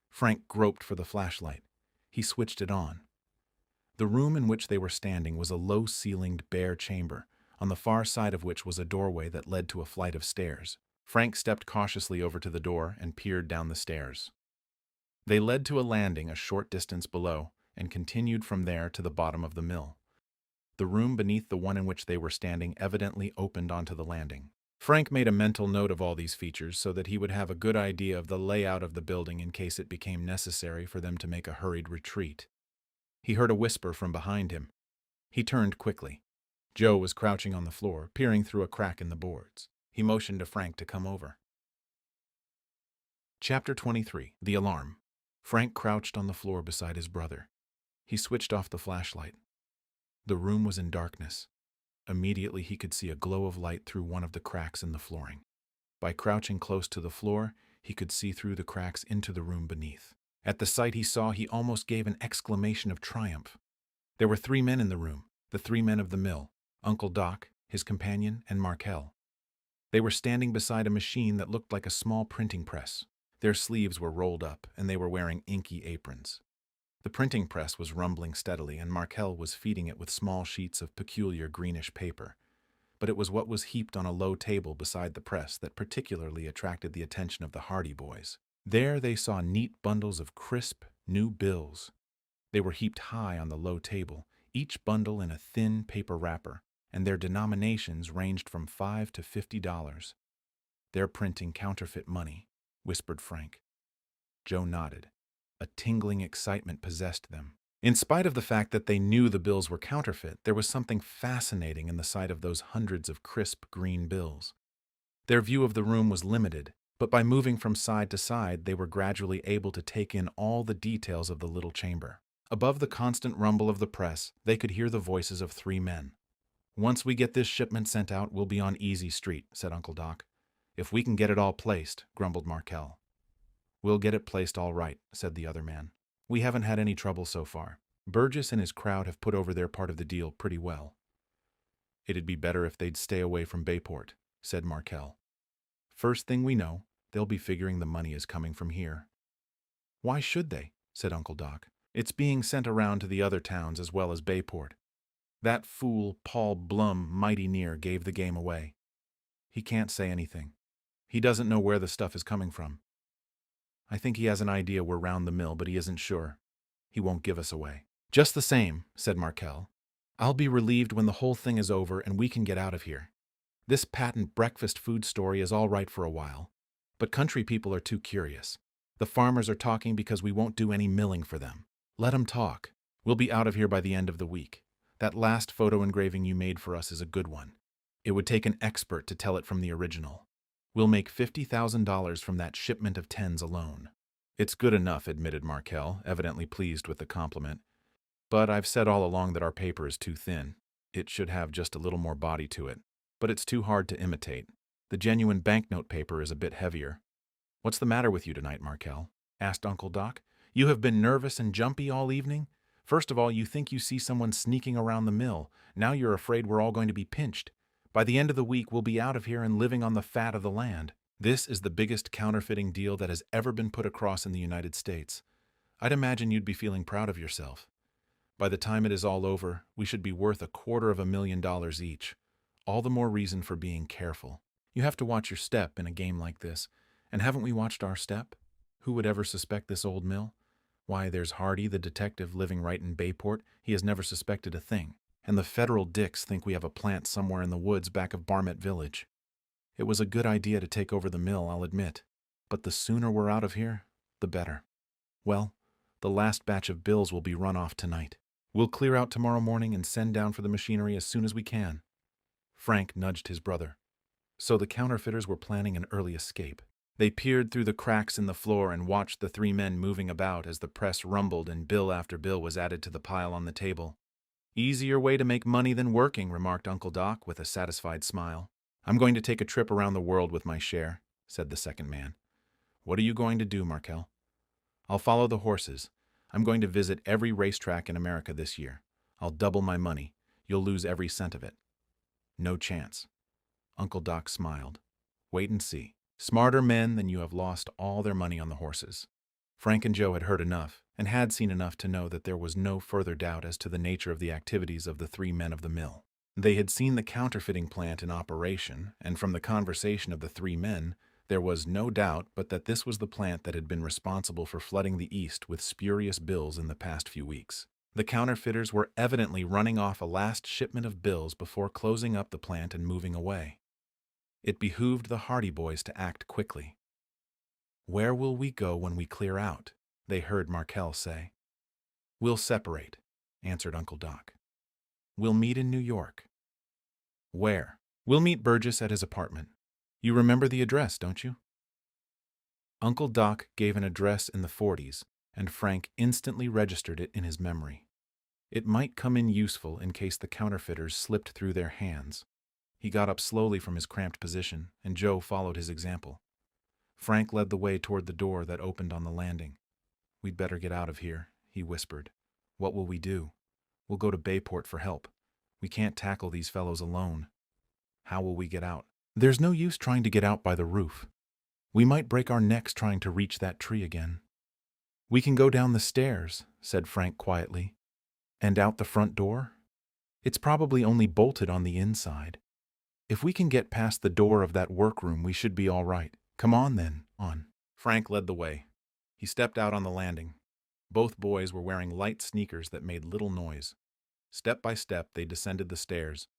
Frank groped for the flashlight. He switched it on. The room in which they were standing was a low-ceilinged, bare chamber, on the far side of which was a doorway that led to a flight of stairs. Frank stepped cautiously over to the door and peered down the stairs. They led to a landing a short distance below and continued from there to the bottom of the mill. The room beneath the one in which they were standing evidently opened onto the landing. Frank made a mental note of all these features so that he would have a good idea of the layout of the building in case it became necessary for them to make a hurried retreat. He heard a whisper from behind him. He turned quickly. Joe was crouching on the floor, peering through a crack in the boards. He motioned to Frank to come over. Chapter 23. The Alarm. Frank crouched on the floor beside his brother. He switched off the flashlight. The room was in darkness. Immediately he could see a glow of light through one of the cracks in the flooring. By crouching close to the floor, he could see through the cracks into the room beneath. At the sight he saw, he almost gave an exclamation of triumph. There were 3 men in the room, the 3 men of the mill, Uncle Doc, his companion, and Markel. They were standing beside a machine that looked like a small printing press. Their sleeves were rolled up, and they were wearing inky aprons. The printing press was rumbling steadily, and Markel was feeding it with small sheets of peculiar greenish paper. But it was what was heaped on a low table beside the press that particularly attracted the attention of the Hardy boys. There they saw neat bundles of crisp, new bills. They were heaped high on the low table, each bundle in a thin paper wrapper, and their denominations ranged from $5 to $50. "They're printing counterfeit money," whispered Frank. Joe nodded. A tingling excitement possessed them. In spite of the fact that they knew the bills were counterfeit, there was something fascinating in the sight of those hundreds of crisp green bills. Their view of the room was limited, but by moving from side to side, they were gradually able to take in all the details of the little chamber. Above the constant rumble of the press, they could hear the voices of 3 men. "Once we get this shipment sent out, we'll be on easy street," said Uncle Doc. "If we can get it all placed," grumbled Markel. "We'll get it placed all right," said the other man. "We haven't had any trouble so far. Burgess and his crowd have put over their part of the deal pretty well." "It'd be better if they'd stay away from Bayport," said Markel. "First thing we know, they'll be figuring the money is coming from here." "Why should they?" said Uncle Doc. "It's being sent around to the other towns as well as Bayport. That fool, Paul Blum, mighty near gave the game away. He can't say anything. He doesn't know where the stuff is coming from. I think he has an idea we're round the mill, but he isn't sure. He won't give us away." "Just the same," said Markel, "I'll be relieved when the whole thing is over and we can get out of here. This patent breakfast food story is all right for a while, but country people are too curious. The farmers are talking because we won't do any milling for them. Let 'em talk. We'll be out of here by the end of the week. That last photo engraving you made for us is a good one. It would take an expert to tell it from the original. We'll make $50,000 from that shipment of 10s alone." "It's good enough," admitted Markel, evidently pleased with the compliment. "But I've said all along that our paper is too thin. It should have just a little more body to it. But it's too hard to imitate. The genuine banknote paper is a bit heavier." "What's the matter with you tonight, Markel?" asked Uncle Doc. "You have been nervous and jumpy all evening? First of all, you think you see someone sneaking around the mill. Now you're afraid we're all going to be pinched. By the end of the week, we'll be out of here and living on the fat of the land. This is the biggest counterfeiting deal that has ever been put across in the United States. I'd imagine you'd be feeling proud of yourself. By the time it is all over, we should be worth $250,000 each. All the more reason for being careful. You have to watch your step in a game like this. And haven't we watched our step? Who would ever suspect this old mill? Why, there's Hardy, the detective living right in Bayport. He has never suspected a thing. And the federal dicks think we have a plant somewhere in the woods back of Barmet Village. It was a good idea to take over the mill, I'll admit. But the sooner we're out of here, the better. Well, the last batch of bills will be run off tonight. We'll clear out tomorrow morning and send down for the machinery as soon as we can. Frank nudged his brother. So the counterfeiters were planning an early escape. They peered through the cracks in the floor and watched the three men moving about as the press rumbled and bill after bill was added to the pile on the table. Easier way to make money than working, remarked Uncle Doc with a satisfied smile. I'm going to take a trip around the world with my share, said the second man. What are you going to do, Markel? I'll follow the horses. I'm going to visit every racetrack in America this year. I'll double my money. You'll lose every cent of it. No chance. Uncle Doc smiled. Wait and see. Smarter men than you have lost all their money on the horses. Frank and Joe had heard enough and had seen enough to know that there was no further doubt as to the nature of the activities of the three men of the mill. They had seen the counterfeiting plant in operation, and from the conversation of the three men, there was no doubt but that this was the plant that had been responsible for flooding the East with spurious bills in the past few weeks. The counterfeiters were evidently running off a last shipment of bills before closing up the plant and moving away. It behooved the Hardy boys to act quickly. Where will we go when we clear out? They heard Markel say. We'll separate, answered Uncle Doc. We'll meet in New York. Where? We'll meet Burgess at his apartment. You remember the address, don't you? Uncle Doc gave an address in the 40s, and Frank instantly registered it in his memory. It might come in useful in case the counterfeiters slipped through their hands. He got up slowly from his cramped position, and Joe followed his example. Frank led the way toward the door that opened on the landing. We'd better get out of here, he whispered. What will we do? We'll go to Bayport for help. We can't tackle these fellows alone. How will we get out? There's no use trying to get out by the roof. We might break our necks trying to reach that tree again. We can go down the stairs, said Frank quietly. And out the front door? It's probably only bolted on the inside. If we can get past the door of that workroom, we should be all right. Come on, then, on. Frank led the way. He stepped out on the landing. Both boys were wearing light sneakers that made little noise. Step by step, they descended the stairs.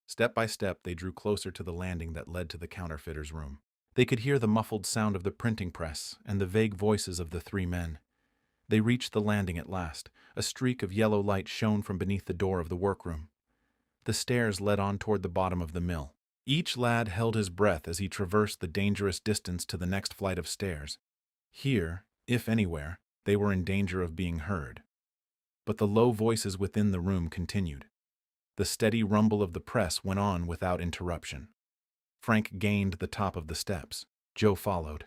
Step by step, they drew closer to the landing that led to the counterfeiter's room. They could hear the muffled sound of the printing press and the vague voices of the three men. They reached the landing at last. A streak of yellow light shone from beneath the door of the workroom. The stairs led on toward the bottom of the mill. Each lad held his breath as he traversed the dangerous distance to the next flight of stairs. Here, if anywhere, they were in danger of being heard. But the low voices within the room continued. The steady rumble of the press went on without interruption. Frank gained the top of the steps. Joe followed.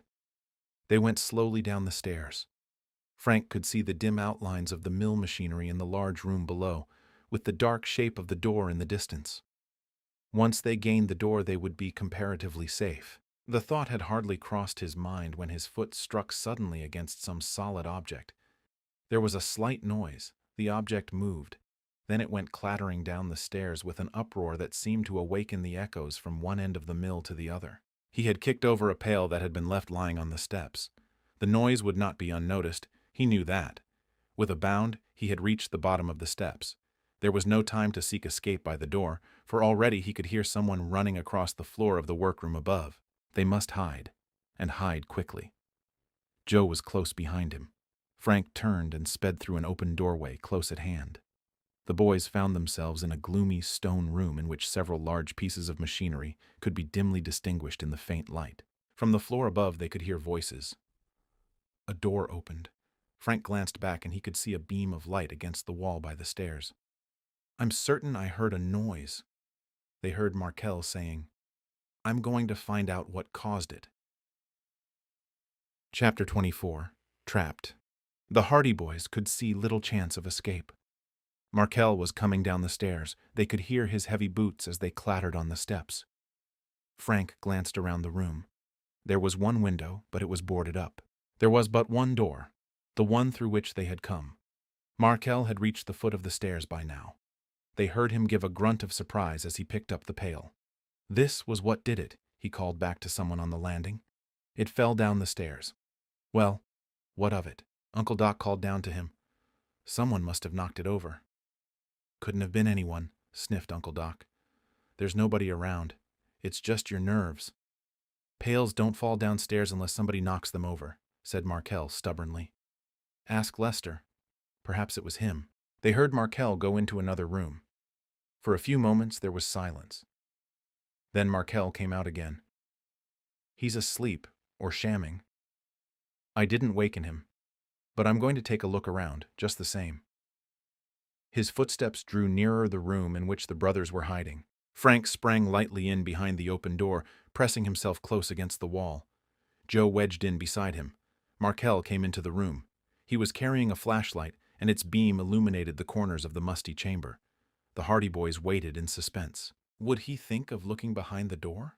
They went slowly down the stairs. Frank could see the dim outlines of the mill machinery in the large room below, with the dark shape of the door in the distance. Once they gained the door, they would be comparatively safe. The thought had hardly crossed his mind when his foot struck suddenly against some solid object. There was a slight noise. The object moved. Then it went clattering down the stairs with an uproar that seemed to awaken the echoes from one end of the mill to the other. He had kicked over a pail that had been left lying on the steps. The noise would not be unnoticed. He knew that. With a bound, he had reached the bottom of the steps. There was no time to seek escape by the door, for already he could hear someone running across the floor of the workroom above. They must hide, and hide quickly. Joe was close behind him. Frank turned and sped through an open doorway close at hand. The boys found themselves in a gloomy stone room in which several large pieces of machinery could be dimly distinguished in the faint light. From the floor above they could hear voices. A door opened. Frank glanced back and he could see a beam of light against the wall by the stairs. I'm certain I heard a noise. They heard Markel saying, I'm going to find out what caused it. Chapter 24. Trapped. The Hardy boys could see little chance of escape. Markel was coming down the stairs. They could hear his heavy boots as they clattered on the steps. Frank glanced around the room. There was one window, but it was boarded up. There was but one door, the one through which they had come. Markel had reached the foot of the stairs by now. They heard him give a grunt of surprise as he picked up the pail. This was what did it, he called back to someone on the landing. It fell down the stairs. Well, What of it? Uncle Doc called down to him. Someone must have knocked it over. Couldn't have been anyone, sniffed Uncle Doc. There's nobody around. It's just your nerves. Pails don't fall downstairs unless somebody knocks them over, said Markel stubbornly. Ask Lester. Perhaps it was him. They heard Markel go into another room. For a few moments there was silence. Then Markel came out again. He's asleep, or shamming. I didn't waken him, but I'm going to take a look around, just the same. His footsteps drew nearer the room in which the brothers were hiding. Frank sprang lightly in behind the open door, pressing himself close against the wall. Joe wedged in beside him. Markel came into the room. He was carrying a flashlight, and its beam illuminated the corners of the musty chamber. The Hardy boys waited in suspense. Would he think of looking behind the door?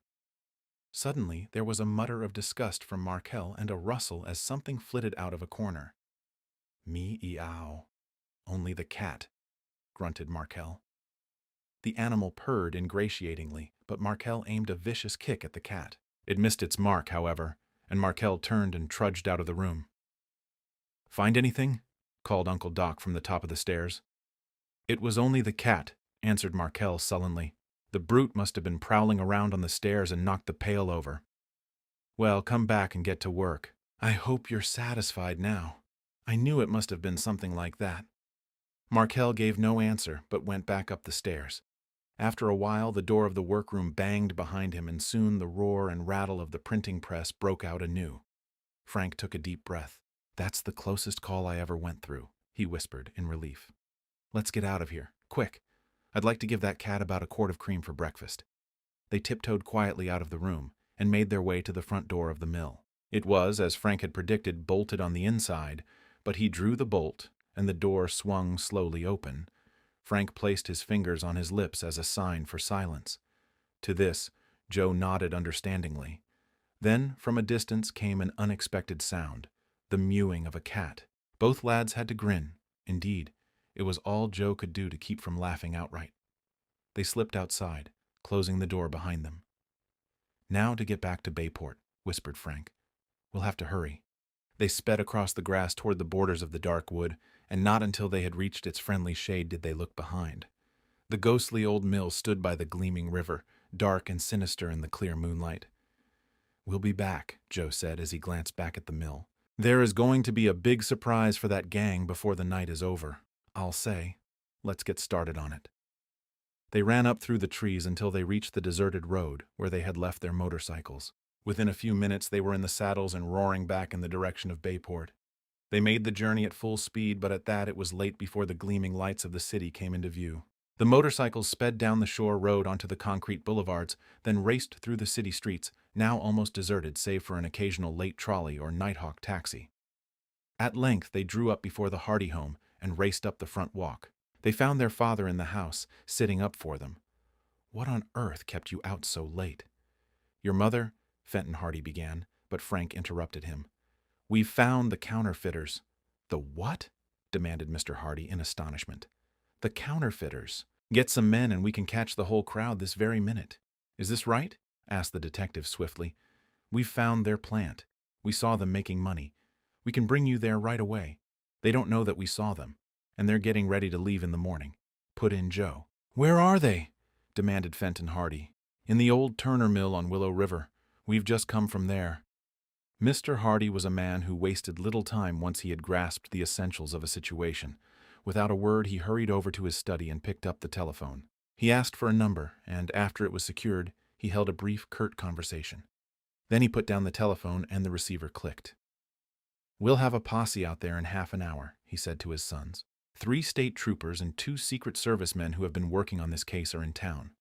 Suddenly, there was a mutter of disgust from Markel and a rustle as something flitted out of a corner. Me-eow. Only the cat, grunted Markel. The animal purred ingratiatingly, but Markel aimed a vicious kick at the cat. It missed its mark, however, and Markel turned and trudged out of the room. Find anything? Called Uncle Doc from the top of the stairs. It was only the cat, answered Markel sullenly. The brute must have been prowling around on the stairs and knocked the pail over. Well, come back and get to work. I hope you're satisfied now. I knew it must have been something like that. Markel gave no answer, but went back up the stairs. After a while, the door of the workroom banged behind him, and soon the roar and rattle of the printing press broke out anew. Frank took a deep breath. That's the closest call I ever went through, he whispered in relief. Let's get out of here, quick. I'd like to give that cat about a quart of cream for breakfast. They tiptoed quietly out of the room and made their way to the front door of the mill. It was, as Frank had predicted, bolted on the inside, but he drew the bolt, and the door swung slowly open. Frank placed his fingers on his lips as a sign for silence. To this, Joe nodded understandingly. Then, from a distance, came an unexpected sound, the mewing of a cat. Both lads had to grin. Indeed, it was all Joe could do to keep from laughing outright. They slipped outside, closing the door behind them. Now to get back to Bayport, whispered Frank. We'll have to hurry. They sped across the grass toward the borders of the dark wood, and not until they had reached its friendly shade did they look behind. The ghostly old mill stood by the gleaming river, dark and sinister in the clear moonlight. We'll be back, Joe said as he glanced back at the mill. There is going to be a big surprise for that gang before the night is over, I'll say. Let's get started on it. They ran up through the trees until they reached the deserted road where they had left their motorcycles. Within a few minutes they were in the saddles and roaring back in the direction of Bayport. They made the journey at full speed, but at that it was late before the gleaming lights of the city came into view. The motorcycles sped down the shore road onto the concrete boulevards, then raced through the city streets, now almost deserted save for an occasional late trolley or Nighthawk taxi. At length they drew up before the Hardy home and raced up the front walk. They found their father in the house, sitting up for them. What on earth kept you out so late? Your mother? Fenton Hardy began, but Frank interrupted him. We've found the counterfeiters. The what? Demanded Mr. Hardy in astonishment. The counterfeiters. Get some men and we can catch the whole crowd this very minute. Is this right? Asked the detective swiftly. We've found their plant. We saw them making money. We can bring you there right away. They don't know that we saw them, and they're getting ready to leave in the morning, put in Joe. Where are they? Demanded Fenton Hardy. In the old Turner mill on Willow River. We've just come from there. Mr. Hardy was a man who wasted little time once he had grasped the essentials of a situation. Without a word, he hurried over to his study and picked up the telephone. He asked for a number, and after it was secured, he held a brief, curt conversation. Then he put down the telephone and the receiver clicked. We'll have a posse out there in half an hour, he said to his sons. 3 state troopers and 2 Secret Service men who have been working on this case are in town.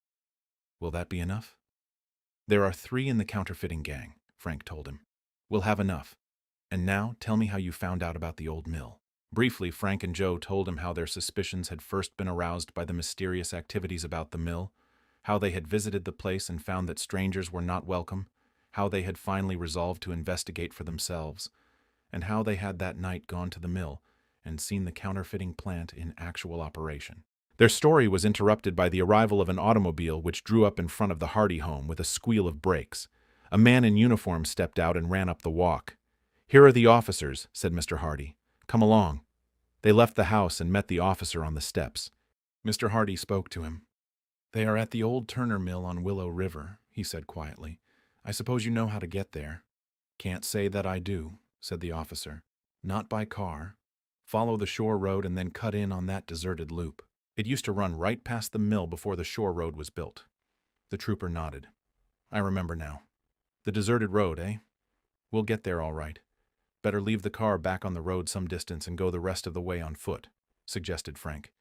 Will that be enough? There are 3 in the counterfeiting gang, Frank told him. We'll have enough. And now tell me how you found out about the old mill. Briefly, Frank and Joe told him how their suspicions had first been aroused by the mysterious activities about the mill, how they had visited the place and found that strangers were not welcome, how they had finally resolved to investigate for themselves, and how they had that night gone to the mill and seen the counterfeiting plant in actual operation. Their story was interrupted by the arrival of an automobile which drew up in front of the Hardy home with a squeal of brakes. A man in uniform stepped out and ran up the walk. "Here are the officers," said Mr. Hardy. "Come along." They left the house and met the officer on the steps. Mr. Hardy spoke to him. "They are at the old Turner Mill on Willow River," he said quietly. "I suppose you know how to get there." "Can't say that I do," said the officer. "Not by car. Follow the shore road and then cut in on that deserted loop. It used to run right past the mill before the shore road was built." The trooper nodded. "I remember now. The deserted road, eh? We'll get there all right. Better leave the car back on the road some distance and go the rest of the way on foot," suggested Frank.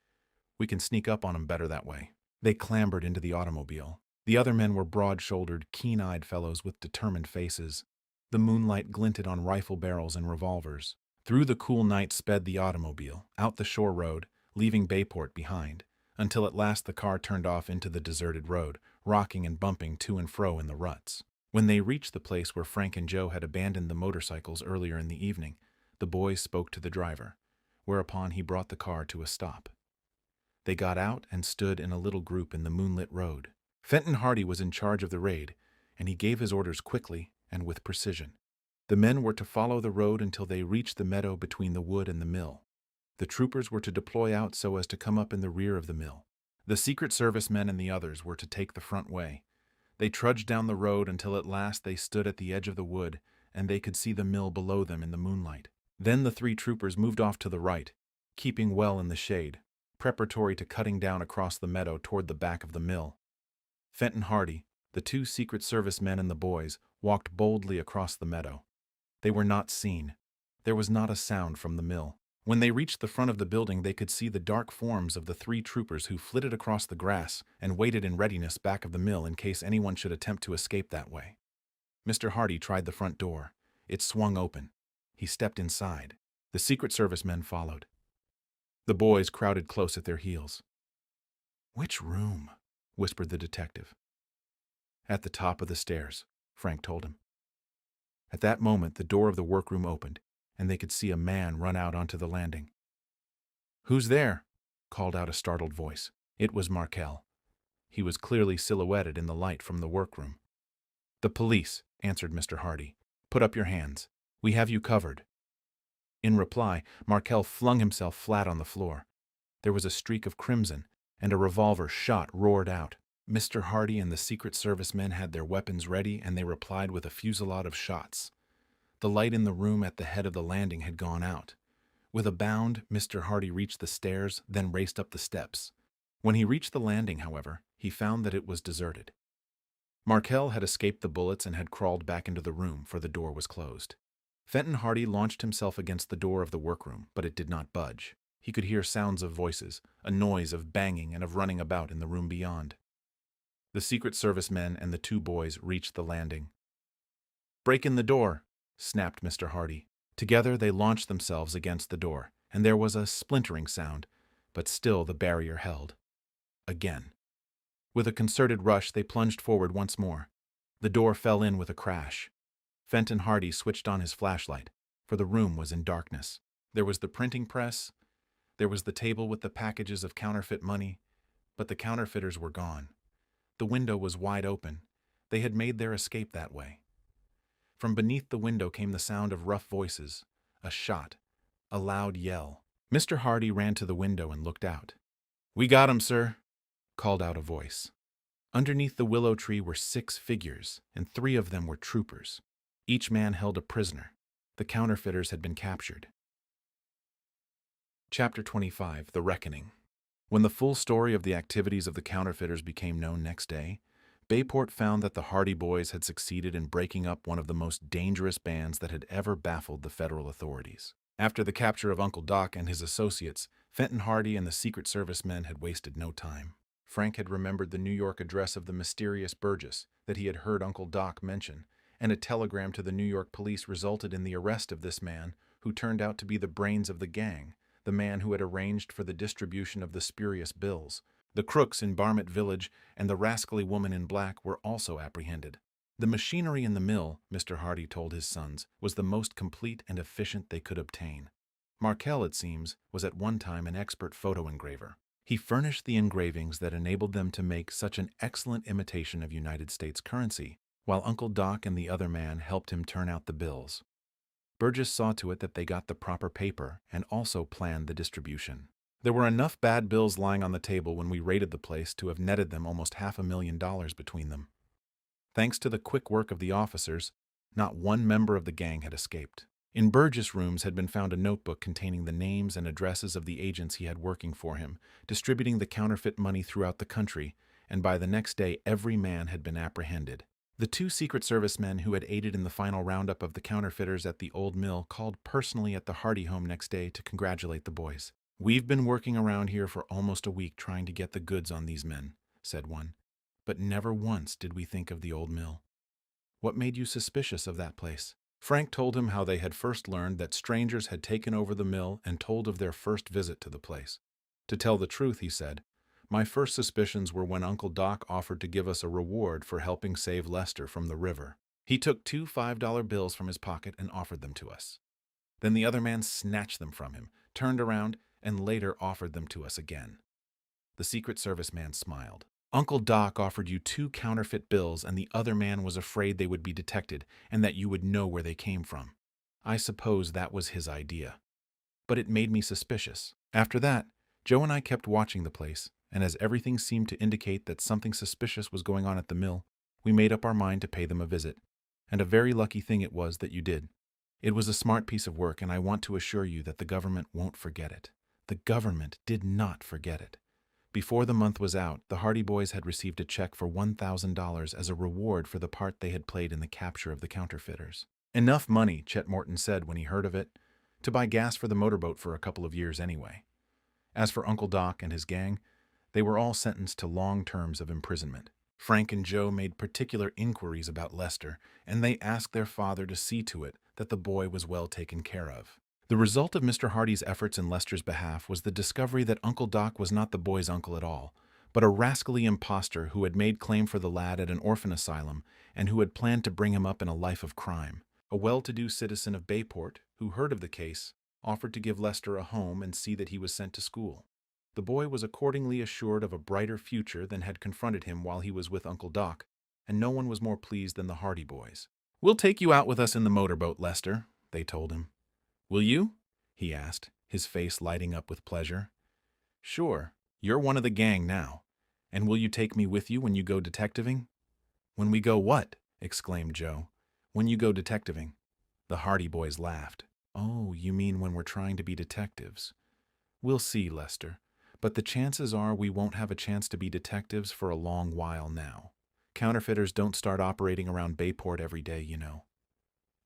"We can sneak up on 'em better that way." They clambered into the automobile. The other men were broad-shouldered, keen-eyed fellows with determined faces. The moonlight glinted on rifle barrels and revolvers. Through the cool night sped the automobile, out the shore road, leaving Bayport behind, until at last the car turned off into the deserted road, rocking and bumping to and fro in the ruts. When they reached the place where Frank and Joe had abandoned the motorcycles earlier in the evening, the boys spoke to the driver, whereupon he brought the car to a stop. They got out and stood in a little group in the moonlit road. Fenton Hardy was in charge of the raid, and he gave his orders quickly and with precision. The men were to follow the road until they reached the meadow between the wood and the mill. The troopers were to deploy out so as to come up in the rear of the mill. The Secret Service men and the others were to take the front way. They trudged down the road until at last they stood at the edge of the wood, and they could see the mill below them in the moonlight. Then the three troopers moved off to the right, keeping well in the shade, preparatory to cutting down across the meadow toward the back of the mill. Fenton Hardy, the two Secret Service men and the boys, walked boldly across the meadow. They were not seen. There was not a sound from the mill. When they reached the front of the building, they could see the dark forms of the three troopers who flitted across the grass and waited in readiness back of the mill in case anyone should attempt to escape that way. Mr. Hardy tried the front door. It swung open. He stepped inside. The Secret Service men followed. The boys crowded close at their heels. "Which room?" whispered the detective. "At the top of the stairs," Frank told him. At that moment, the door of the workroom opened, and they could see a man run out onto the landing. "Who's there?" called out a startled voice. It was Markel. He was clearly silhouetted in the light from the workroom. "The police," answered Mr. Hardy. "Put up your hands. We have you covered." In reply, Markel flung himself flat on the floor. There was a streak of crimson, and a revolver shot roared out. Mr. Hardy and the Secret Service men had their weapons ready, and they replied with a fusillade of shots. The light in the room at the head of the landing had gone out. With a bound, Mr. Hardy reached the stairs, then raced up the steps. When he reached the landing, however, he found that it was deserted. Markel had escaped the bullets and had crawled back into the room, for the door was closed. Fenton Hardy launched himself against the door of the workroom, but it did not budge. He could hear sounds of voices, a noise of banging and of running about in the room beyond. The Secret Service men and the two boys reached the landing. "Break in the door," snapped Mr. Hardy. Together they launched themselves against the door, and there was a splintering sound, but still the barrier held. Again. With a concerted rush, they plunged forward once more. The door fell in with a crash. Fenton Hardy switched on his flashlight, for the room was in darkness. There was the printing press, there was the table with the packages of counterfeit money, but the counterfeiters were gone. The window was wide open. They had made their escape that way. From beneath the window came the sound of rough voices, a shot, a loud yell. Mr. Hardy ran to the window and looked out. "We got 'em, sir," called out a voice. Underneath the willow tree were 6 figures, and 3 of them were troopers. Each man held a prisoner. The counterfeiters had been captured. Chapter 25, The Reckoning. When the full story of the activities of the counterfeiters became known next day, Bayport found that the Hardy boys had succeeded in breaking up one of the most dangerous bands that had ever baffled the federal authorities. After the capture of Uncle Doc and his associates, Fenton Hardy and the Secret Service men had wasted no time. Frank had remembered the New York address of the mysterious Burgess that he had heard Uncle Doc mention, and a telegram to the New York police resulted in the arrest of this man, who turned out to be the brains of the gang, the man who had arranged for the distribution of the spurious bills. The crooks in Barmett Village and the rascally woman in black were also apprehended. The machinery in the mill, Mr. Hardy told his sons, was the most complete and efficient they could obtain. Markel, it seems, was at one time an expert photo engraver. He furnished the engravings that enabled them to make such an excellent imitation of United States currency, while Uncle Doc and the other man helped him turn out the bills. Burgess saw to it that they got the proper paper and also planned the distribution. There were enough bad bills lying on the table when we raided the place to have netted them almost $500,000 between them. Thanks to the quick work of the officers, not one member of the gang had escaped. In Burgess' rooms had been found a notebook containing the names and addresses of the agents he had working for him, distributing the counterfeit money throughout the country, and by the next day every man had been apprehended. The 2 Secret Service men who had aided in the final roundup of the counterfeiters at the old mill called personally at the Hardy home next day to congratulate the boys. "We've been working around here for almost a week trying to get the goods on these men," said one, "but never once did we think of the old mill." "What made you suspicious of that place?" Frank told him how they had first learned that strangers had taken over the mill and told of their first visit to the place. "To tell the truth," he said, "my first suspicions were when Uncle Doc offered to give us a reward for helping save Lester from the river. He took 2 $5 bills from his pocket and offered them to us. Then the other man snatched them from him, turned around, and later offered them to us again." The Secret Service man smiled. "Uncle Doc offered you 2 counterfeit bills and the other man was afraid they would be detected and that you would know where they came from. I suppose that was his idea. But it made me suspicious. After that, Joe and I kept watching the place, and as everything seemed to indicate that something suspicious was going on at the mill, we made up our mind to pay them a visit. And a very lucky thing it was that you did. It was a smart piece of work, and I want to assure you that the government won't forget it." The government did not forget it. Before the month was out, the Hardy boys had received a check for $1,000 as a reward for the part they had played in the capture of the counterfeiters. Enough money, Chet Morton said when he heard of it, to buy gas for the motorboat for a couple of years anyway. As for Uncle Doc and his gang, they were all sentenced to long terms of imprisonment. Frank and Joe made particular inquiries about Lester, and they asked their father to see to it that the boy was well taken care of. The result of Mr. Hardy's efforts in Lester's behalf was the discovery that Uncle Doc was not the boy's uncle at all, but a rascally impostor who had made claim for the lad at an orphan asylum and who had planned to bring him up in a life of crime. A well-to-do citizen of Bayport, who heard of the case, offered to give Lester a home and see that he was sent to school. The boy was accordingly assured of a brighter future than had confronted him while he was with Uncle Doc, and no one was more pleased than the Hardy boys. "We'll take you out with us in the motorboat, Lester," they told him. "Will you?" he asked, his face lighting up with pleasure. "Sure, you're one of the gang now. And will you take me with you when you go detectiving?" "When we go what?" exclaimed Joe. "When you go detectiving." The Hardy boys laughed. "Oh, you mean when we're trying to be detectives. We'll see, Lester, but the chances are we won't have a chance to be detectives for a long while now. Counterfeiters don't start operating around Bayport every day, you know."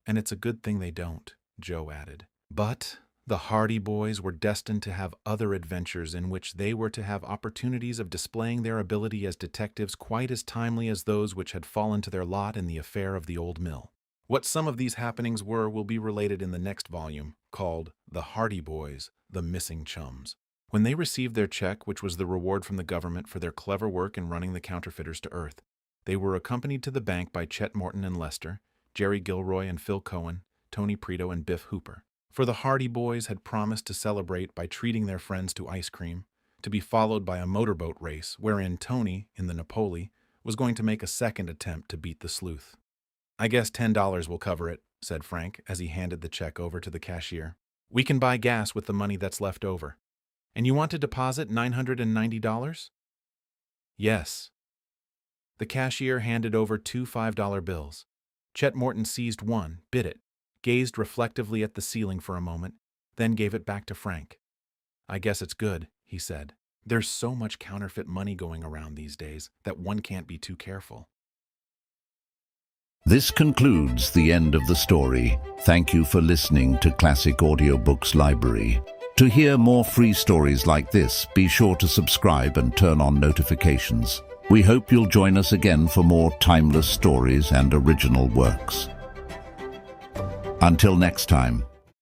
"And it's a good thing they don't," Joe added. But the Hardy boys were destined to have other adventures in which they were to have opportunities of displaying their ability as detectives quite as timely as those which had fallen to their lot in the affair of the old mill. What some of these happenings were will be related in the next volume, called The Hardy Boys, The Missing Chums. When they received their check, which was the reward from the government for their clever work in running the counterfeiters to earth, they were accompanied to the bank by Chet Morton and Lester, Jerry Gilroy and Phil Cohen, Tony Prito and Biff Hooper. For the Hardy boys had promised to celebrate by treating their friends to ice cream, to be followed by a motorboat race wherein Tony, in the Napoli, was going to make a second attempt to beat the sleuth. "I guess $10 will cover it," said Frank as he handed the check over to the cashier. "We can buy gas with the money that's left over. And you want to deposit $990? "Yes." The cashier handed over 2 $5 bills. Chet Morton seized one, bit it, gazed reflectively at the ceiling for a moment, then gave it back to Frank. "I guess it's good," he said. "There's so much counterfeit money going around these days that one can't be too careful." This concludes the end of the story. Thank you for listening to Classic Audiobooks Library. To hear more free stories like this, be sure to subscribe and turn on notifications. We hope you'll join us again for more timeless stories and original works. Until next time.